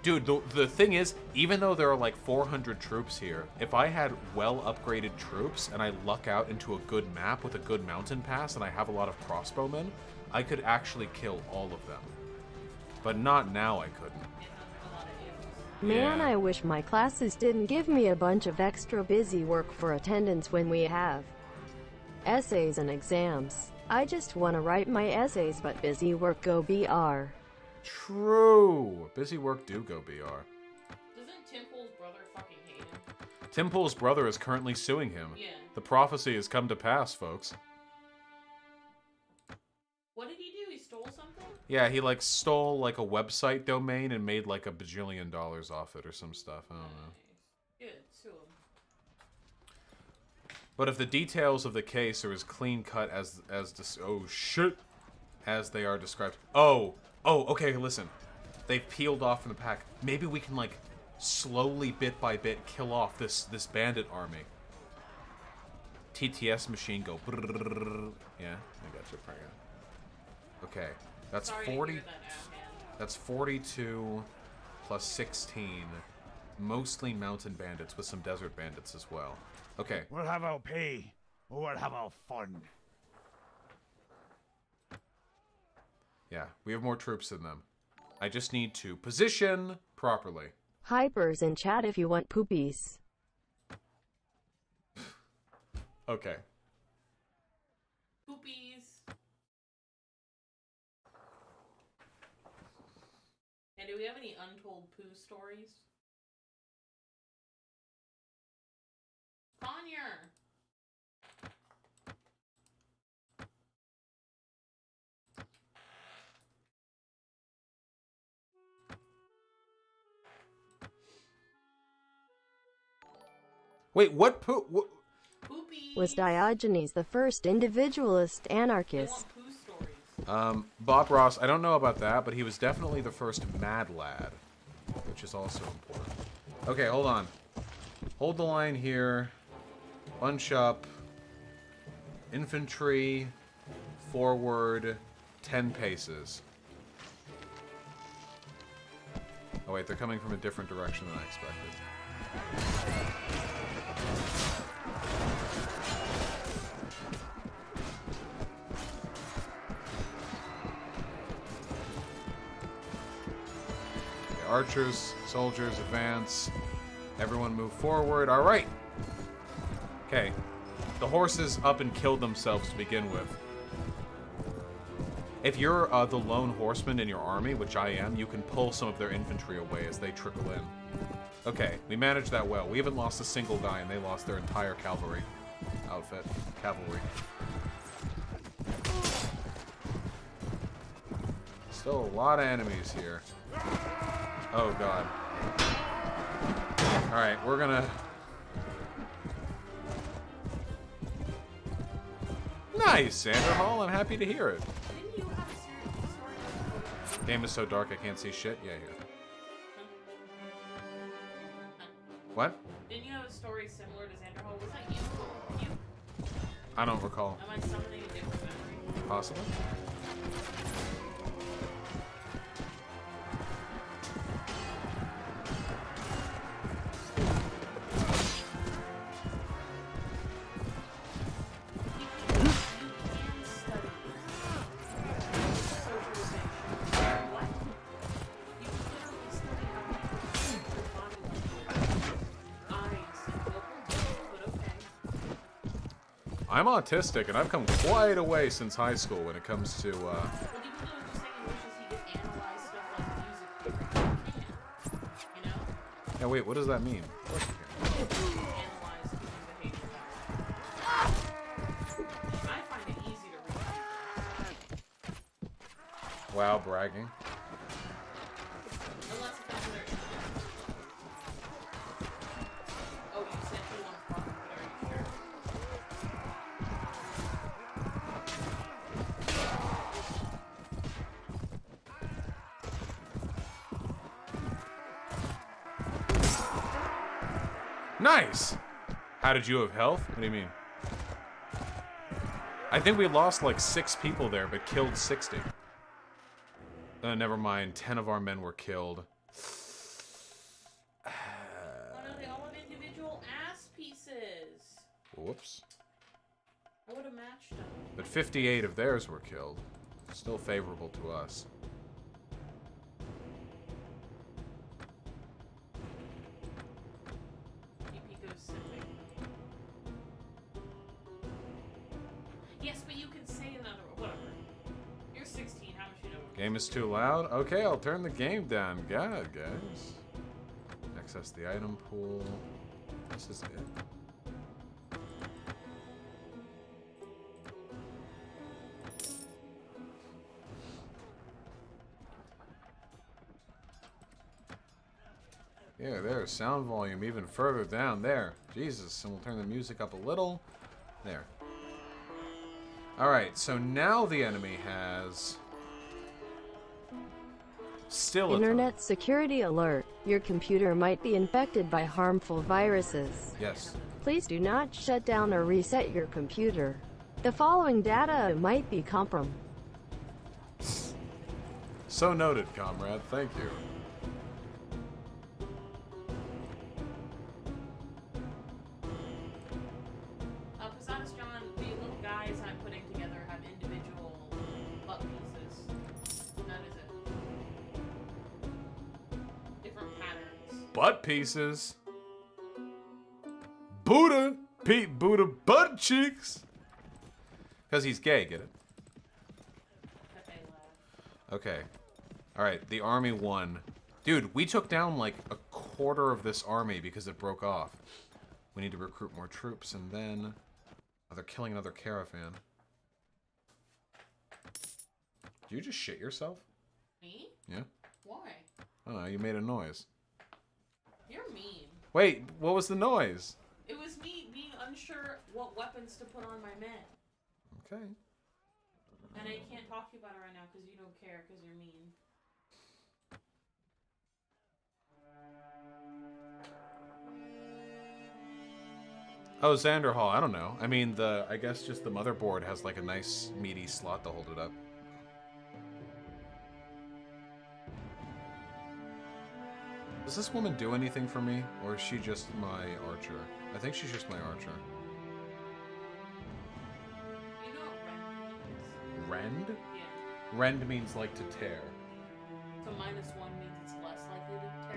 Dude, the thing is, even though there are like 400 troops here, if I had well-upgraded troops and I luck out into a good map with a good mountain pass and I have a lot of crossbowmen, I could actually kill all of them. But not now, I couldn't. Man, Yeah. I wish my classes didn't give me a bunch of extra busy work for attendance when we have essays and exams. I just want to write my essays, but busy work go BR. True! Busy work do go BR. Doesn't Tim Pool's brother fucking hate him? Tim Pool's brother is currently suing him. Yeah. The prophecy has come to pass, folks. What did he do? He stole something? Yeah, he like stole like a website domain and made like $1 bajillion off it or some stuff. I don't know. Good, sue him. But if the details of the case are as clean cut as oh shit, as they are described. Oh, okay, listen. They've peeled off from the pack. Maybe we can like slowly, bit by bit, kill off this bandit army. TTS machine go. Brrrr. Yeah, I got you, Praga. Okay, that's Sorry 40. to hear that, Afghan. That's 42 plus 16. Mostly mountain bandits with some desert bandits as well. Okay. We'll have our pay, or we'll have our fun. Yeah, we have more troops than them. I just need to position properly. Hypers in chat if you want poopies. Okay. Poopies. And do we have any untold poo stories? Conyer! Wait, what poo? What? Poopies! Was Diogenes the first individualist They anarchist? want poo stories. Bob Ross, I don't know about that, but he was definitely the first mad lad, which is also important. Okay, hold on. Hold the line here. Bunch up. Infantry. Forward. 10 paces. Oh wait, they're coming from a different direction than I expected. archers, soldiers, advance. Everyone move forward. All right. Okay. The horses up and killed themselves to begin with. If you're the lone horseman in your army, which I am, you can pull some of their infantry away as they trickle in. Okay, we managed that well. We haven't lost a single guy, and they lost their entire cavalry outfit. Cavalry. Still a lot of enemies here. Oh, God. Alright, we're gonna... Nice, Sanderhall. I'm happy to hear it. Didn't you have a story? Game is so dark I can't see shit. Yeah, yeah. What? Didn't you have a story similar to Xanderhall? Was that you? I don't recall. Am I summoning a different memory? Possibly. I'm autistic, and I've come quite a way since high school when it comes to, What you can do is just say he wishes he could analyze stuff like music. You know? Yeah, wait, what does that mean? Analyze human behavior. I find it easy to read. Wow, bragging. Unless it's considered. Oh, you said you want to fuck with it, are you sure? Nice! How did you have health? What do you mean? I think we lost like 6 people there, but killed 60. Never mind. 10 of our men were killed. Oh no, they all have individual ass pieces. Whoops. I would have matched them. But 58 of theirs were killed. Still favorable to us. Yes, but you can say another whatever. You're 16, how much you know? Game is too loud? Okay, I'll turn the game down. God, guys. Access the item pool. This is it. Yeah, there's sound volume even further down there. Jesus, and we'll turn the music up a little. There. Alright, so now the enemy has... Still Internet security alert. Your computer might be infected by harmful viruses. Yes. Please do not shut down or reset your computer. The following data might be compromised. So noted, comrade. Thank you. Posadas John, the little guys I'm putting together have individual butt pieces. That is it. Different patterns. Butt pieces. Buddha. Pete Buddha butt cheeks. Because he's gay, get it? Pepe laugh. Okay. Alright, the army won. Dude, we took down like a quarter of this army because it broke off. We need to recruit more troops, and then... Oh, they're killing another caravan. Did you just shit yourself? Me? Yeah? Why? I don't know, you made a noise. You're mean. Wait, what was the noise? It was me being unsure what weapons to put on my men. Okay. And I can't talk to you about it right now because you don't care because you're mean. Oh, Xander Hall, I don't know. I mean, I guess just the motherboard has like a nice meaty slot to hold it up. Does this woman do anything for me? Or is she just my archer? I think she's just my archer. You know what rend means? Rend? Yeah. Rend means like to tear. So -1 means it's less likely to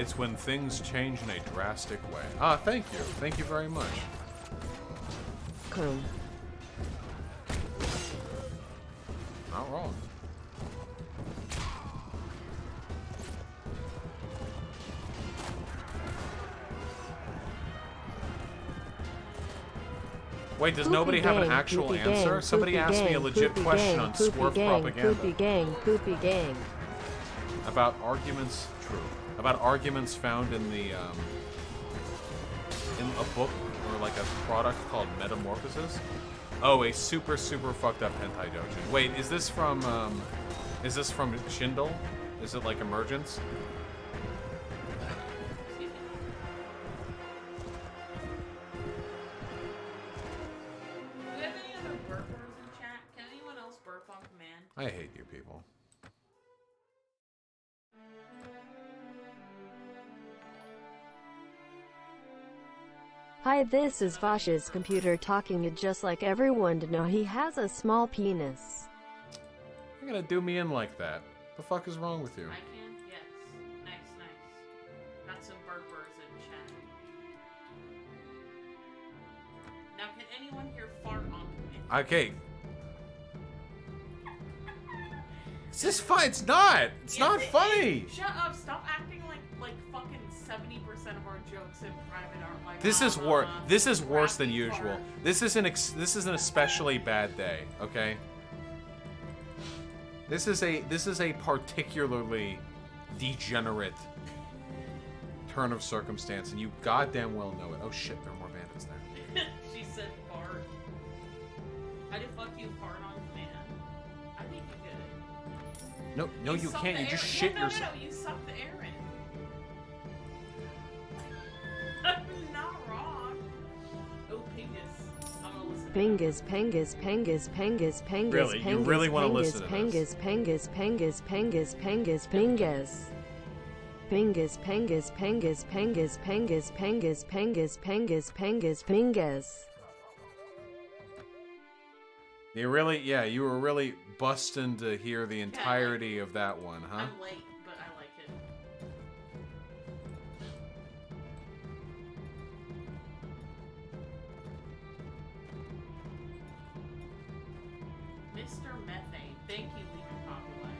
It's when things change in a drastic way. Ah, thank you. Thank you very much. Cool. Not wrong. Wait, does nobody have an actual answer? Somebody asked me a legit question on Swerve Propaganda. Poopy gang. About arguments, about arguments found in the, in a book or like a product called Metamorphosis. Oh, a super fucked up hentai doujin. Wait, is this from Shindle? Is it like Emergence? I hate you people. Hi, this is Vosh's computer talking to just like everyone to know he has a small penis. You're gonna do me in like that. The fuck is wrong with you? I can? Yes. Nice. Got some burpers in chat. Now, can anyone here fart on command? Okay. Is this fun? It's not! It's not funny! Shut up! Stop acting like fucking 70% of our jokes in private aren't like. This is worse. This is worse than usual. This is an especially bad day. Okay. This is a particularly degenerate turn of circumstance, and you goddamn well know it. Oh shit! There are more bandits there. She said fart. How the fuck do you fart on command? I think you could. No, you can't. You just shit yourself. No, you suck the air in. I'm not wrong. Oh, Pingus. I'm gonna listen. Pangas. Really? You really want to listen to this? Pangas. You really, yeah, you were really busting to hear the entirety of that one, huh? I'm late, but I like it. Mr. Methane, thank you, Legion Populi.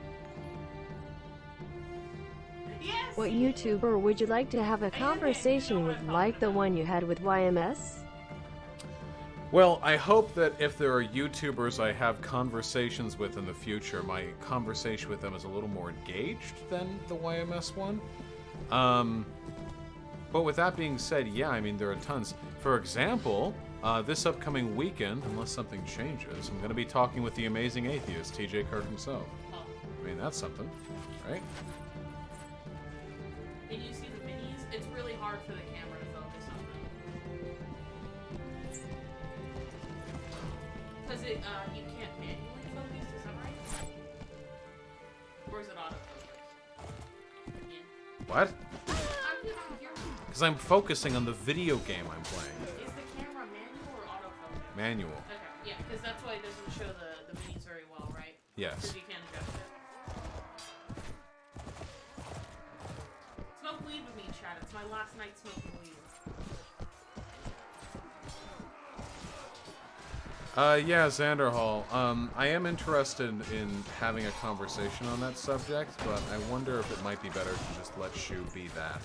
Yes! What YouTuber would you like to have a conversation with, like the one you had with YMS? Well, I hope that if there are YouTubers I have conversations with in the future, my conversation with them is a little more engaged than the YMS one. But with that being said, yeah, I mean, there are tons. For example, this upcoming weekend, unless something changes, I'm going to be talking with the amazing atheist, TJ Kirk himself. I mean, that's something, right? Can you see the minis? It's really hard for the camera to focus on them. Because you can't manually focus, is that right? Or is it autofocus? Yeah. What? How do you not hear me? Because I'm focusing on the video game I'm playing. Is the camera manual or autofocus? Manual. Okay, yeah, because that's why it doesn't show the minis very well, right? Yes. Because you can't adjust it. Smoke weed with me, chat. It's my last night smoking weed. Yeah, Xanderhall. I am interested in having a conversation on that subject, but I wonder if it might be better to just let Shu be that.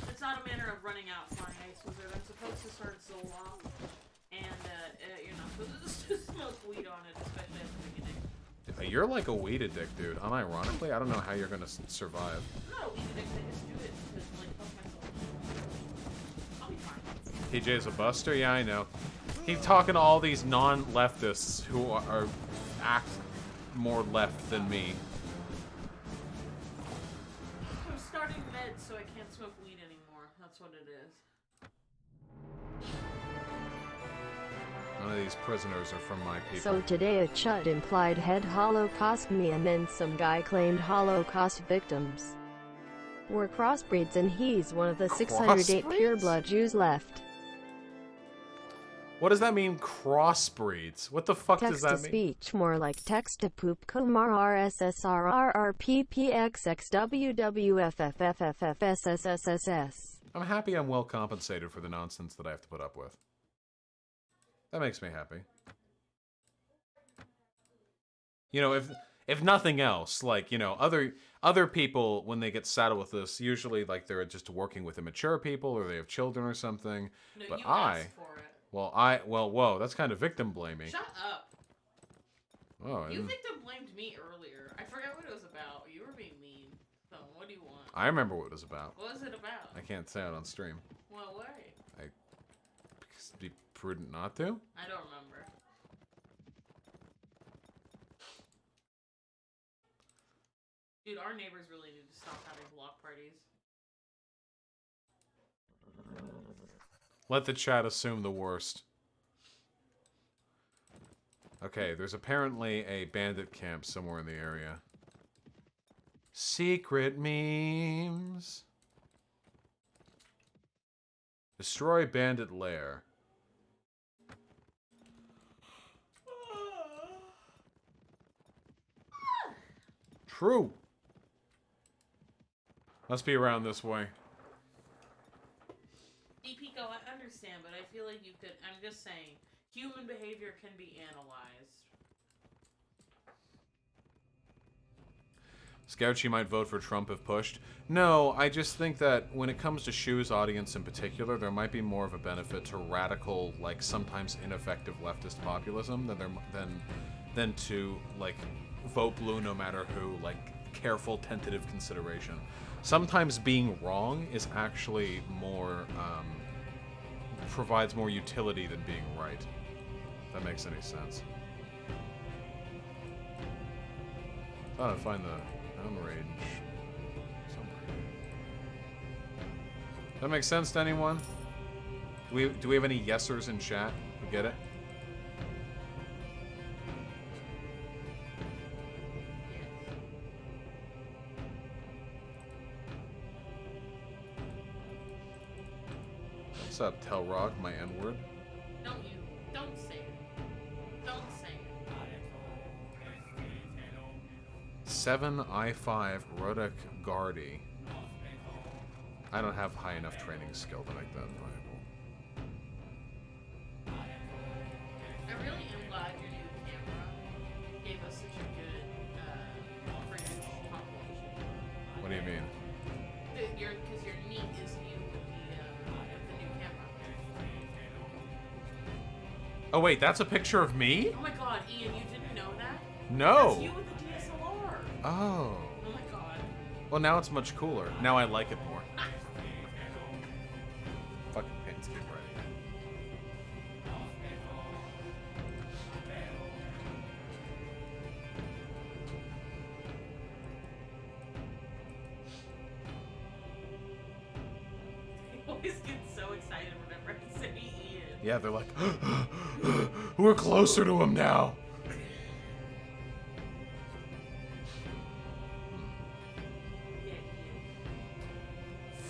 It's not a matter of running out flying ice wizard. I'm supposed to start Zoloft, and you're not supposed to smoke weed on it, especially at the beginning. You're like a weed addict, dude. Unironically, I don't know how you're gonna survive. I'm not a weed addict. I just do it to like help myself. I'll be fine. TJ's a buster? Yeah, I know. He's talking to all these non-leftists who are act more left than me. I'm starting meds, so I can't smoke weed anymore. That's what it is. None of these prisoners are from my people. So today a chut implied head Holocaust me, and then some guy claimed Holocaust victims were crossbreeds, and he's one of the 608 pureblood Jews left. What does that mean, crossbreeds? What the fuck does Text to that mean? speech, more like text to poop. Kumar RSSRRRPPXXWWFFFFFSSSSS. I'm happy I'm well compensated for the nonsense that I have to put up with. That makes me happy. You know, if nothing else, like, you know, other people, when they get saddled with this, usually, like, they're just working with immature people or they have children or something. No, But you asked for it. well, whoa, that's kind of victim blaming. Shut up. Oh, You victim blamed me earlier. I forgot what it was about. You were being mean. So, what do you want? I remember what it was about. What was it about? I can't say it on stream. What way? Because it'd be prudent not to. I don't remember. Dude, our neighbors really need to stop having block parties. Let the chat assume the worst. Okay, there's apparently a bandit camp somewhere in the area. Secret memes. Destroy bandit lair. True. Must be around this way. Pico, I understand, but I feel like you could. I'm just saying, human behavior can be analyzed. Scouchy might vote for Trump if pushed. No, I just think that when it comes to Shu's audience in particular, there might be more of a benefit to radical, like sometimes ineffective leftist populism than to like vote blue no matter who, like careful tentative consideration. Sometimes being wrong is actually more provides more utility than being right. If that makes any sense. Thought I'd find the downrange somewhere. Does that make sense to anyone? Do we have any yesers in chat who get it? What's up, Telrog, my N-word? Don't say it. Don't say it. 7I5 Rodek Gardy. I don't have high enough training skill to make that viable. I really am glad your new camera gave us such a good footage compilation. What do you mean? Because your neat is you with the new camera. Oh wait, that's a picture of me? Oh my god, Ian, you didn't know that? No. That's you with the DSLR. Oh. Oh my god. Well, now it's much cooler. Now I like it more. Fucking pants, get ready. I always get so excited whenever I say Ian. Yeah, they're like, we're closer to him now.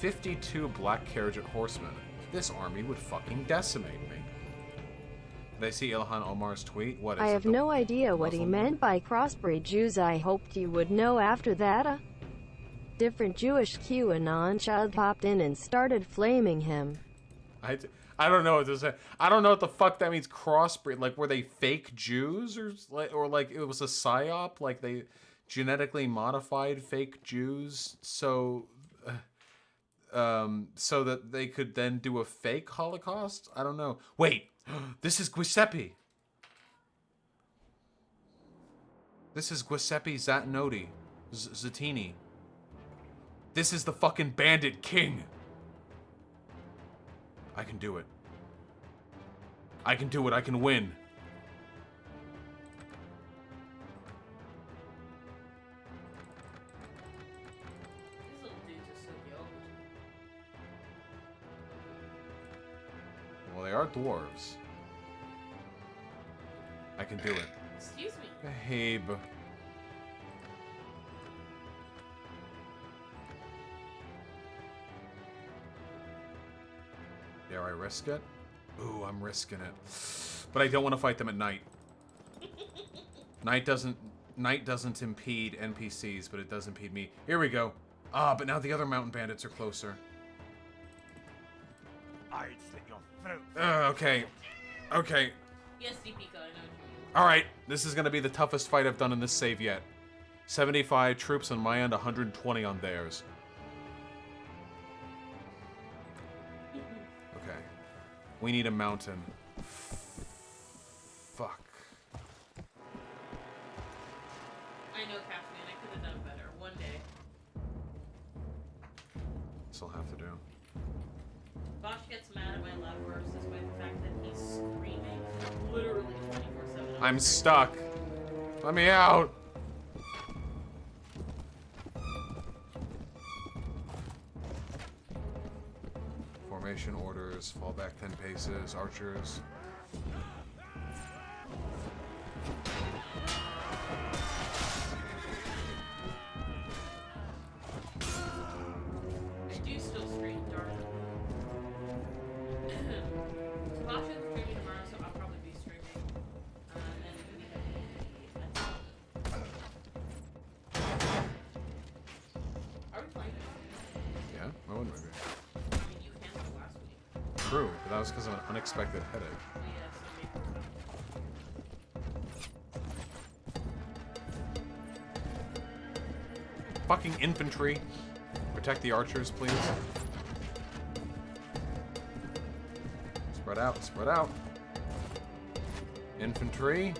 52 black carriage horsemen. This army would fucking decimate me. Did I see Ilhan Omar's tweet? What is it? I have no idea what he Muslim meant by crossbreed Jews. I hoped you would know after that. Different Jewish QAnon child popped in and started flaming him. I don't know what to say. I don't know what the fuck that means. Crossbreed, like were they fake Jews or like it was a psyop? Like they genetically modified fake Jews so that they could then do a fake Holocaust? I don't know. Wait, this is Giuseppe. This is Giuseppe Zatnoti. Zatini. This is the fucking Bandit King. I can do it. I can do it. I can win. These little dudes are so yoked. Well, they are dwarves. I can do it. Excuse me. Babe. Dare I risk it? Ooh, I'm risking it. But I don't want to fight them at night. Night doesn't impede NPCs, but it does impede me. Here we go. Ah, but now the other mountain bandits are closer. I'd slit your throat. Okay. Okay. Yes, Deepika, I know what you mean. Alright, this is gonna be the toughest fight I've done in this save yet. 75 troops on my end, 120 on theirs. Okay. We need a mountain. Fuck. I know, Captain, I could have done better. One day. This'll have to do. Bosch gets mad at my loud bursts despite the fact that he's screaming literally 24/7. I'm stuck. Let me out. Formation orders, fall back 10 paces, archers. I do still stream dark. Bosch is streaming tomorrow, so I'll probably be streaming. Are we playing it? Yeah, why wouldn't we be? I mean, you canceled last week. True, but that was because of an unexpected headache. Yes, I mean, Fucking infantry. Protect the archers, please. Spread out, spread out. Infantry.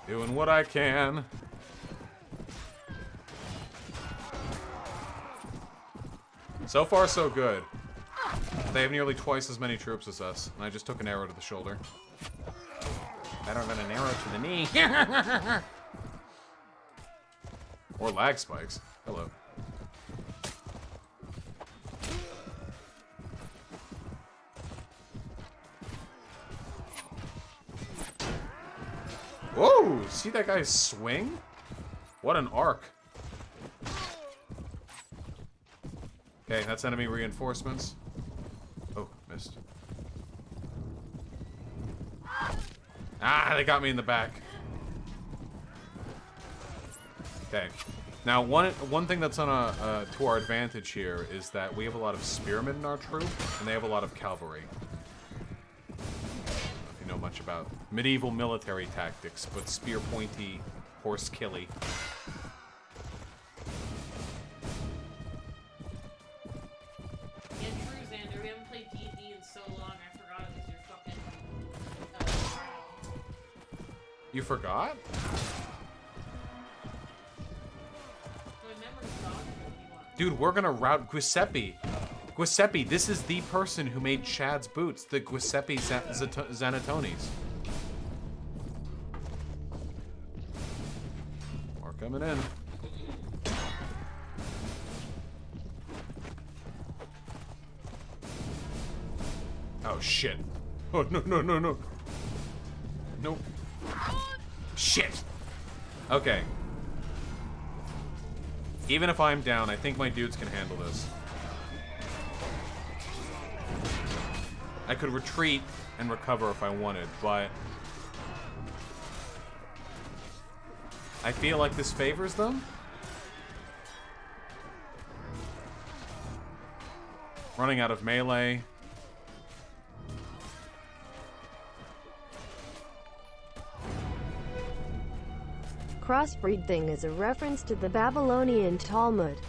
Doing what I can. So far, so good. They have nearly twice as many troops as us, and I just took an arrow to the shoulder. Better than an arrow to the knee. Or lag spikes. Hello. Whoa! See that guy swing? What an arc. Okay, that's enemy reinforcements. Oh, missed. Ah, they got me in the back. Okay. Now, one thing that's on to our advantage here is that we have a lot of spearmen in our troop, and they have a lot of cavalry. I don't know if you know much about medieval military tactics, but spear pointy, horse killy. yeah, true, Xander. We haven't played D&D in so long, I forgot it was your fucking... You forgot? My memory's gone. What do you want? Dude, we're gonna route Giuseppe. Giuseppe, this is the person who made Chad's boots, the Giuseppe Zanatonis. More coming in. Oh shit. Oh no no no no. Nope. Shit. Okay. Even if I'm down, I think my dudes can handle this. I could retreat and recover if I wanted, but I feel like this favors them. Running out of melee. Crossbreed thing is a reference to the Babylonian Talmud.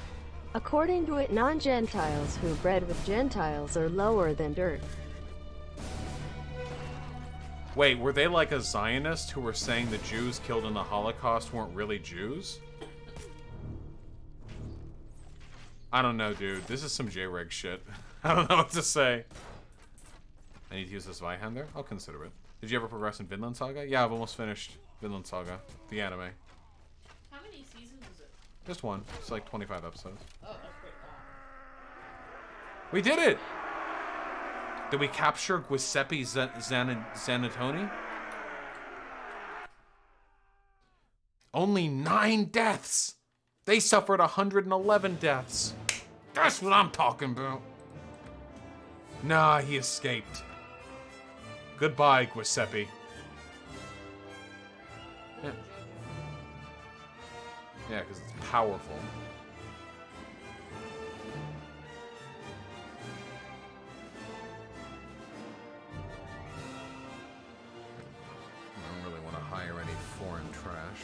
According to it, non-Gentiles who bred with Gentiles are lower than dirt. Wait, were they like a Zionist who were saying the Jews killed in the Holocaust weren't really Jews? I don't know, dude. This is some J-Reg shit. I don't know what to say. I need to use this Zweihander? I'll consider it. Did you ever progress in Vinland Saga? Yeah, I've almost finished Vinland Saga, the anime. How many seasons is it? Just one. It's like 25 episodes. Oh, that's pretty long. We did it! Did we capture Giuseppe Zanatoni? Only 9 deaths! They suffered 111 deaths. That's what I'm talking about. Nah, he escaped. Goodbye, Giuseppe. Yeah, because it's powerful. I don't really want to hire any foreign trash.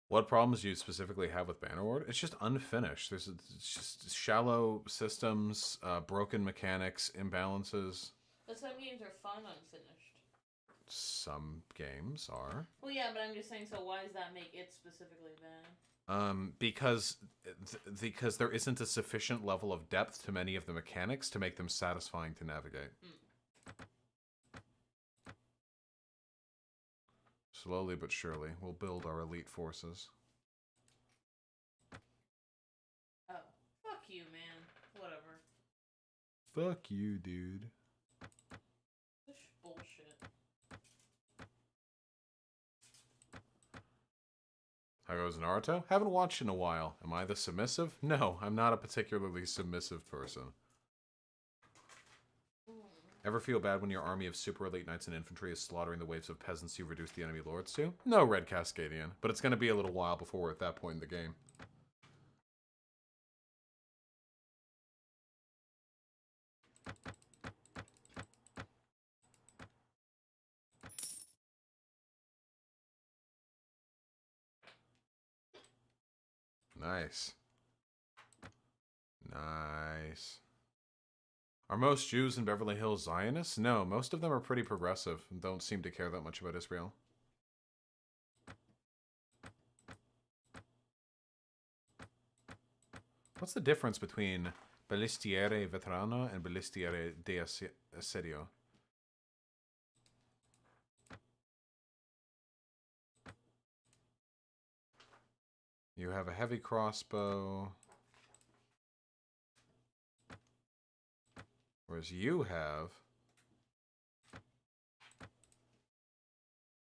What problems do you specifically have with Bannerlord? It's just unfinished. It's just shallow systems, broken mechanics, imbalances. But some games are fun unfinished. Some games are. Well, yeah, but I'm just saying. So why does that make it specifically bad? Because there isn't a sufficient level of depth to many of the mechanics to make them satisfying to navigate. Slowly but surely, we'll build our elite forces. Oh, fuck you, man. Whatever. Fuck you, dude. This bullshit. How goes Naruto? Haven't watched in a while. Am I the submissive? No, I'm not a particularly submissive person. Ever feel bad when your army of super elite knights and infantry is slaughtering the waves of peasants you reduce the enemy lords to? No, Red Cascadian, but it's going to be a little while before we're at that point in the game. Nice. Nice. Are most Jews in Beverly Hills Zionists? No, most of them are pretty progressive and don't seem to care that much about Israel. What's the difference between Ballistiere Veterano and Ballistiere de Assedio? You have a heavy crossbow, whereas you have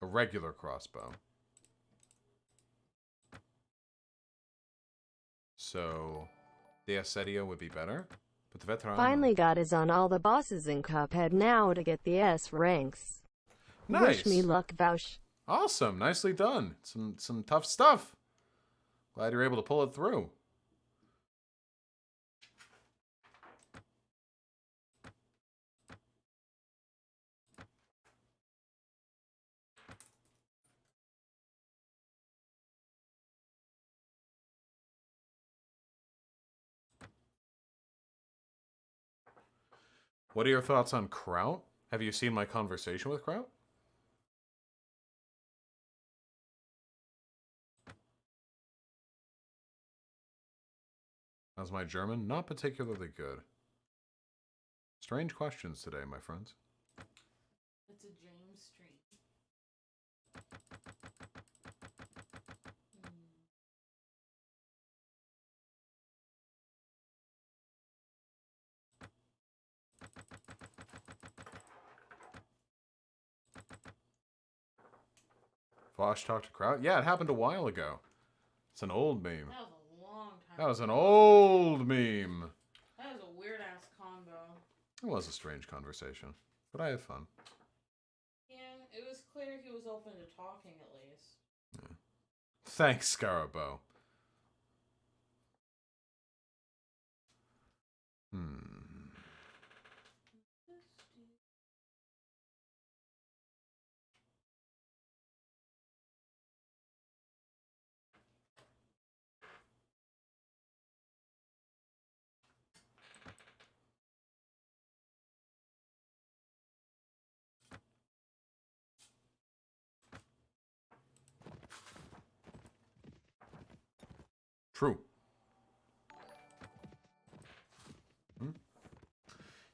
a regular crossbow. So, the Assedio would be better, but the Veterano... Finally got his on all the bosses in Cuphead now to get the S ranks. Nice. Wish me luck, Vouch. Awesome, nicely done. Some tough stuff. Glad you're able to pull it through. What are your thoughts on Kraut? Have you seen my conversation with Kraut? How's my German? Not particularly good. Strange questions today, my friends. It's a James stream. Vosh talked to Kraut? Yeah, it happened a while ago. It's an old meme. That was a long time That was an ago. old meme. That was a weird-ass combo. It was a strange conversation, but I had fun. Yeah, it was clear he was open to talking at least. Yeah. Thanks, Scarabo. True.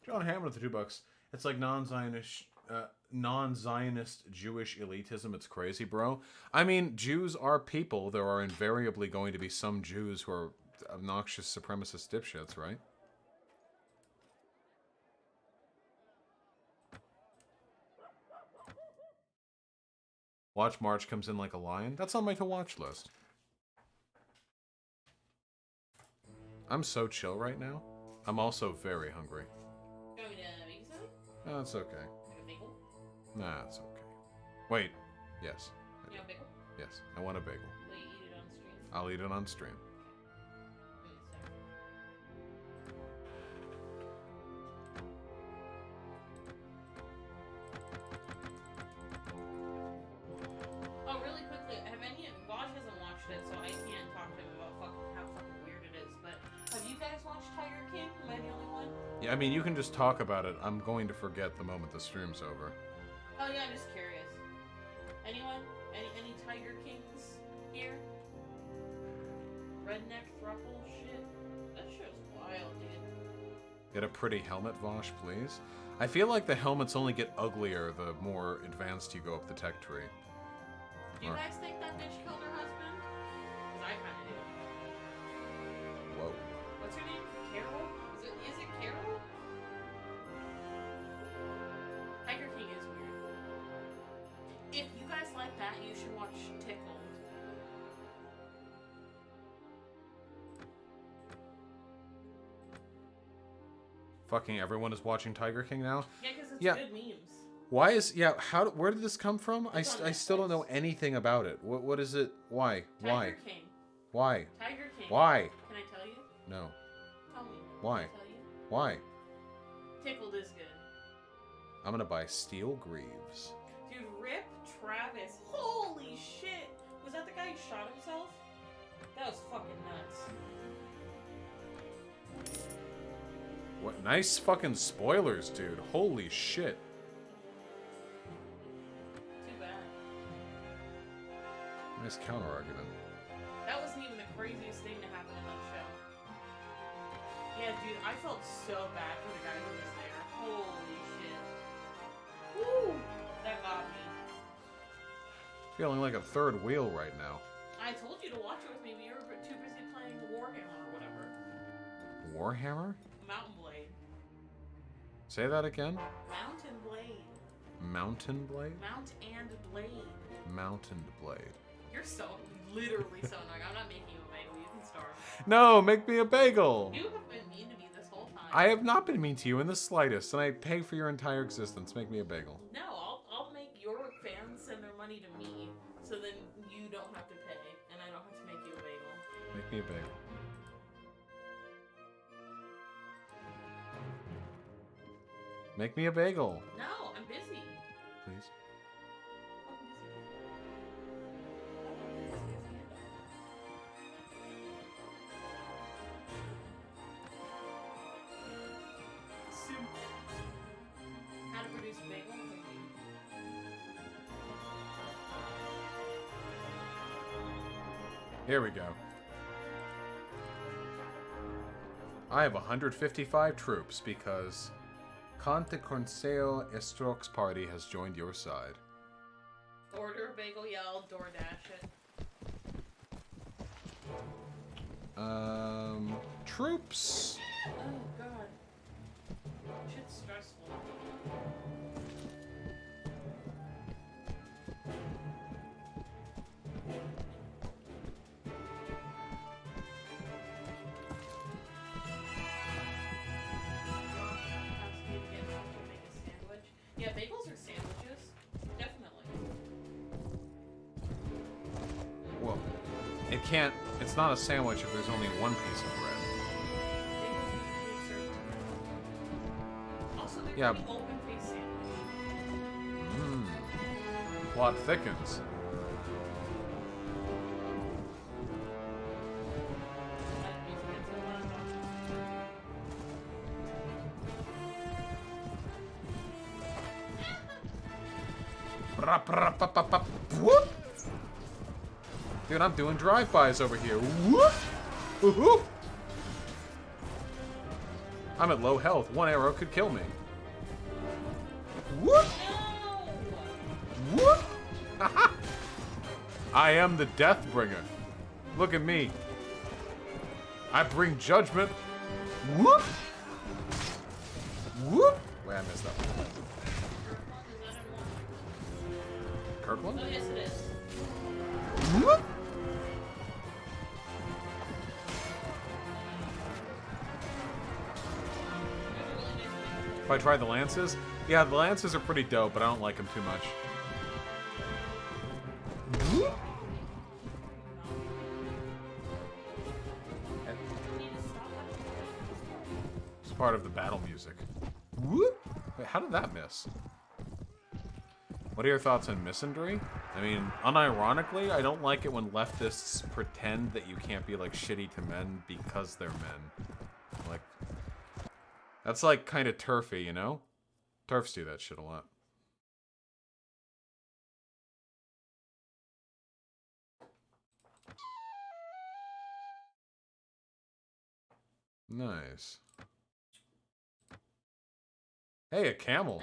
John Hammond with the $2. It's like non-Zionist non-Zionist Jewish elitism. It's crazy, bro. I mean, Jews are people. There are invariably going to be some Jews who are obnoxious supremacist dipshits, right? Watch March comes in like a lion. That's on my to-watch list. I'm so chill right now. I'm also very hungry. You want me to make something? No, it's okay. Like a bagel? Nah, it's okay. Wait. Yes. You want a bagel? Yes. I want a bagel. Will you eat it on stream? I'll eat it on stream. Wait a second. Oh, really quickly, have any... Waj hasn't watched it, so I can't talk to him about how fucking weird it is, but have you guys watched Tiger King? Am I the only one? Yeah, I mean, you can just talk about it. I'm going to forget the moment the stream's over. Oh yeah, I'm just curious. Anyone? Any Tiger Kings here? Redneck thruple shit? That shit's wild, dude. Get a pretty helmet, Vosh, please. I feel like the helmets only get uglier the more advanced you go up the tech tree. Do you guys think that bitch killed her husband? Because I kinda do. Whoa. What's her name? Carol? Is it Carol? Tiger King is weird. If you guys like that, you should watch Tickled. Fucking everyone is watching Tiger King now? Yeah, because it's Yeah. good memes. Why is... Yeah, where did this come from? I It's on still don't know Netflix. anything about it. What is it? Why? Why? Tiger King. Why? Tiger King. Why? Can I tell you? No. Tell me. Why? Can I tell you? Why? Tickled is good. I'm gonna buy Steel Greaves. Dude, Rip Travis. Holy shit! Was that the guy who shot himself? That was fucking nuts. What nice fucking spoilers, dude. Holy shit. Too bad. Nice counter argument. That wasn't even the craziest thing to happen in that show. Yeah, dude, I felt so bad for the guy who was there. Holy shit. Woo! That got me. Feeling like a third wheel right now. I told you to watch it with me, but you were too busy playing Warhammer or whatever. Warhammer? Mount&Blade. Say that again? Mount&Blade. Mount&Blade? Mount&Blade. Mount&Blade. You're so, literally so annoying. I'm not making you a bagel. You can starve. No, make me a bagel! You have been mean to me this whole time. I have not been mean to you in the slightest, and I pay for your entire existence. Make me a bagel. No, I'll make your fans send their money to me, so then you don't have to pay, and I don't have to make you a bagel. Make me a bagel. Make me a bagel, No, I'm busy. please. How to produce a bagel? Here we go. I have 155 troops because Conte Consejo Estrox Party has joined your side. Order a bagel, yeah, I'll DoorDash it. Troops. Oh, God. Shit's stressful. Yeah, bagels are sandwiches. Definitely. Well, it can't. It's not a sandwich if there's only one piece of bread. Bagels usually served together. Also, they're Yeah. pretty open-faced sandwich. Plot thickens. That music gets a lot of Whoop! Dude, I'm doing drive-bys over here. Whoop! Whoop! I'm at low health. One arrow could kill me. Whoop! No! I am the Deathbringer. Look at me. I bring judgment. Whoop! Whoop! Wait, I messed up. Kirkland? Oh, yes, it is. Whoop! If I try the lances? Yeah, the lances are pretty dope, but I don't like them too much. It's part of the battle music. Wait, how did that miss? What are your thoughts on misandry? I mean, unironically, I don't like it when leftists pretend that you can't be, like, shitty to men because they're men. Like, that's, like, kind of turfy, you know? Turfs do that shit a lot. Nice. Hey, a camel.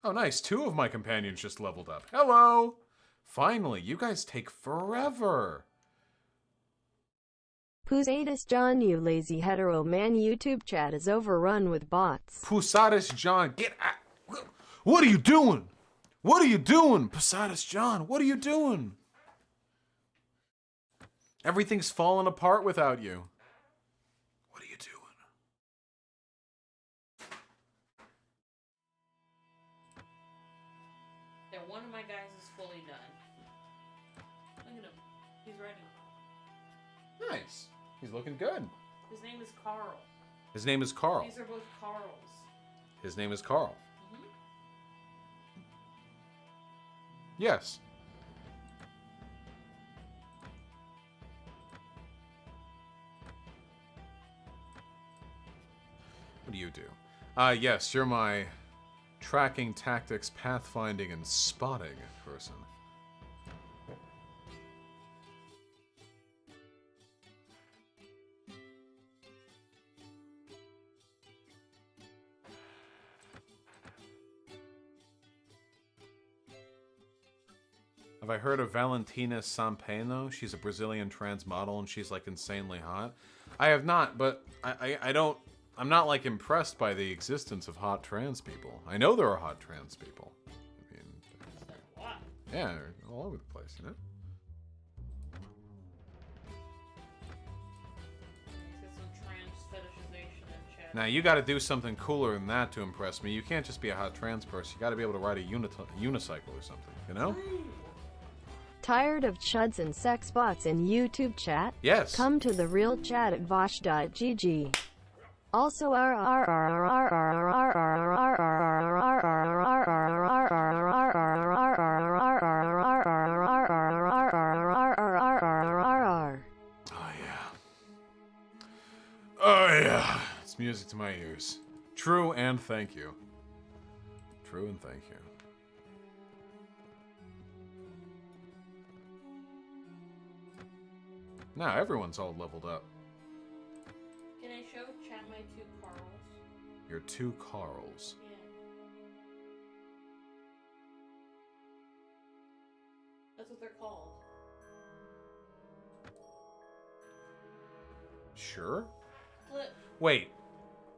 Oh, nice. 2 of my companions just leveled up. Hello! Finally, you guys take forever. Pusatus John, you lazy hetero man, YouTube chat is overrun with bots. Pusatus John, get out. What are you doing? What are you doing? Pusatus John, what are you doing? Everything's falling apart without you. What are you doing? Yeah, one of my guys is fully done. Look at him. He's ready. Nice. He's looking good. His name is Carl. His name is Carl. These are both Carls. His name is Carl. Mm-hmm. Yes. What do you do? Yes, you're my tracking, tactics, pathfinding, and spotting person. Have I heard of Valentina Sampeno? She's a Brazilian trans model and she's like insanely hot. I have not, but I'm not like impressed by the existence of hot trans people. I know there are hot trans people. I mean, yeah, they're all over the place, you know? Some trans fetishization in chat. Now, you gotta do something cooler than that to impress me. You can't just be a hot trans person. You gotta be able to ride a unicycle or something, you know? Tired of chuds and sex bots in YouTube chat? Yes. Come to the real chat at vosh.gg. Also Oh yeah. It's music to my ears. True and thank you. True and thank you. Now everyone's all leveled up. Can I show chat my 2 Carls? Your 2 Carls. Yeah. That's what they're called. Sure? Flip. Wait.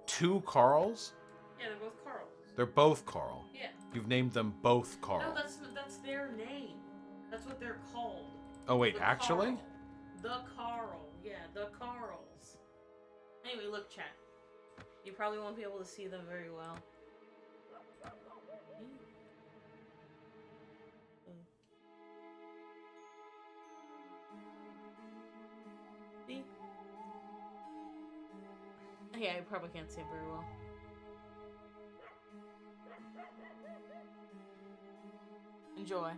2 Carls? Yeah, they're both Carls. They're both Carl. Yeah. You've named them both Carl. No, that's their name. That's what they're called. Oh wait, The actually? Carl. The Carl. Yeah, the Carls. Anyway, look, chat. You probably won't be able to see them very well. See? Yeah, I probably can't see them very well. Enjoy.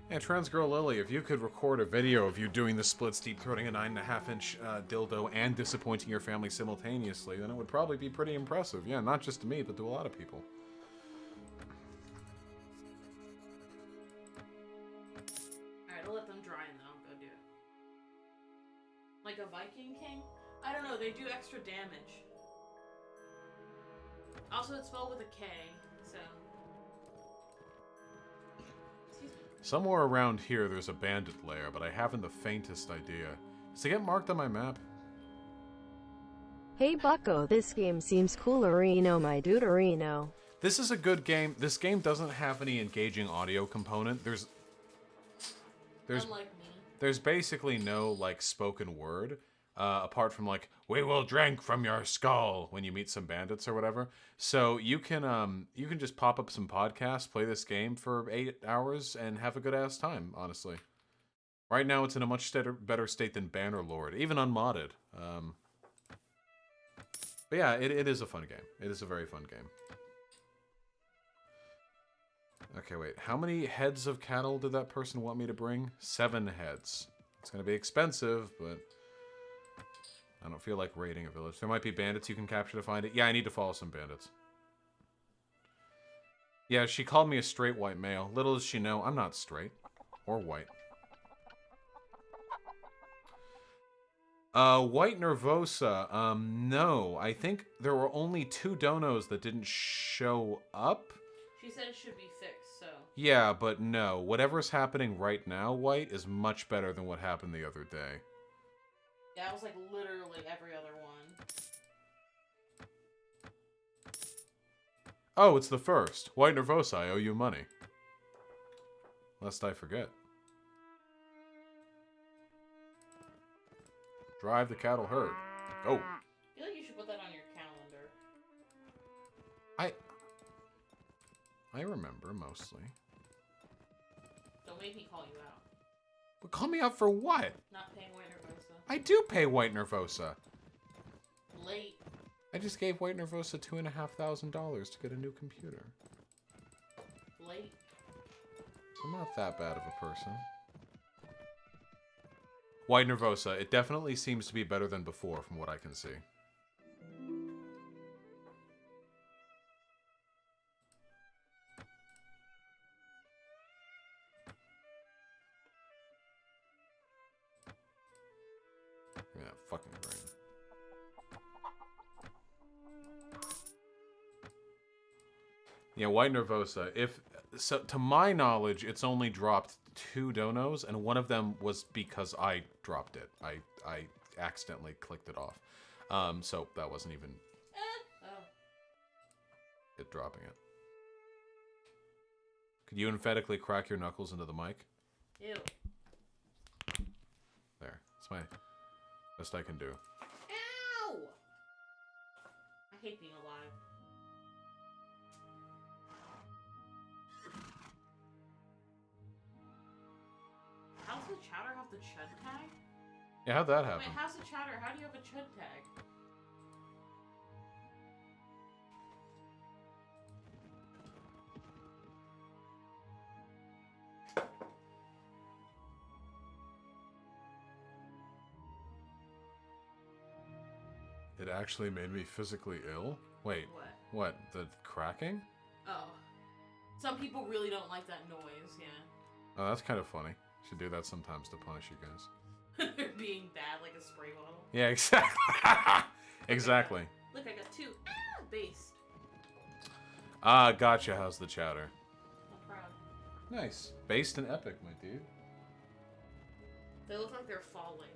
Yeah, Trans Girl Lily, if you could record a video of you doing the splits, deep throating a 9.5-inch dildo and disappointing your family simultaneously, then it would probably be pretty impressive. Yeah, not just to me, but to a lot of people. Alright, I'll let them dry and then I'll go do it. Like a Viking King? I don't know, they do extra damage. Also, it's spelled with a K, so. Excuse me. Somewhere around here, there's a bandit lair, but I haven't the faintest idea. Does it get marked on my map? Hey Bucko, this game seems coolerino, my duderino. This is a good game. This game doesn't have any engaging audio component. There's Unlike me. there's basically no like spoken word, apart from like "we will drink from your skull" when you meet some bandits or whatever. So you can just pop up some podcasts, play this game for 8 hours, and have a good ass time. Honestly, right now it's in a much better state than Bannerlord, even unmodded. But yeah, it is a fun game. It is a very fun game. Okay, wait. How many heads of cattle did that person want me to bring? 7 heads. It's going to be expensive, but I don't feel like raiding a village. There might be bandits you can capture to find it. Yeah, I need to follow some bandits. Yeah, she called me a straight white male. Little does she know, I'm not straight. Or white. White Nervosa. No. I think there were only 2 donos that didn't show up. She said it should be fixed, so. Yeah, but no. Whatever's happening right now, White, is much better than what happened the other day. Yeah, it was like literally every other one. Oh, it's the first. White Nervosa, I owe you money. Lest I forget. Drive the cattle herd. Oh. I feel like you should put that on your calendar. I remember, mostly. Don't make me call you out. But call me out for what? Not paying White Nervosa. I do pay White Nervosa. Late. I just gave White Nervosa $2,500 to get a new computer. Late. I'm not that bad of a person. White Nervosa, it definitely seems to be better than before from what I can see. Yeah, fucking brain. Yeah, White Nervosa. So, to my knowledge, it's only dropped 2 donos, and one of them was because I dropped it. I accidentally clicked it off. So that wasn't even it dropping it. Could you emphatically crack your knuckles into the mic? Ew. There. That's my best I can do. Ow! I hate being alive. How's the chowder have the chud tag? Yeah, how'd that happen? Wait, how's the chowder? How do you have a chud tag? It actually made me physically ill? Wait, What? what? The cracking? Oh. Some people really don't like that noise, yeah. Oh, that's kind of funny. Should do that sometimes to punish you guys. They're being bad like a spray bottle. Yeah, exactly. Exactly. Look, I got 2. Ah, based. Ah, gotcha. How's the chowder? I'm proud. Nice. Based and epic, my dude. They look like they're falling.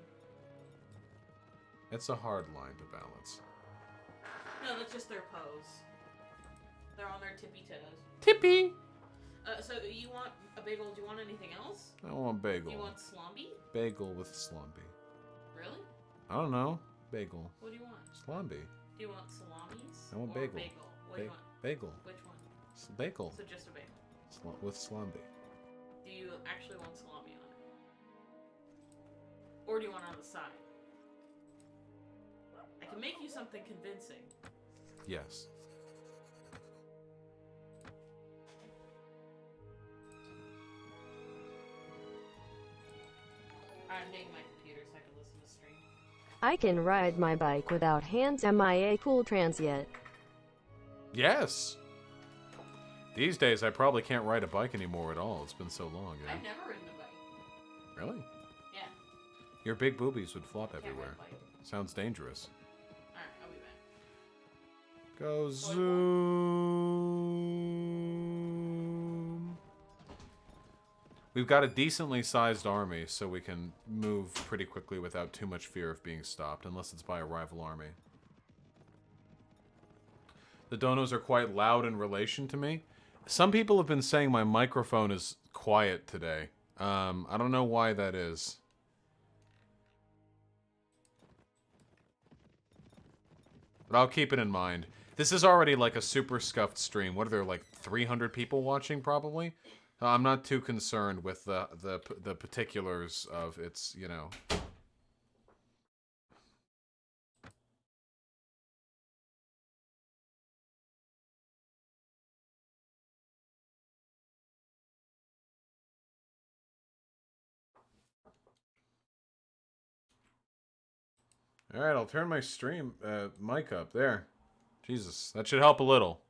It's a hard line to balance. No, that's just their pose. They're on their tippy toes. Tippy! So you want a bagel? Do you want anything else? I want bagel. Do you want slomby? Bagel with slumpy. Really? I don't know. Bagel. What do you want? Slumpy. Do you want salamis? I want or bagel. Bagel. What do you want? Bagel. Which one? Bagel. So just a bagel. With slumpy. Do you actually want salami on it? Or do you want it on the side? I can make you something convincing. Yes. I'm getting my computer so I can listen to stream. I can ride my bike without hands. MIA cool trans yet? Yes! These days, I probably can't ride a bike anymore at all. It's been so long, yeah. I've never ridden a bike. Really? Yeah. Your big boobies would flop Can't ride everywhere. a bike. Sounds dangerous. Alright, I'll be back. Go zoom. We've got a decently sized army, so we can move pretty quickly without too much fear of being stopped, unless it's by a rival army. The donos are quite loud in relation to me. Some people have been saying my microphone is quiet today. I don't know why that is. But I'll keep it in mind. This is already like a super scuffed stream. What are there, like 300 people watching, probably? I'm not too concerned with the particulars of its, you know... Alright, I'll turn my stream mic up. There. Jesus, that should help a little.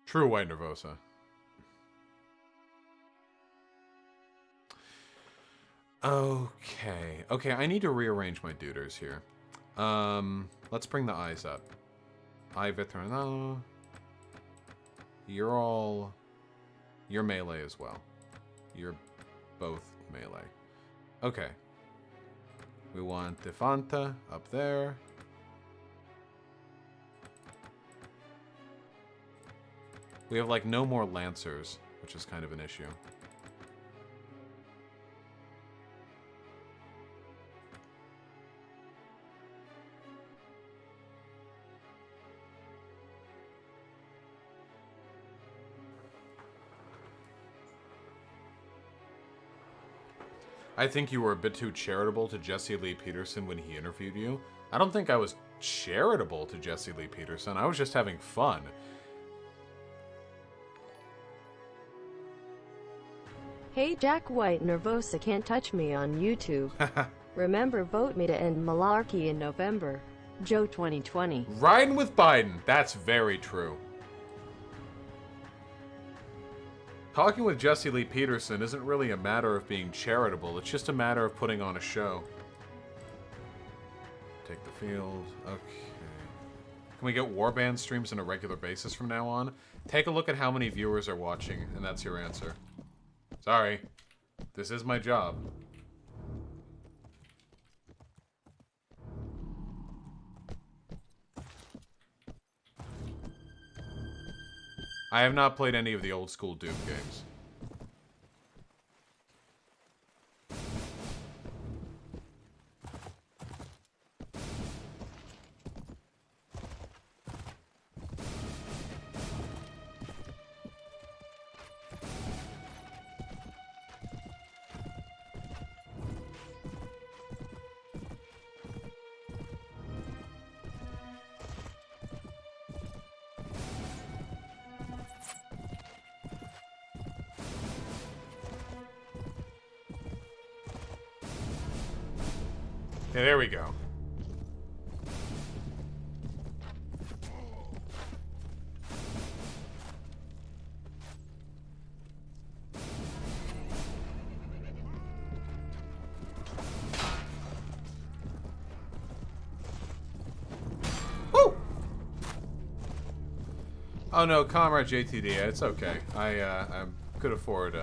True white Nervosa. Okay. Okay, I need to rearrange my duders here. Let's bring the eyes up. Eye Veterano. You're melee as well. You're both melee. Okay. We want Defanta up there. We have, like, no more Lancers, which is kind of an issue. I think you were a bit too charitable to Jesse Lee Peterson when he interviewed you. I don't think I was charitable to Jesse Lee Peterson. I was just having fun. Hey Jack White Nervosa can't touch me on YouTube. Remember, vote me to end malarkey in November. Joe 2020. Riding with Biden. That's very true. Talking with Jesse Lee Peterson isn't really a matter of being charitable. It's just a matter of putting on a show. Take the field. Okay. Can we get Warband streams on a regular basis from now on? Take a look at how many viewers are watching, and that's your answer. Sorry. This is my job. I have not played any of the old school Doom games. Okay, there we go. Woo! Oh no, Comrade JTD, it's okay. I could afford,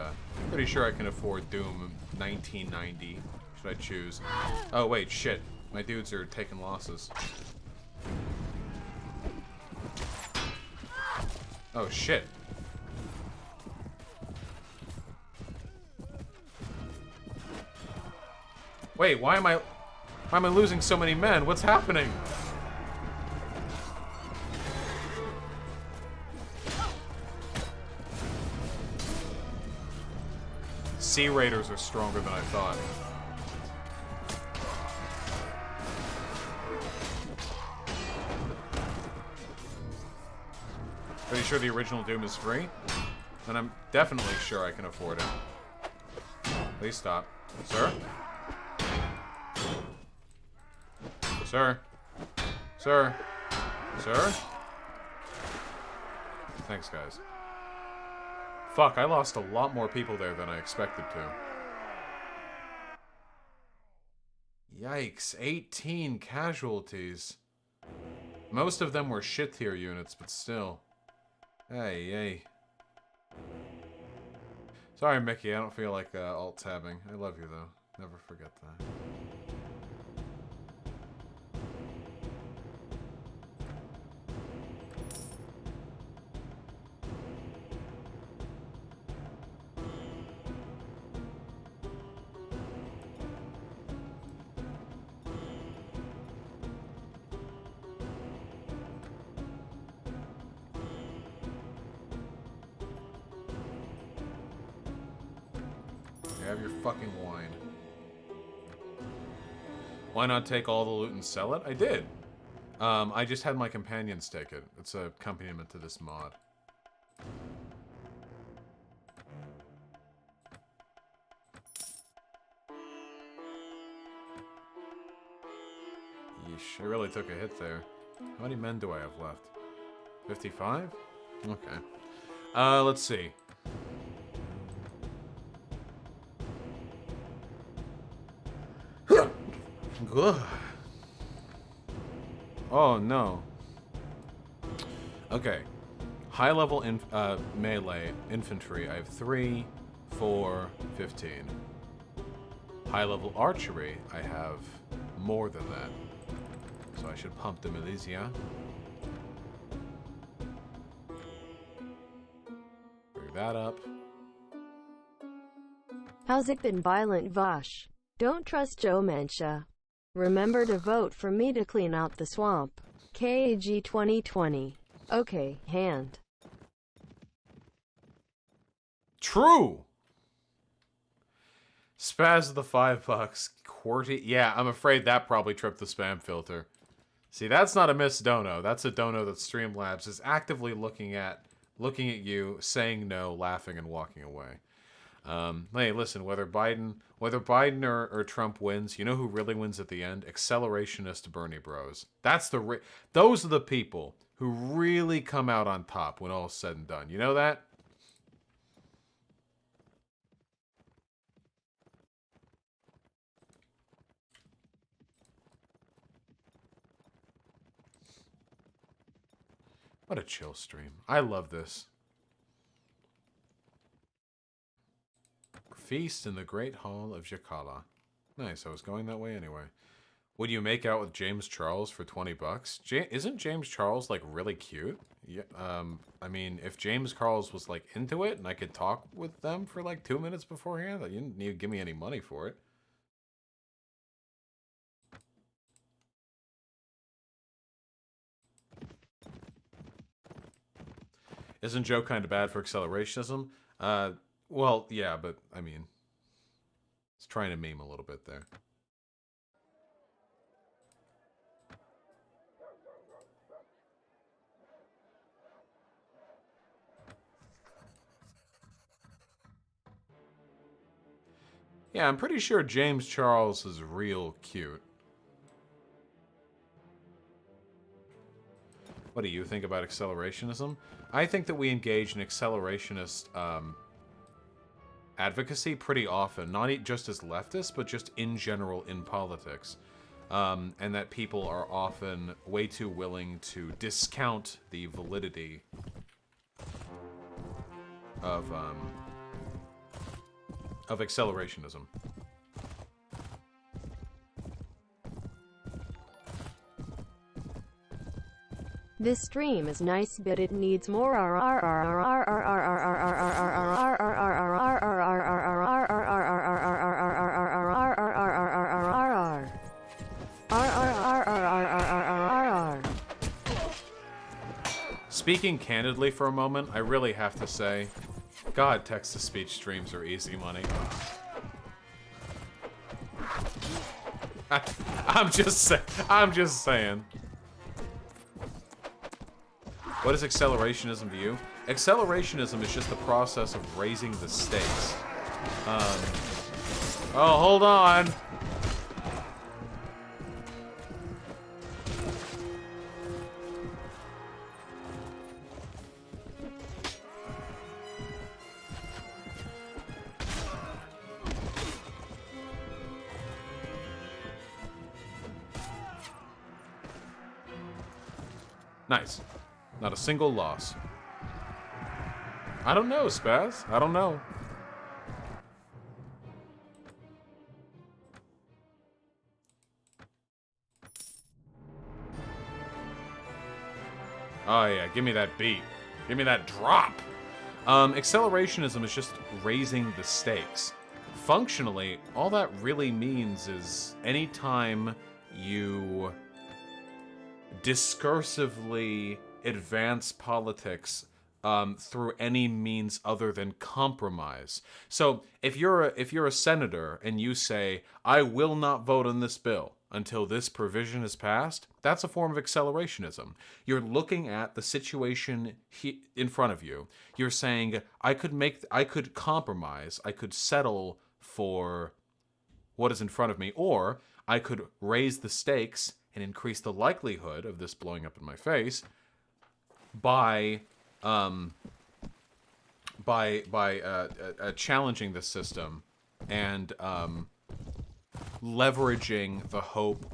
pretty sure I can afford Doom 1990. I choose. Oh wait, shit. My dudes are taking losses. Oh shit. Wait, why am I losing so many men? What's happening? Sea Raiders are stronger than I thought. Pretty sure the original Doom is free? And I'm definitely sure I can afford it. Please stop. Sir? Sir. Sir. Sir? Thanks, guys. Fuck, I lost a lot more people there than I expected to. Yikes, 18 casualties. Most of them were shit tier units, but still. Hey, hey. Sorry, Mickey, I don't feel like alt-tabbing. I love you, though. Never forget that. Have your fucking wine. Why not take all the loot and sell it? I did. I just had my companions take it. It's a accompaniment to this mod. Yeesh, I really took a hit there. How many men do I have left? 55? Okay. Let's see. Ugh. Oh no. Okay. High level melee infantry. I have 3, 4, 15. High level archery. I have more than that. So I should pump the militia. Bring that up. How's it been, Violent Vosh? Don't trust Joe Mencha. Remember to vote for me to clean out the swamp. KAG 2020. Okay, hand. True! Spaz the $5. QWERTY. Yeah, I'm afraid that probably tripped the spam filter. See, that's not a missed dono. That's a dono that Streamlabs is actively looking at you, saying no, laughing, and walking away. Hey, listen, whether Biden or Trump wins, you know who really wins at the end? Accelerationist Bernie bros. Those are the people who really come out on top when all's said and done. You know that? What a chill stream. I love this. Feast in the Great Hall of Jakala. Nice, I was going that way anyway. Would you make out with James Charles for $20? Isn't James Charles, like, really cute? Yeah, I mean, if James Charles was, like, into it and I could talk with them for, like, 2 minutes beforehand, you didn't need to give me any money for it. Isn't Joe kind of bad for accelerationism? Well, yeah, but, I mean, it's trying to meme a little bit there. Yeah, I'm pretty sure James Charles is real cute. What do you think about accelerationism? I think that we engage in accelerationist, advocacy pretty often, not just as leftists, but just in general in politics. And that people are often way too willing to discount the validity of accelerationism. This stream is nice, but it needs more. Speaking candidly for a moment, I really have to say, God, text-to-speech streams are easy money. I'm just saying. What is accelerationism to you? Accelerationism is just the process of raising the stakes. Oh, hold on. Nice. Not a single loss. I don't know, Spaz. I don't know. Oh yeah, give me that beat. Give me that drop. Accelerationism is just raising the stakes. Functionally, all that really means is anytime you discursively advance politics through any means other than compromise. So if you're a senator and you say, I will not vote on this bill until this provision is passed, that's a form of accelerationism. You're looking at the situation in front of you. You're saying, I could compromise, I could settle for what is in front of me, or I could raise the stakes and increase the likelihood of this blowing up in my face by challenging the system and leveraging the hope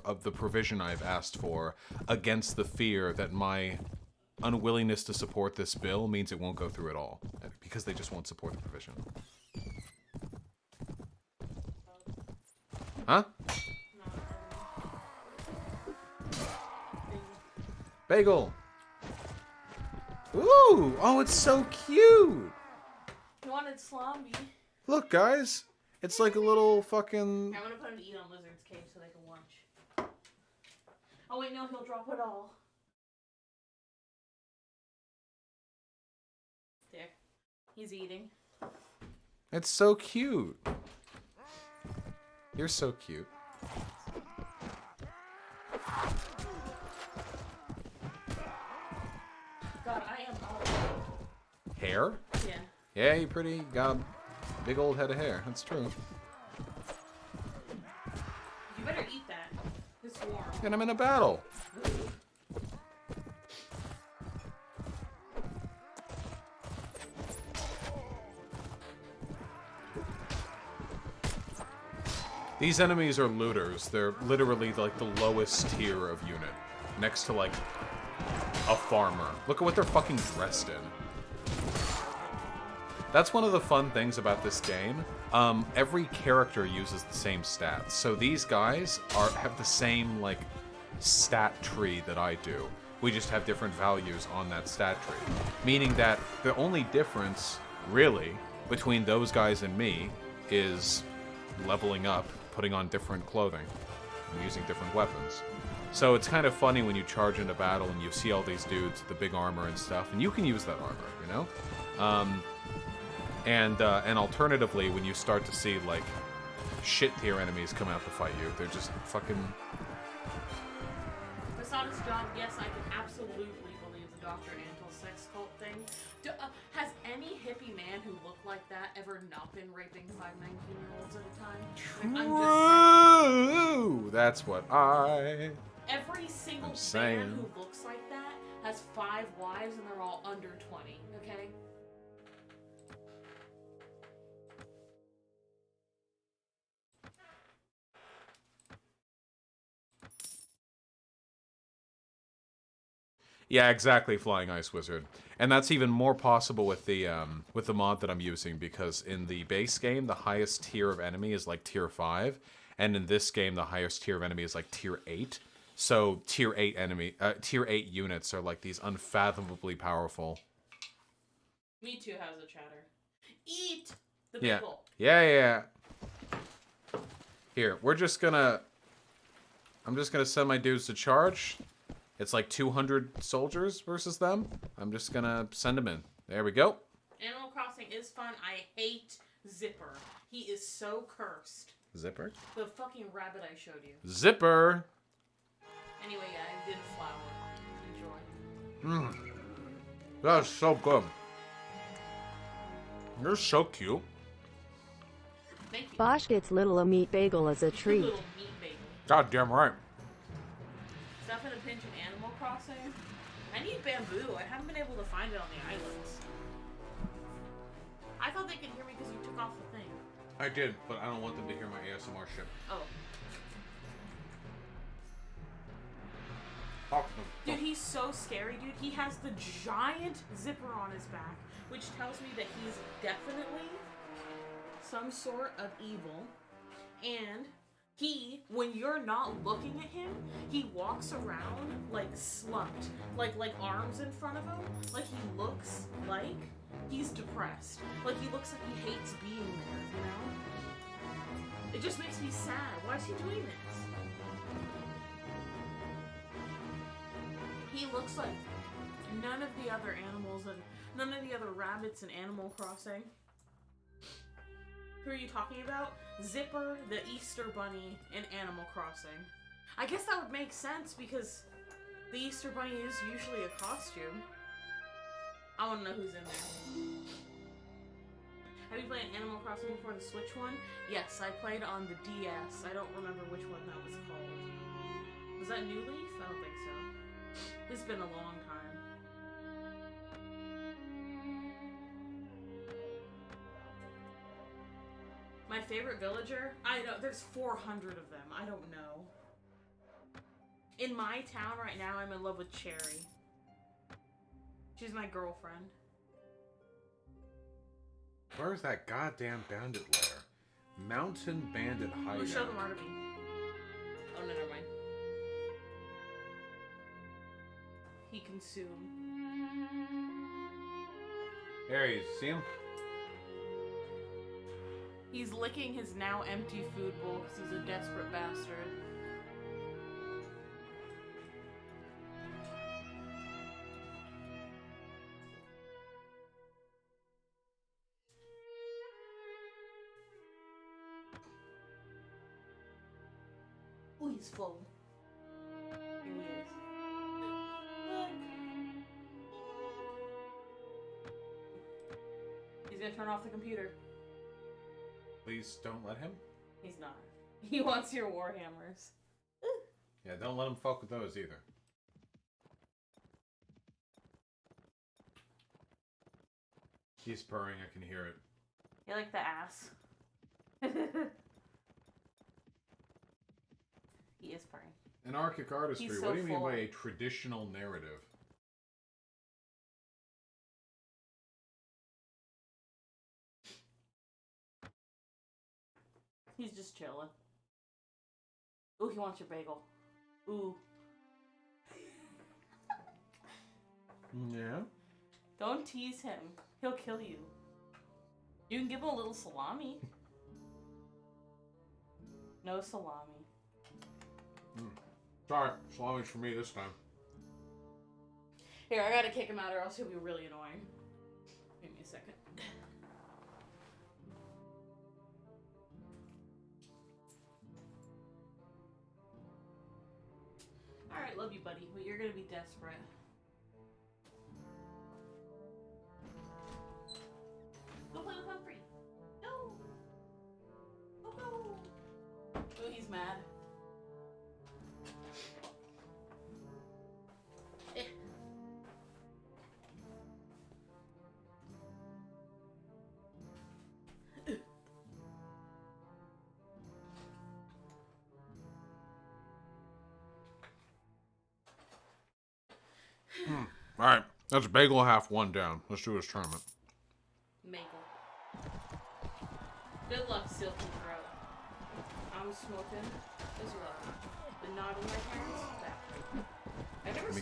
of the provision I've asked for against the fear that my unwillingness to support this bill means it won't go through at all, because they just won't support the provision. Huh? Bagel! Ooh! Oh, it's so cute! You wanted Slomby. Look, guys! It's like a little fucking... I'm gonna put him to eat on Lizard's cage so they can watch. Oh wait, no, he'll drop it all. There. He's eating. It's so cute. You're so cute. God, I am all Hair? Yeah. Yeah, you pretty got a big old head of hair. That's true. You better eat that. It's warm. And I'm in a battle. These enemies are looters. They're literally like the lowest tier of unit. Next to like a farmer. Look at what they're fucking dressed in. That's one of the fun things about this game. Every character uses the same stats. So these guys have the same like stat tree that I do. We just have different values on that stat tree. Meaning that the only difference, really, between those guys and me is leveling up, putting on different clothing, and using different weapons. So it's kind of funny when you charge into battle and you see all these dudes with the big armor and stuff, and you can use that armor, you know? And alternatively, when you start to see, like, shit-tier enemies come out to fight you, they're just fucking... Masada's job, yes, I can absolutely believe the Dr. Antle sex cult thing. Has any hippie man who looked like that ever not been raping 5 19-year-olds at a time? Like, I'm just saying. True! That's what I... Every single man saying. who looks like that has 5 wives and they're all under 20, okay? Yeah, exactly, Flying Ice Wizard. And that's even more possible with the mod that I'm using, because in the base game, the highest tier of enemy is like tier 5, and in this game, the highest tier of enemy is like tier 8. So tier 8 units are like these unfathomably powerful. Me too has a chatter. Eat the Yeah. pickle. Yeah. Here, I'm just gonna send my dudes to charge. It's like 200 soldiers versus them. I'm just gonna send them in. There we go. Animal Crossing is fun. I hate Zipper. He is so cursed. Zipper? The fucking rabbit I showed you. Zipper! Anyway, yeah, I did flower. Enjoy. That's so good. You're so cute. Thank you. Bosch gets little a meat bagel as a Good treat. little meat bagel. Goddamn right. Stuff in a pinch in Animal Crossing. I need bamboo. I haven't been able to find it on the islands. I thought they could hear me because you took off the thing. I did, but I don't want them to hear my ASMR shit. Oh. Talk to them. Dude, he's so scary, dude. He has the giant zipper on his back, which tells me that he's definitely some sort of evil. And he, when you're not looking at him, he walks around like slumped, like arms in front of him, like he looks like he's depressed, like he looks like he hates being there, you know? It just makes me sad. Why is he doing this? He looks like none of the other animals and none of the other rabbits in Animal Crossing. Who are you talking about? Zipper, the Easter Bunny, in Animal Crossing. I guess that would make sense because the Easter Bunny is usually a costume. I want to know who's in there. Have you played Animal Crossing before, the Switch one? Yes, I played on the DS. I don't remember which one that was called. Was that New Leaf? I don't think so. It's been a long time. My favorite villager? I know, there's 400 of them. I don't know. In my town right now, I'm in love with Cherry. She's my girlfriend. Where's that goddamn bandit lair? Mountain bandit hideout. Show them to me. Oh, no, never mind. He consumed. There he is. See him? He's licking his now empty food bowl because he's a desperate bastard. Oh, he's full. Here he is. Look. He's gonna turn off the computer. Please don't let him. He's not. He wants your warhammers. Yeah, don't let him fuck with those either. He's purring, I can hear it. You like the ass? He is purring. Anarchic artistry, He's so what do you mean full. by a traditional narrative? He's just chilling. Ooh, he wants your bagel. Ooh. Yeah? Don't tease him. He'll kill you. You can give him a little salami. No salami. Sorry, salami's for me this time. Here, I gotta kick him out or else he'll be really annoying. Give me a second. Alright, love you, buddy, but you're gonna be desperate. Go play with Humphrey. No! Oh no! Oh, he's mad. Eh. Alright, that's bagel half one down. Let's do this tournament. Maple. Good luck, Silky Throat. I'm smoking as well. But not in my parents'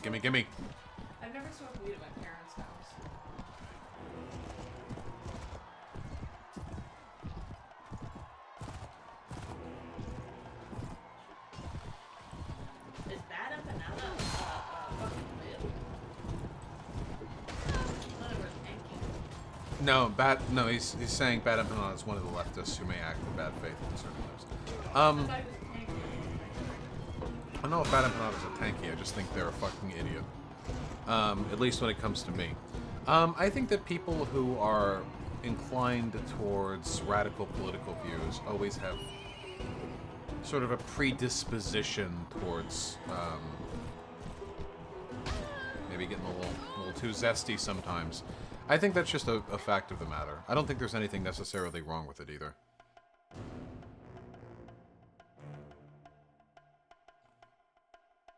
bathroom. Gimme. I've never smoked weed at my parents' house. Is that empanada fucking real? No, he's saying bad empanada is one of the leftists who may act in bad faith concerning this. I thought he was tanky. I don't know if bad empanada is a tanky, I just think they're a fucking idiot. At least when it comes to me. I think that people who are inclined towards radical political views always have sort of a predisposition towards maybe getting a little too zesty sometimes. I think that's just a fact of the matter. I don't think there's anything necessarily wrong with it either.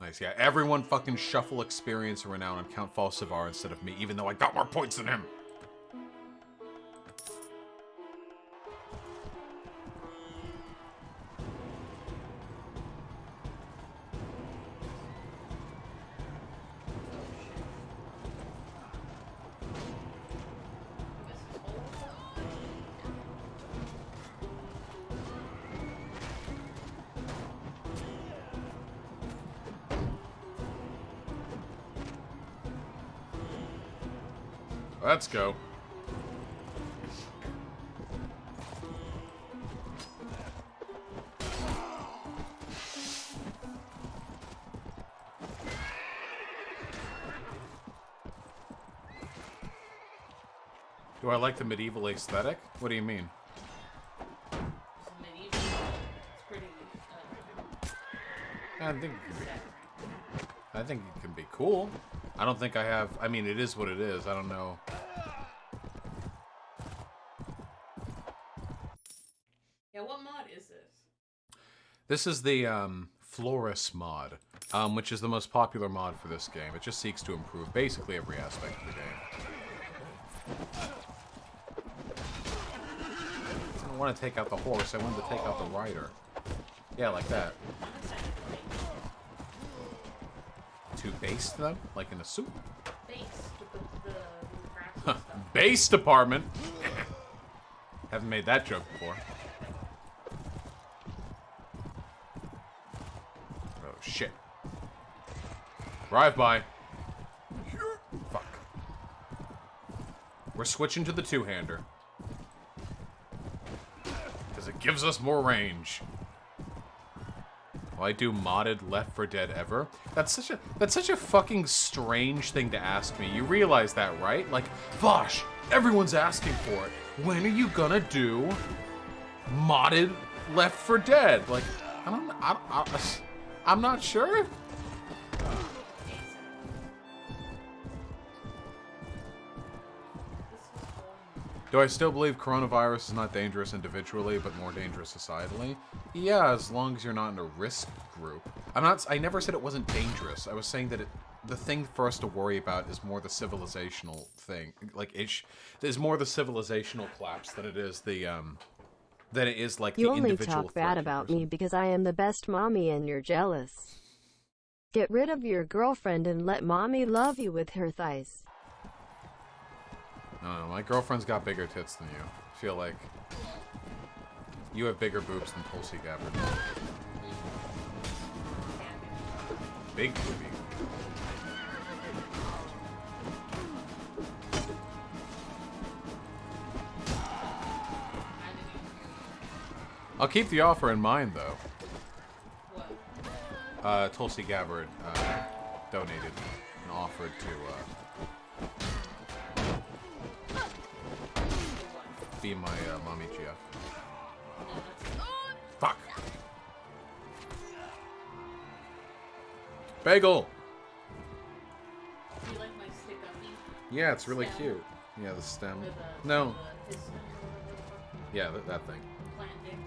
Nice nice. Yeah, everyone fucking shuffle experience and renown and Count Falsivar instead of me, even though I got more points than him. Let's go. Do I like the medieval aesthetic? What do you mean? Medieval. It's pretty. I think it can be cool. I don't think I have... I mean, it is what it is. I don't know. Yeah, what mod is this? This is the Floris mod, which is the most popular mod for this game. It just seeks to improve basically every aspect of the game. I didn't want to take out the horse. I wanted to take out the rider. Yeah, like that. To baste them? Like in a soup? Base. The crafts and stuff. Base department! Haven't made that joke before. Oh, shit. Drive by. Fuck. We're switching to the two-hander. Because it gives us more range. Will I do modded Left 4 Dead ever? That's such a fucking strange thing to ask me. You realize that, right? Like, Vosh, everyone's asking for it. When are you gonna do modded Left 4 Dead? Like, I'm not sure. Do I still believe coronavirus is not dangerous individually, but more dangerous societally? Yeah, as long as you're not in a risk group. I never said it wasn't dangerous. I was saying that the thing for us to worry about is more the civilizational thing. Like, is more the civilizational collapse than it is the, than it is like the individual. You only talk bad about me because I am the best mommy and you're jealous. Get rid of your girlfriend and let mommy love you with her thighs. No, my girlfriend's got bigger tits than you. I feel like you have bigger boobs than Tulsi Gabbard. Big boobie. I'll keep the offer in mind, though. What? Tulsi Gabbard donated and offered to be my mommy GF. Fuck. Bagel. Do you like my stick up? Yeah, it's really Stem. cute. Yeah, the stem. With No. his stem or whatever. Yeah, that thing. Plant dick, you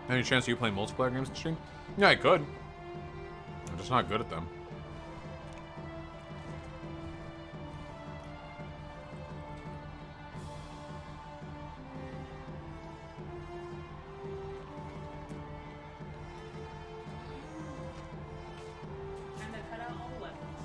know. Any chance of you playing multiplayer games on stream? Yeah, I could. I'm just not good at them. And I cut out all the weapons.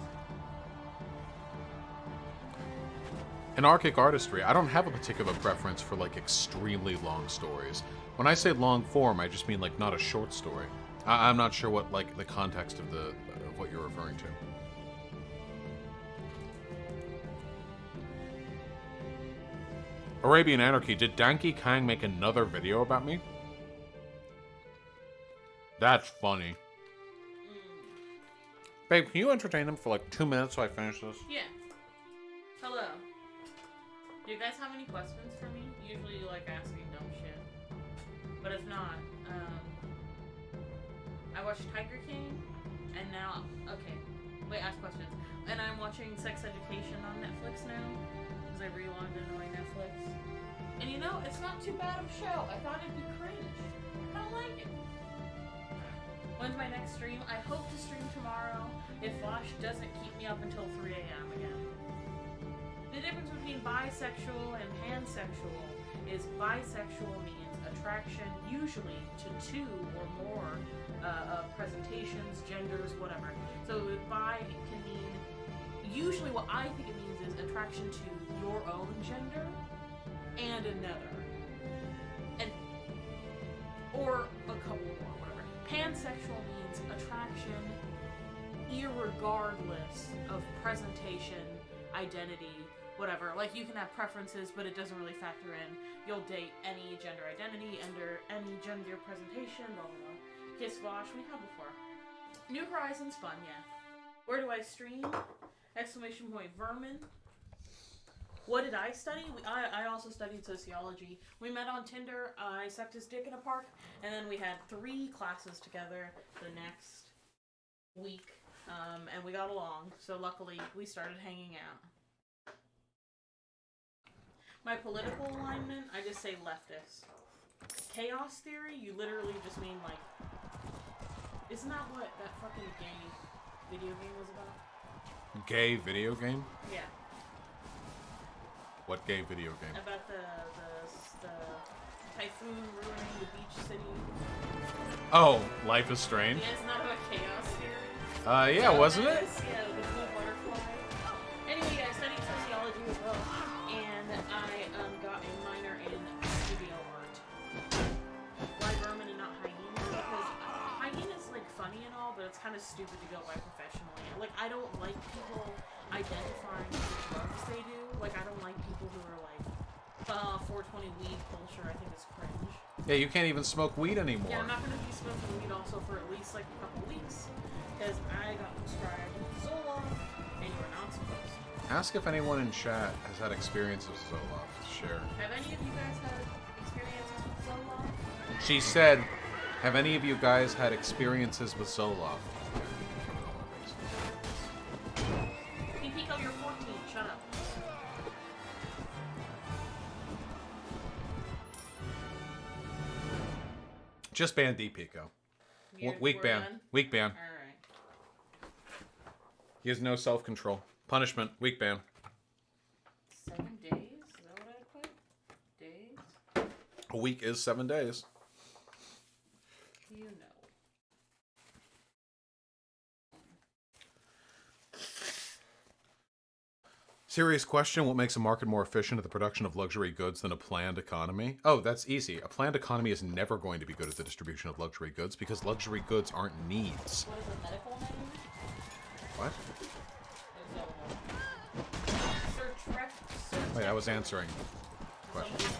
Anarchic artistry. I don't have a particular preference for like extremely long stories. When I say long form, I just mean like not a short story. I'm not sure what like the context of what you're referring to. Arabian Anarchy. Did Donkey Kong make another video about me? That's funny. Babe, can you entertain them for like 2 minutes so I finish this? Yeah. Hello. Do you guys have any questions for me? Usually you like asking dumb shit. But if not, I watched Tiger King, and now, okay, wait, ask questions. And I'm watching Sex Education on Netflix now, because I relogged into my Netflix. And you know, it's not too bad of a show. I thought it'd be cringe. I kind of like it. When's my next stream? I hope to stream tomorrow if Vosh doesn't keep me up until 3 a.m. again. The difference between bisexual and pansexual is bisexual means attraction usually to two or more presentations, genders, whatever. So bi can mean, usually what I think it means is attraction to your own gender and another. And or a couple more, whatever. Pansexual means attraction irregardless of presentation, identity, whatever. Like, you can have preferences, but it doesn't really factor in. You'll date any gender identity under any gender presentation, blah, blah, blah. Kiss Vosh, we have before. New Horizons, fun, yeah. Where do I stream? Exclamation point, Vermin. What did I study? I also studied sociology. We met on Tinder. I sucked his dick in a park, and then we had 3 classes together the next week, and we got along. So luckily, we started hanging out. My political alignment, I just say leftist. Chaos theory, you literally just mean like, isn't that what that fucking gay video game was about? Gay video game? Yeah. What gay video game? About the typhoon ruining the beach city. Oh, Life is Strange? Yeah, it's not about chaos theory. Yeah, wasn't it? Yeah, the blue butterfly. Anyway, I studied sociology as well, and I got a minor in studio art. Why Vermin and not Hyena? Because Hyena's like funny and all, but it's kind of stupid to go by professionally. Like, I don't like people identifying with the drugs they do. Like, I don't like people who are like, 420 weed culture. I think it's cringe. Yeah, you can't even smoke weed anymore. Yeah, I'm not going to be smoking weed also for at least like a couple weeks, because I got prescribed Zoloft, and you are not supposed to. Ask if anyone in chat has had experiences with Zoloft. Share. Have any of you guys had experiences with Zoloft? She said, have any of you guys had experiences with Zoloft? Pico, you're 14. Shut up. Just ban D Pico. Weak We're ban. done? Weak ban. Alright. He has no self-control. Punishment. Weak ban. 7 days? Is that what I put? Days? A week is 7 days. You know. Serious question, what makes a market more efficient at the production of luxury goods than a planned economy? Oh, that's easy. A planned economy is never going to be good at the distribution of luxury goods because luxury goods aren't needs. What is a medical name? What? Sir Wait, I was answering the question.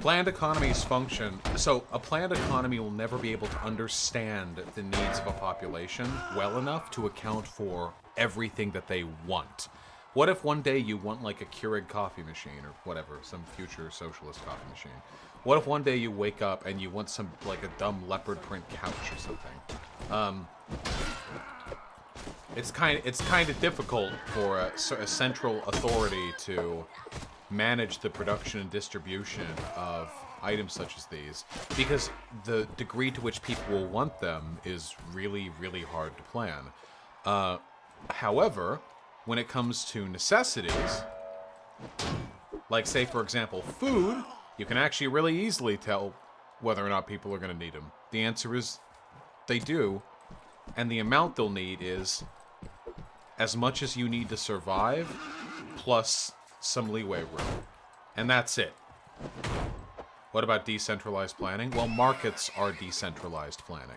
Planned economies function. So, a planned economy will never be able to understand the needs of a population well enough to account for everything that they want. What if one day you want like a Keurig coffee machine or whatever, some future socialist coffee machine? What if one day you wake up and you want some like a dumb leopard print couch or something? It's kind of difficult for a central authority to manage the production and distribution of items such as these, because the degree to which people will want them is really, really hard to plan. However, when it comes to necessities, like say for example food, you can actually really easily tell whether or not people are going to need them. The answer is they do, and the amount they'll need is as much as you need to survive, plus some leeway room. And that's it. What about decentralized planning? Well, markets are decentralized planning.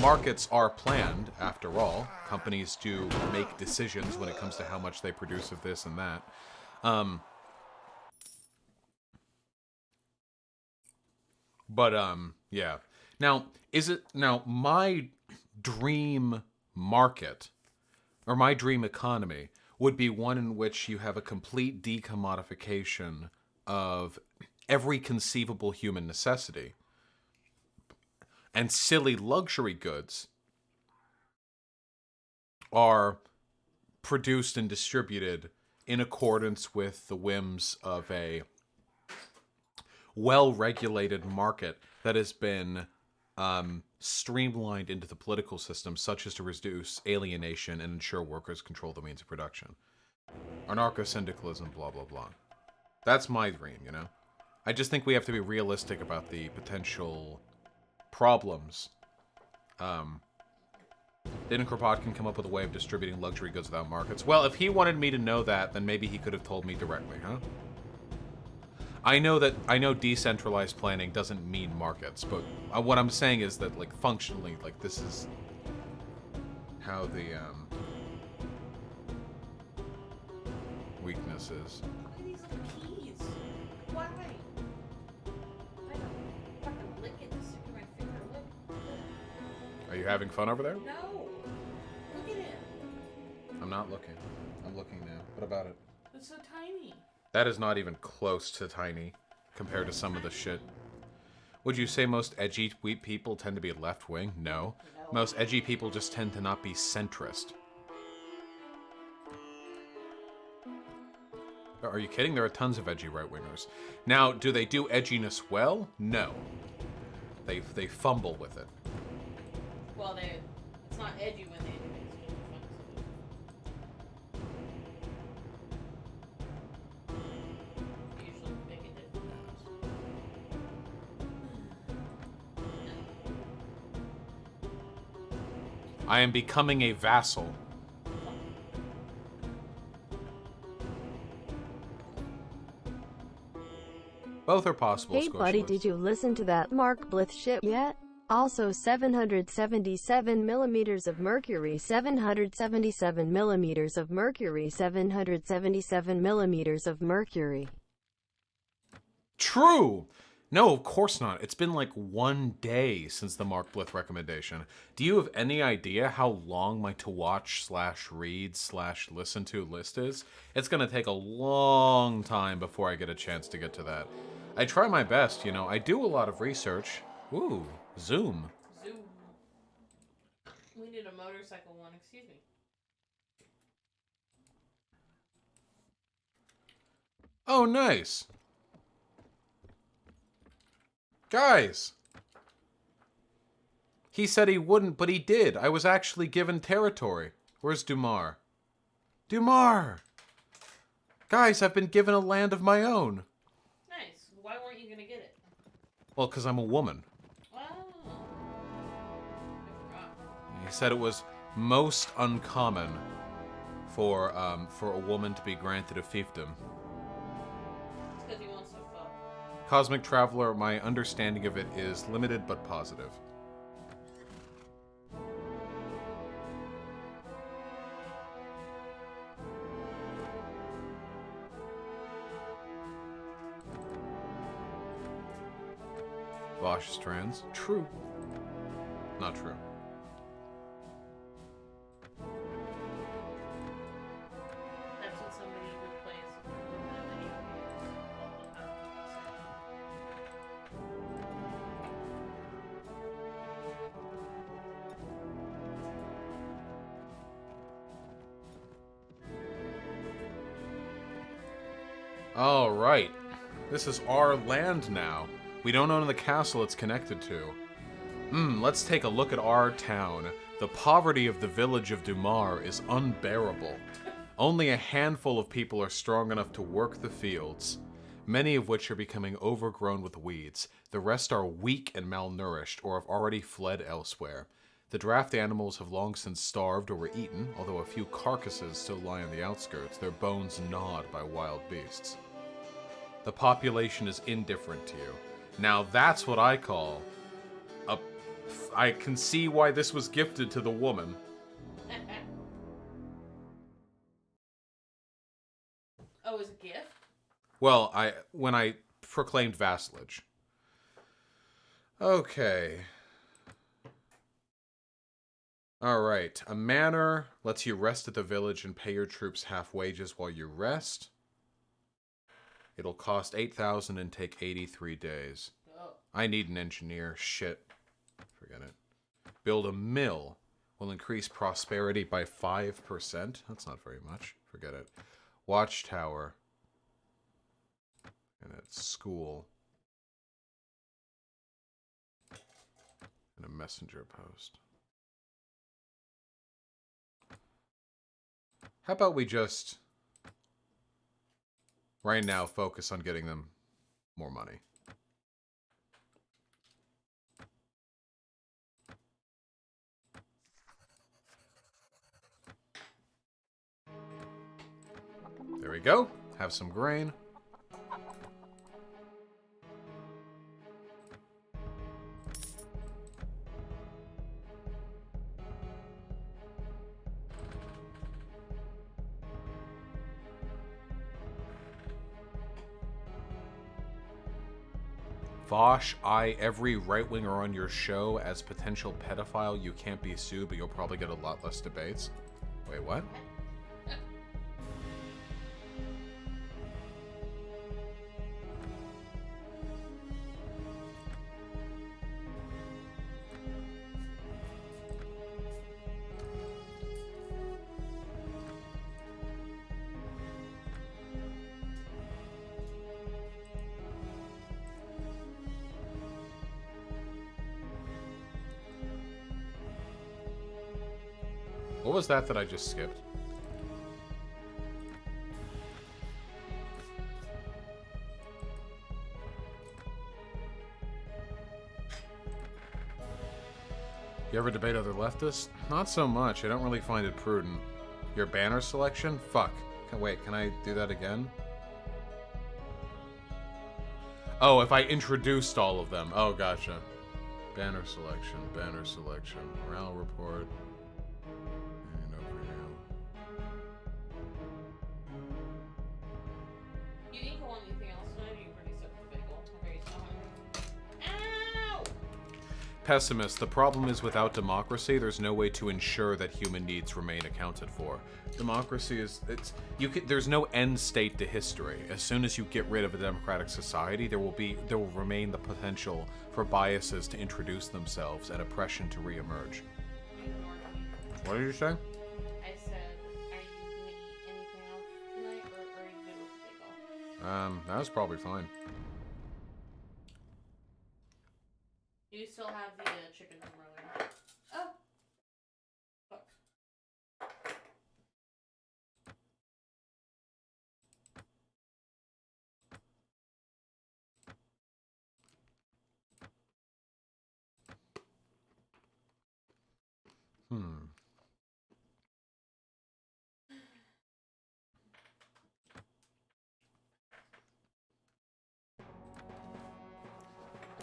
Markets are planned, after all. Companies do make decisions when it comes to how much they produce of this and that. Yeah. Now, my dream market, or my dream economy, would be one in which you have a complete decommodification of every conceivable human necessity. And silly luxury goods are produced and distributed in accordance with the whims of a well-regulated market that has been streamlined into the political system, such as to reduce alienation and ensure workers control the means of production. Anarcho-syndicalism, blah, blah, blah. That's my dream, you know? I just think we have to be realistic about the potential problems. Didn't Kropotkin come up with a way of distributing luxury goods without markets? Well, if he wanted me to know that, then maybe he could have told me directly, huh? I know decentralized planning doesn't mean markets, but what I'm saying is that, like, functionally, like, this is how the weakness is. Why are these little keys? Why? I don't fucking lick it to stick in my finger. Look. Are you having fun over there? No. Look at it. I'm not looking. I'm looking now. What about it? It's so tiny. That is not even close to tiny compared to some of the shit. Would you say most edgy people tend to be left-wing? No. Most edgy people just tend to not be centrist. Are you kidding? There are tons of edgy right-wingers. Now, do they do edginess well? No. They fumble with it. Well, it's not edgy when they do it. It's just fun to do. Usually bigoted. I am becoming a vassal. Both are possible. Hey buddy, did you listen to that Mark Blith shit yet? Also 777 millimeters of mercury, 777 millimeters of mercury, 777 millimeters of mercury. True! No, of course not. It's been like 1 day since the Mark Blith recommendation. Do you have any idea how long my to-watch/read/listen-to list is? It's gonna take a long time before I get a chance to get to that. I try my best, you know. I do a lot of research. Ooh, Zoom. Zoom. We need a motorcycle one, excuse me. Oh, nice. Guys. He said he wouldn't, but he did. I was actually given territory. Where's Dumar? Dumar! Guys, I've been given a land of my own. Nice. Why weren't you gonna get it? Well, because I'm a woman. Oh. He said it was most uncommon for a woman to be granted a fiefdom. It's because he wants to fuck. Cosmic Traveler, my understanding of it is limited but positive. Bosch strands. True. Not true. That's what somebody who plays video games all the time says. All right. This is our land now. We don't own the castle it's connected to. Let's take a look at our town. The poverty of the village of Dumar is unbearable. Only a handful of people are strong enough to work the fields, many of which are becoming overgrown with weeds. The rest are weak and malnourished, or have already fled elsewhere. The draft animals have long since starved or were eaten, although a few carcasses still lie on the outskirts, their bones gnawed by wild beasts. The population is indifferent to you. Now that's what I call a... I can see why this was gifted to the woman. Oh, it was a gift? Well, when I proclaimed vassalage. Okay. Alright. A manor lets you rest at the village and pay your troops half wages while you rest. It'll cost 8,000 and take 83 days. Oh. I need an engineer. Shit. Forget it. Build a mill. will increase prosperity by 5%. That's not very much. Forget it. Watchtower. And it's school. And a messenger post. How about we just, right now, focus on getting them more money? There we go. Have some grain. Vosh, every right-winger on your show as potential pedophile. You can't be sued, but you'll probably get a lot less debates. Wait, what? What was that I just skipped? You ever debate other leftists? Not so much. I don't really find it prudent. Your banner selection? Fuck. Wait, can I do that again? Oh, if I introduced all of them. Oh, gotcha. Banner selection, morale report. And overview. You didn't go on anything else tonight, or you already said the bagel? Okay, you still hungry? Ow! Pessimist, the problem is without democracy, there's no way to ensure that human needs remain accounted for. Democracy is, there's no end state to history. As soon as you get rid of a democratic society, there will remain the potential for biases to introduce themselves and oppression to reemerge. What did you say? I said, are you going to eat anything else tonight, or are you good with the bagel? That was probably fine. You still have the chicken from earlier. Oh. Fuck.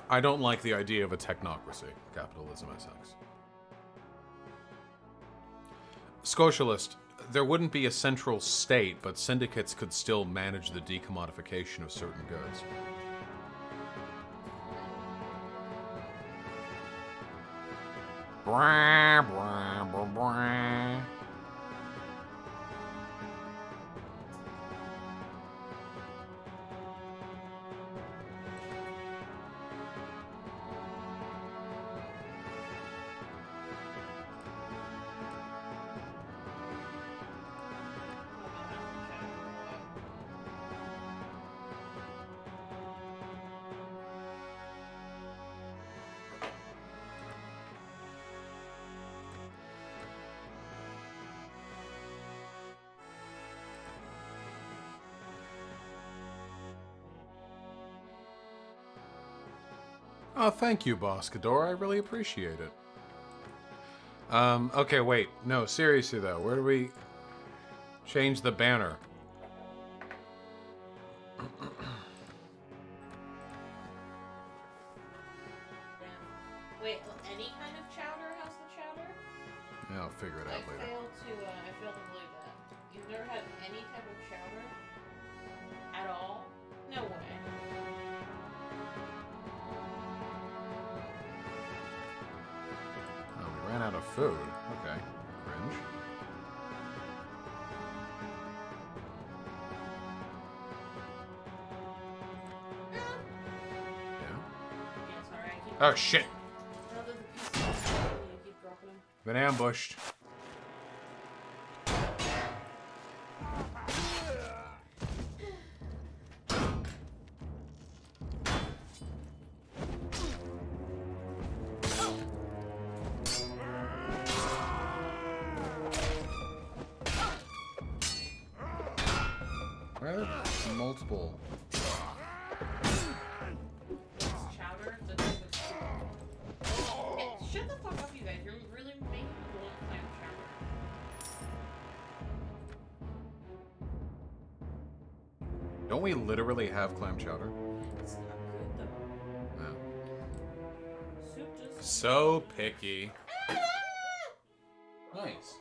I don't like the idea of a technocracy. Capitalism SX. Scotialist, there wouldn't be a central state, but syndicates could still manage the decommodification of certain goods. Blah, blah, blah, blah. Oh, thank you, Boscador. I really appreciate it. Okay, wait. No, seriously, though. Where do we change the banner? Wait, any kind of chowder has the chowder? Yeah, I'll figure it out later. I failed to believe that. You've never had any type of chowder? At all? No way. Oh, we ran out of food. Okay. Cringe. Yeah. Yeah, sorry, I keep... Oh, shit! Now that the pieces are keep dropping them. Been ambushed. Why are there multiple? Chowder. Hey, shut the fuck up, you guys. You're really making me want clam chowder. Don't we literally have clam chowder? It's not good though. No. Soup just. So picky. Nice.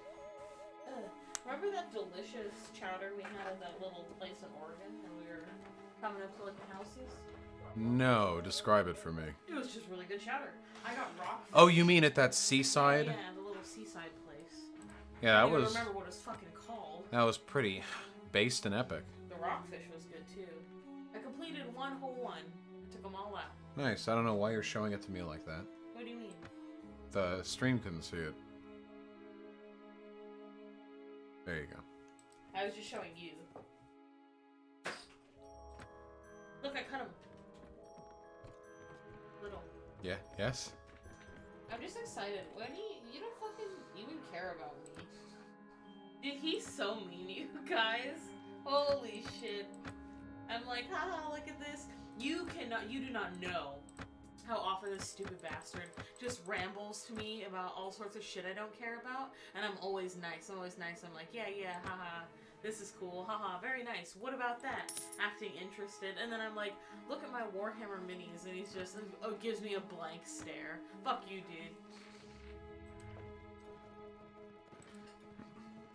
Remember that delicious chowder we had at that little place in Oregon when we were coming up to like the houses? No, describe it for me. It was just really good chowder. I got rockfish. Oh, you mean at that seaside? Yeah, the little seaside place. Yeah, I that don't even was. remember what it was fucking called. That was pretty based and epic. The rockfish was good too. I completed one whole one. I took them all out. Nice. I don't know why you're showing it to me like that. What do you mean? The stream couldn't see it. There you go. I was just showing you. Look, I cut him. Little. Yeah. Yes. I'm just excited. When you don't fucking even care about me. Dude, he's so mean, you guys. Holy shit. I'm like, haha, look at this. You do not know how often this stupid bastard just rambles to me about all sorts of shit I don't care about, and I'm always nice. I'm like, yeah, haha, this is cool, haha, very nice. What about that? Acting interested, and then I'm like, look at my Warhammer minis, and he's just, gives me a blank stare. Fuck you, dude.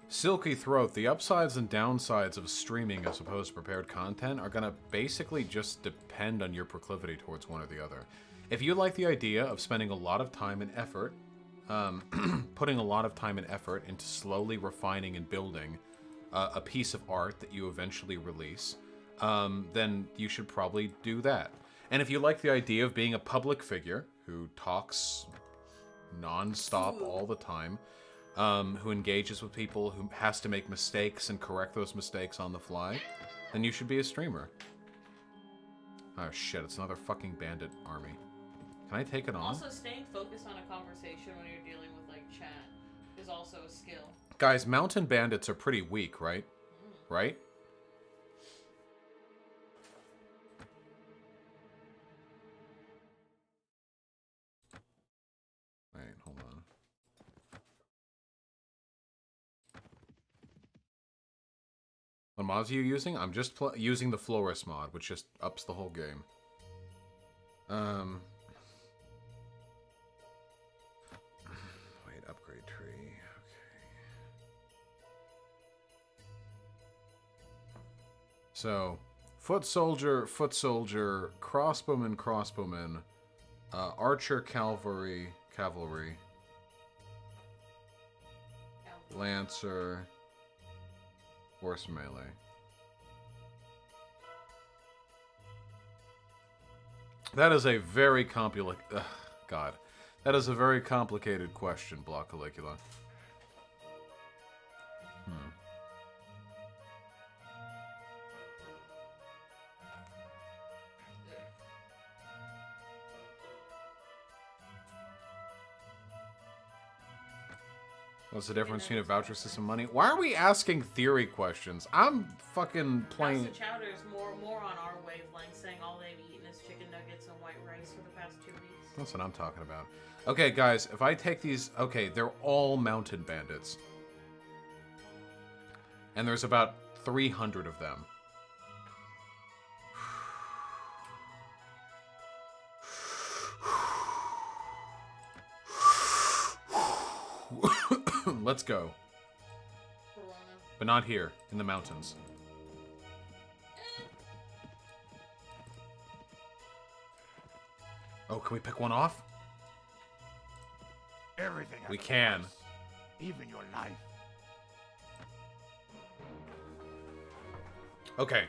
Silky Throat, the upsides and downsides of streaming as opposed to prepared content are gonna basically just depend on your proclivity towards one or the other. If you like the idea of spending a lot of time and effort, putting a lot of time and effort into slowly refining and building a piece of art that you eventually release, then you should probably do that. And if you like the idea of being a public figure who talks non-stop all the time, who engages with people, who has to make mistakes and correct those mistakes on the fly, then you should be a streamer. Oh shit, it's another fucking bandit army. Can I take it on? Also, staying focused on a conversation when you're dealing with, like, chat is also a skill. Guys, mountain bandits are pretty weak, right? Right? Wait, hold on. What mods are you using? I'm just using the Florist mod, which just ups the whole game. Wait, upgrade tree. Okay. So, foot soldier, crossbowman, archer, cavalry, lancer, horse melee. That is a very God. That is a very complicated question, Block Caligula. What's the difference between a voucher system and money? Why are we asking theory questions? I'm fucking playing... House of Chowder is more on our wavelength, saying all they've eaten is chicken nuggets and white rice for the past 2 weeks. That's what I'm talking about. Okay, guys, if I take these... Okay, they're all mounted bandits. And there's about 300 of them. Let's go. But not here, in the mountains. Oh, can we pick one off? Everything. We can. Even your life. Okay.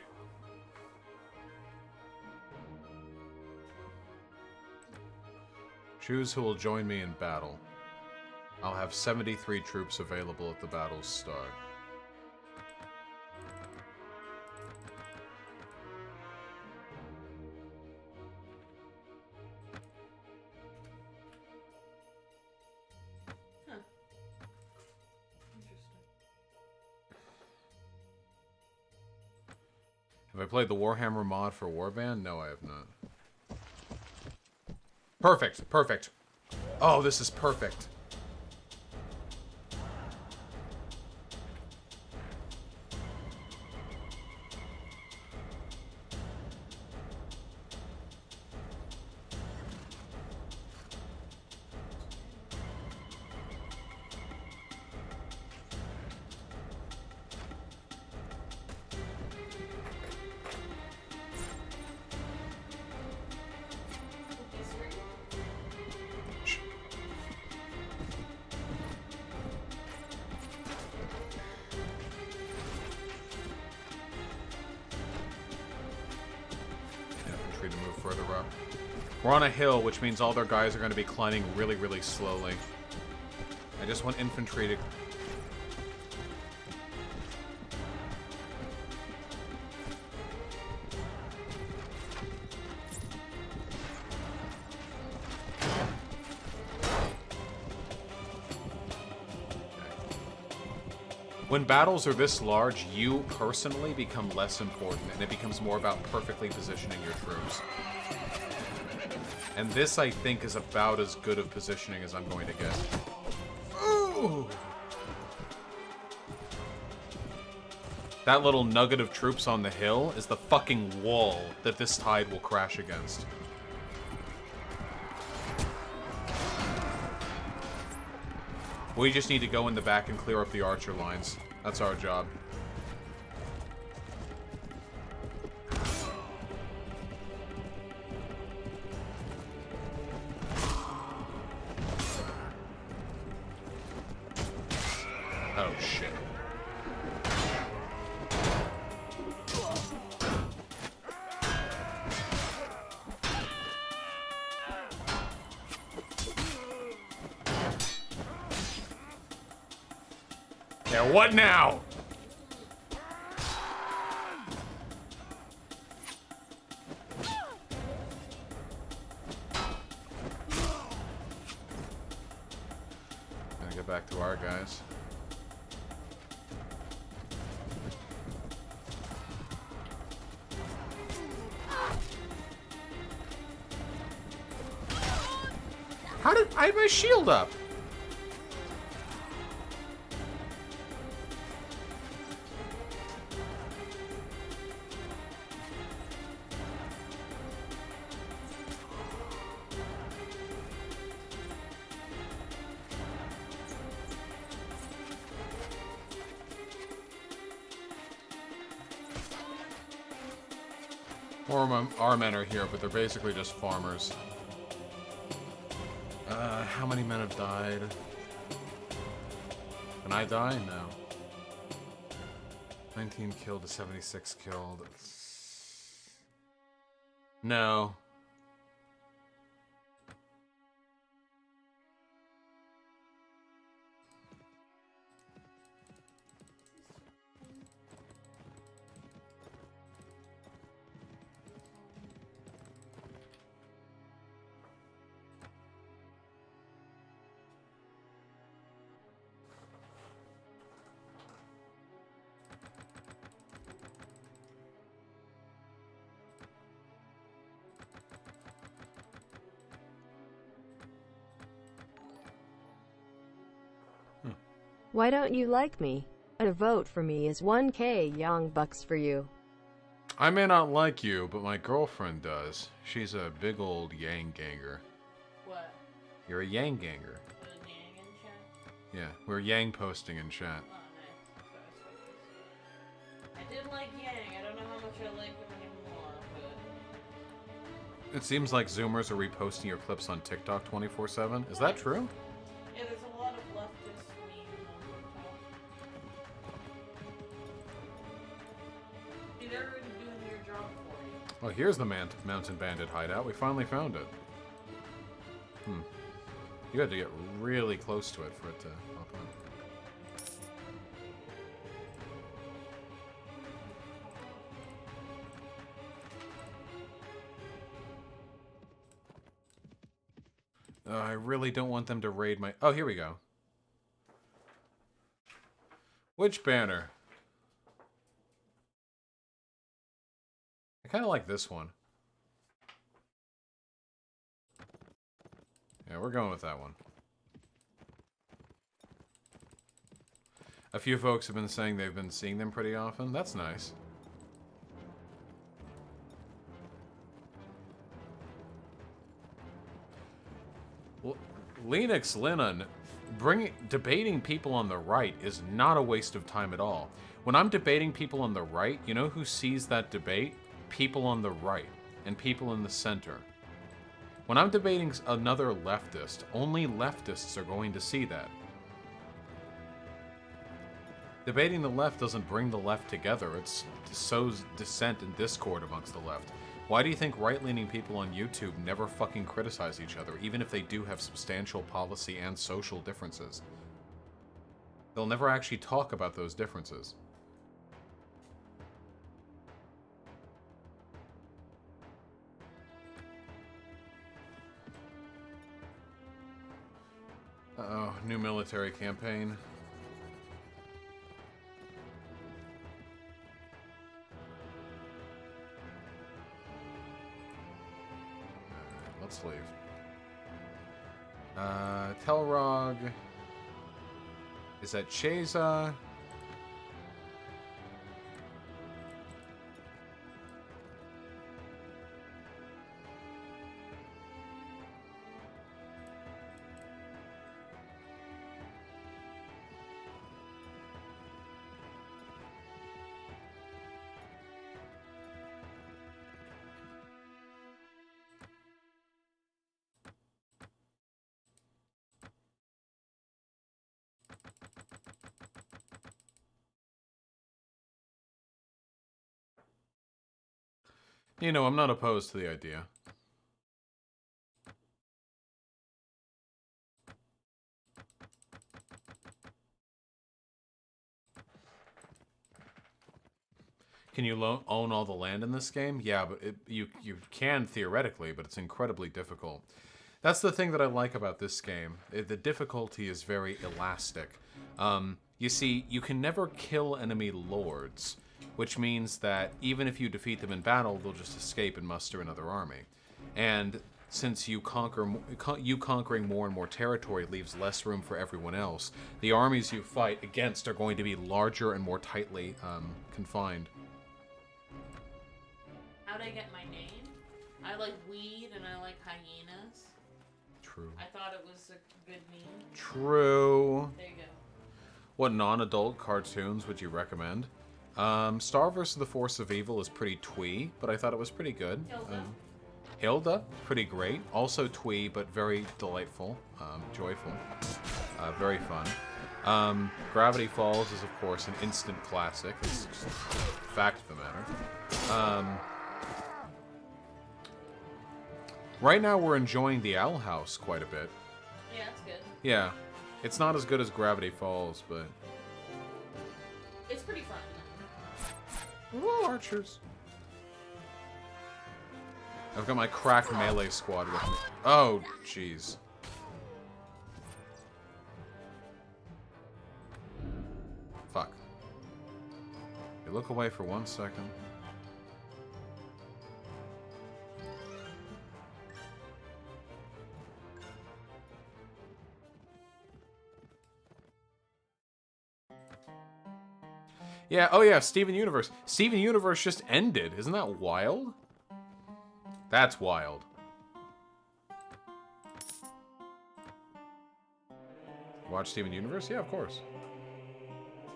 Choose who will join me in battle. I'll have 73 troops available at the battle's start. Huh. Interesting. Have I played the Warhammer mod for Warband? No, I have not. Perfect, perfect. Oh, this is perfect. Infantry to move further up. We're on a hill, which means all their guys are going to be climbing really, really slowly. I just want infantry to... When battles are this large, you personally become less important, and it becomes more about perfectly positioning your troops. And this, I think, is about as good of positioning as I'm going to get. Ooh! That little nugget of troops on the hill is the fucking wall that this tide will crash against. We just need to go in the back and clear up the archer lines. That's our job. Oh, shit. Yeah, what now? Gonna get back to our guys. How did I have my shield up? Our men are here, but they're basically just farmers. How many men have died? Can I die? No. 19 killed to 76 killed. No. Why don't you like me? A vote for me is 1K young bucks for you. I may not like you, but my girlfriend does. She's a big old yang ganger. What? You're a yang ganger. Was Yang in chat? Yeah, we're yang posting in chat. Oh, nice. I did like Yang. I don't know how much I like him anymore, but... It seems like Zoomers are reposting your clips on TikTok 24/7. Is that true? Yeah, there's a lot of leftist memes on TikTok. See, they're already doing your job for you. Oh, here's the Mountain Bandit hideout. We finally found it. You had to get really close to it for it to pop up. I really don't want them to raid my... Oh, here we go. Which banner? I kind of like this one. Yeah, we're going with that one. A few folks have been saying they've been seeing them pretty often. That's nice. Linux Linon, debating people on the right is not a waste of time at all. When I'm debating people on the right, you know who sees that debate? People on the right and people in the center. When I'm debating another leftist, only leftists are going to see that. Debating the left doesn't bring the left together, it sows dissent and discord amongst the left. Why do you think right-leaning people on YouTube never fucking criticize each other, even if they do have substantial policy and social differences? They'll never actually talk about those differences. Uh-oh, new military campaign. Let's leave. Telrog is at Cheza. You know, I'm not opposed to the idea. Can you own all the land in this game? Yeah, but you can theoretically, but it's incredibly difficult. That's the thing that I like about this game. The difficulty is very elastic. You see, you can never kill enemy lords, which means that even if you defeat them in battle, they'll just escape and muster another army. And since you conquering more and more territory leaves less room for everyone else, the armies you fight against are going to be larger and more tightly confined. How'd I get my name? I like weed and I like hyenas. True. I thought it was a good meme. True. There you go. What non-adult cartoons would you recommend? Star vs. the Force of Evil is pretty twee, but I thought it was pretty good. Hilda, pretty great. Also twee, but very delightful, joyful, very fun. Gravity Falls is, of course, an instant classic. It's just a fact of the matter. Right now, we're enjoying the Owl House quite a bit. Yeah, that's good. Yeah. It's not as good as Gravity Falls, but... It's pretty fun. Ooh, archers. I've got my crack melee squad with me. Oh, jeez. Fuck. You look away for 1 second. Yeah, oh yeah, Steven Universe. Steven Universe just ended. Isn't that wild? That's wild. Watch Steven Universe? Yeah, of course.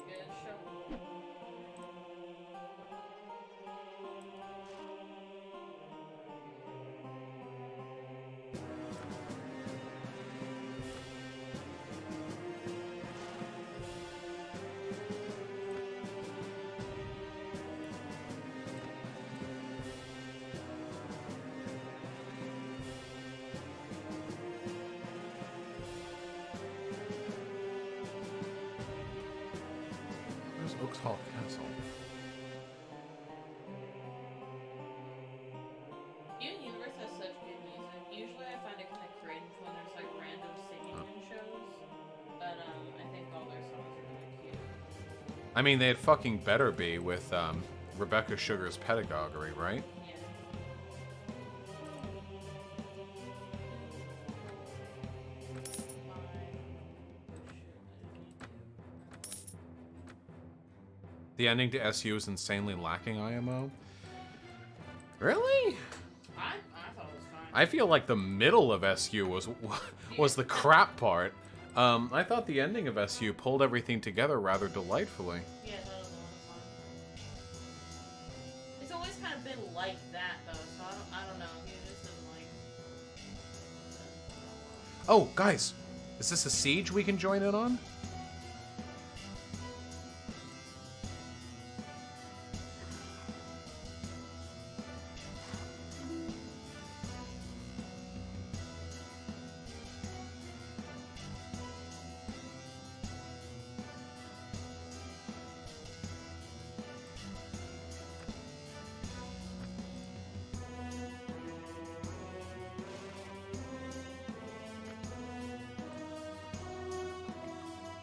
Good show. Oaks Hall Castle? Universe has such good music. Usually I find it kind of cringe when there's like random singing in shows, but I think all their songs are really cute. I mean, they'd fucking better be with Rebecca Sugar's Pedagogy, right? Yeah. The ending to SU is insanely lacking IMO. Really? I thought it was fine. I feel like the middle of SU was the crap part. I thought the ending of SU pulled everything together rather delightfully. Yeah, that was a lot of fun. It's always kind of been like that though, so I don't know. He just doesn't like. Oh, guys, is this a siege we can join in on?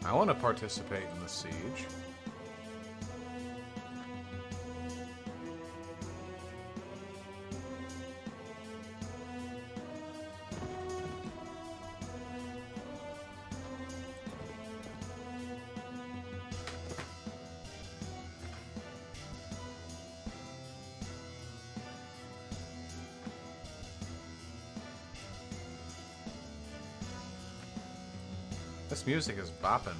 I want to participate in the siege. This music is bopping.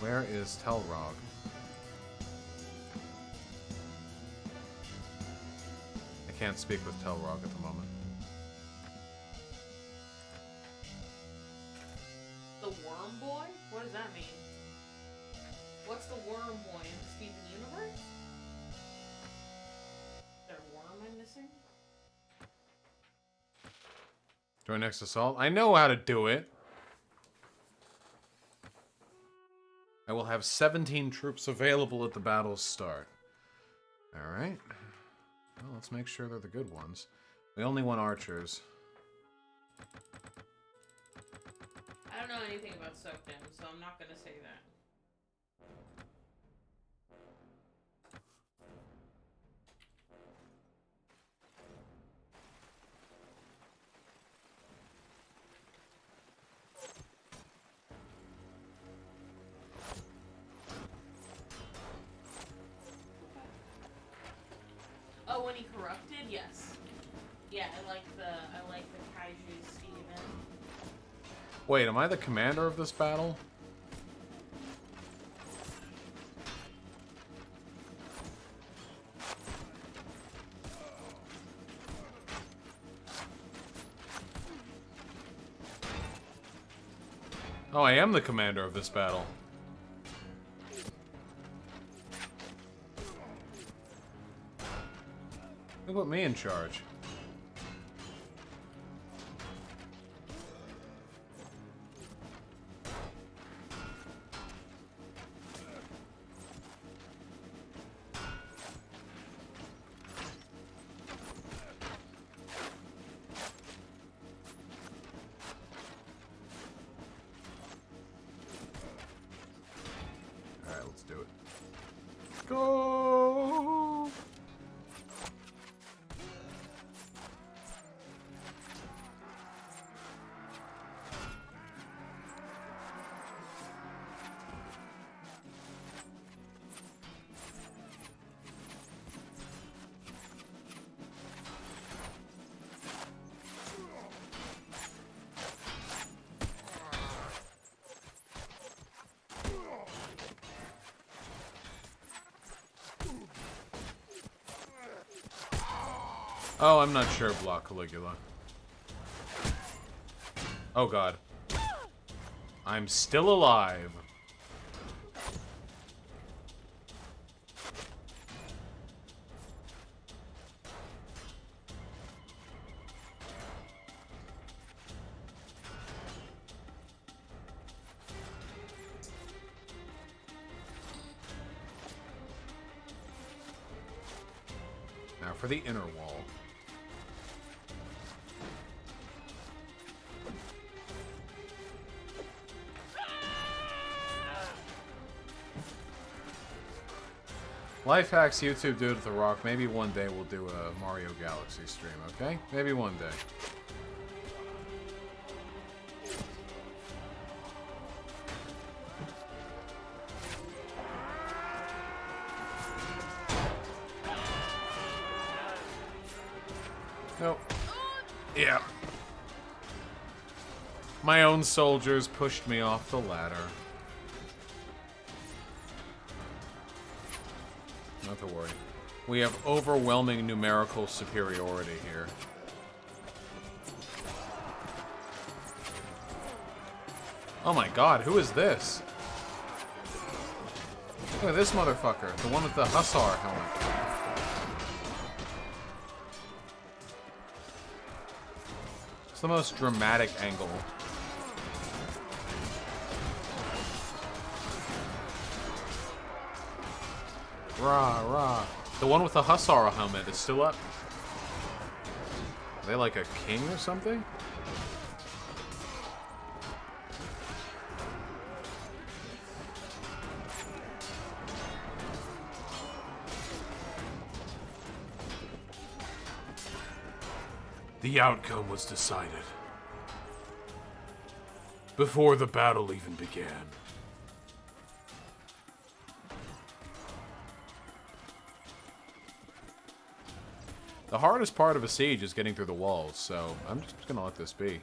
Where is Telrog? I can't speak with Telrog at the moment. The Worm Boy? What does that mean? What's the Worm Boy in the Steven Universe? Is there a worm I'm missing? Join next assault. I know how to do it. I will have 17 troops available at the battle's start. Alright. Well, let's make sure they're the good ones. We only want archers. I don't know anything about Soakdom, so I'm not gonna say that. Oh, when he corrupted, yes. Yeah, I like the Kaiju Steven. Wait, am I the commander of this battle? Oh, I am the commander of this battle. Who put me in charge? Alright, let's do it. Go! Oh, I'm not sure, Block Caligula. Oh god. I'm still alive. for the inner wall. Life hacks YouTube dude with the rock. Maybe one day we'll do a Mario Galaxy stream, okay? Maybe one day. Nope. Yeah. My own soldiers pushed me off the ladder. Not to worry. We have overwhelming numerical superiority here. Oh my god, who is this? Look at this motherfucker, the one with the hussar helmet. It's the most dramatic angle. Rah, rah. The one with the hussar helmet is still up. Are they like a king or something? The outcome was decided before the battle even began. The hardest part of a siege is getting through the walls, so I'm just gonna let this be.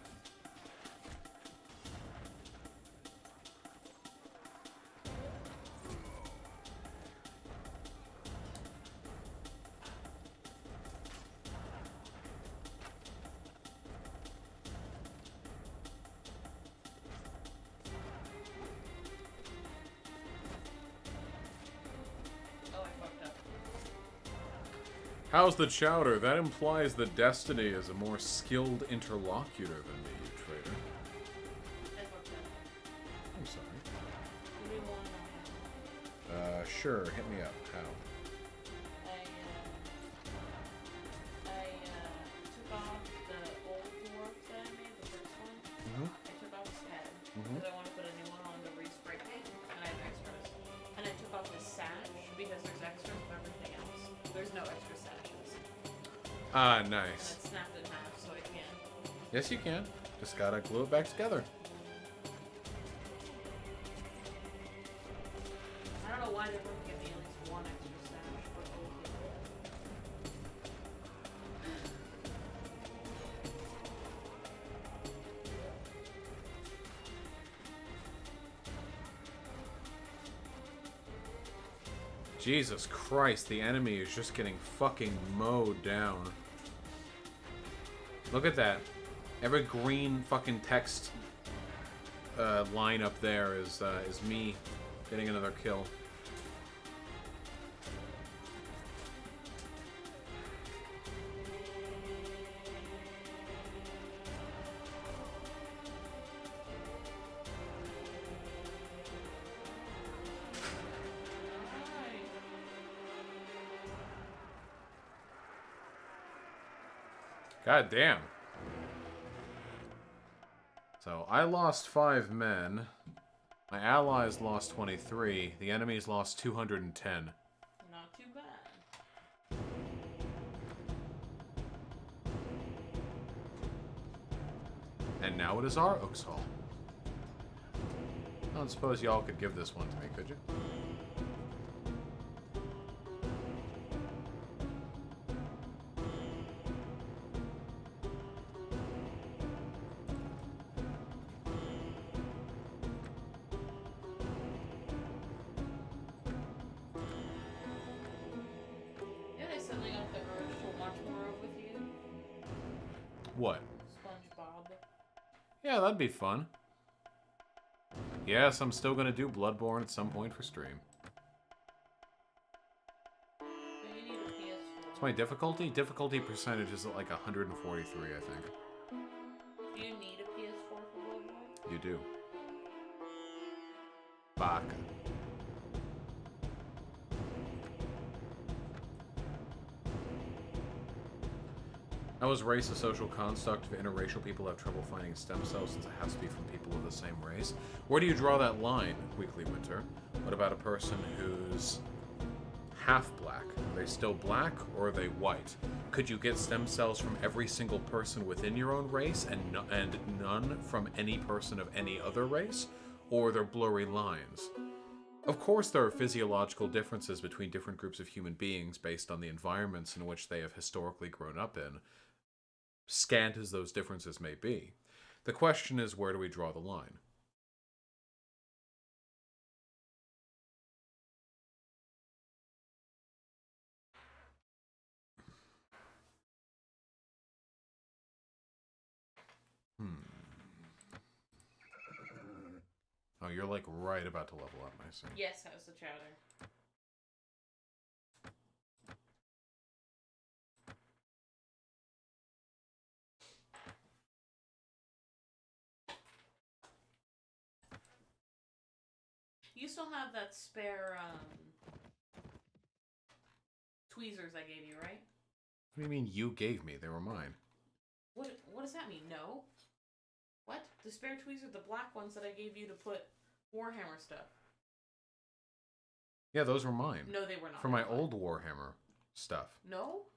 How's the chowder? That implies that Destiny is a more skilled interlocutor than me, you traitor. I'm sorry. Sure, hit me up. How? I took off the old dwarf that I made, the first one. I took off his head, because I want to put a new one on the respray paint, and I have extras. And I took off his sash, because there's extras of everything else. There's no extra sashes. Ah, And nice. it's snapped in half, so I can. Yes, you can. Just gotta glue it back together. I don't know why they wouldn't give me at least one extra sash, but Jesus Christ, the enemy is just getting fucking mowed down. Look at that. Every green fucking text line up there is me getting another kill. God damn. So, I lost 5 men. My allies lost 23. The enemies lost 210. not too bad. And now it is our Oaks Hall. I don't suppose y'all could give this one to me, could you? Yeah, they suddenly got the urge to watch more of with you. What? SpongeBob. Yeah, that'd be fun. Yes, I'm still gonna do Bloodborne at some point for stream. So you need a PS4. What's my difficulty? Difficulty percentage is at like 143, I think. Do you need a PS4 for Bloodborne? You do. Baka. How is race a social construct if interracial people have trouble finding stem cells since it has to be from people of the same race? Where do you draw that line, Weekly Winter? What about a person who's half black? Are they still black or are they white? Could you get stem cells from every single person within your own race and none from any person of any other race? Or are there blurry lines? Of course, there are physiological differences between different groups of human beings based on the environments in which they have historically grown up in, scant as those differences may be. The question is, where do we draw the line? Oh, you're like right about to level up, I see. Yes, how's the chowder? You still have that spare tweezers I gave you, right? What do you mean you gave me? They were mine. What does that mean? No. What? The spare tweezers, the black ones that I gave you to put Warhammer stuff. Yeah, those were mine. No, they were not. For my old Warhammer stuff. No?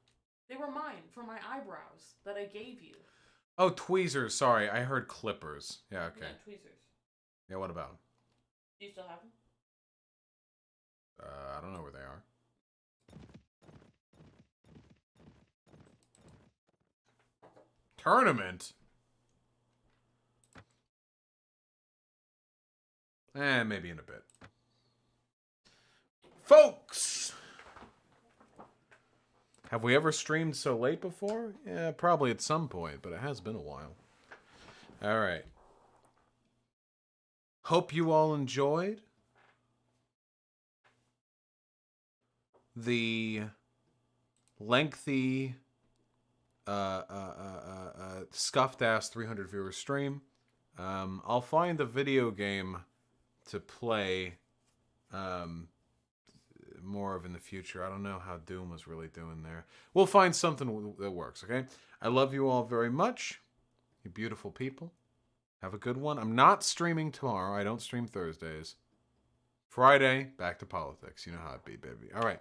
They were mine for my eyebrows that I gave you. Oh, tweezers. Sorry, I heard clippers. Yeah, okay. Yeah, tweezers. Yeah, what about? Do you still have them? I don't know where they are. Tournament? Maybe in a bit. Folks! Have we ever streamed so late before? Yeah, probably at some point, but it has been a while. Alright. Hope you all enjoyed the lengthy, scuffed ass 300 viewer stream. I'll find a video game to play more of in the future. I don't know how Doom was really doing there. We'll find something that works, okay? I love you all very much. You beautiful people. Have a good one. I'm not streaming tomorrow. I don't stream Thursdays. Friday, back to politics. You know how it be, baby. All right.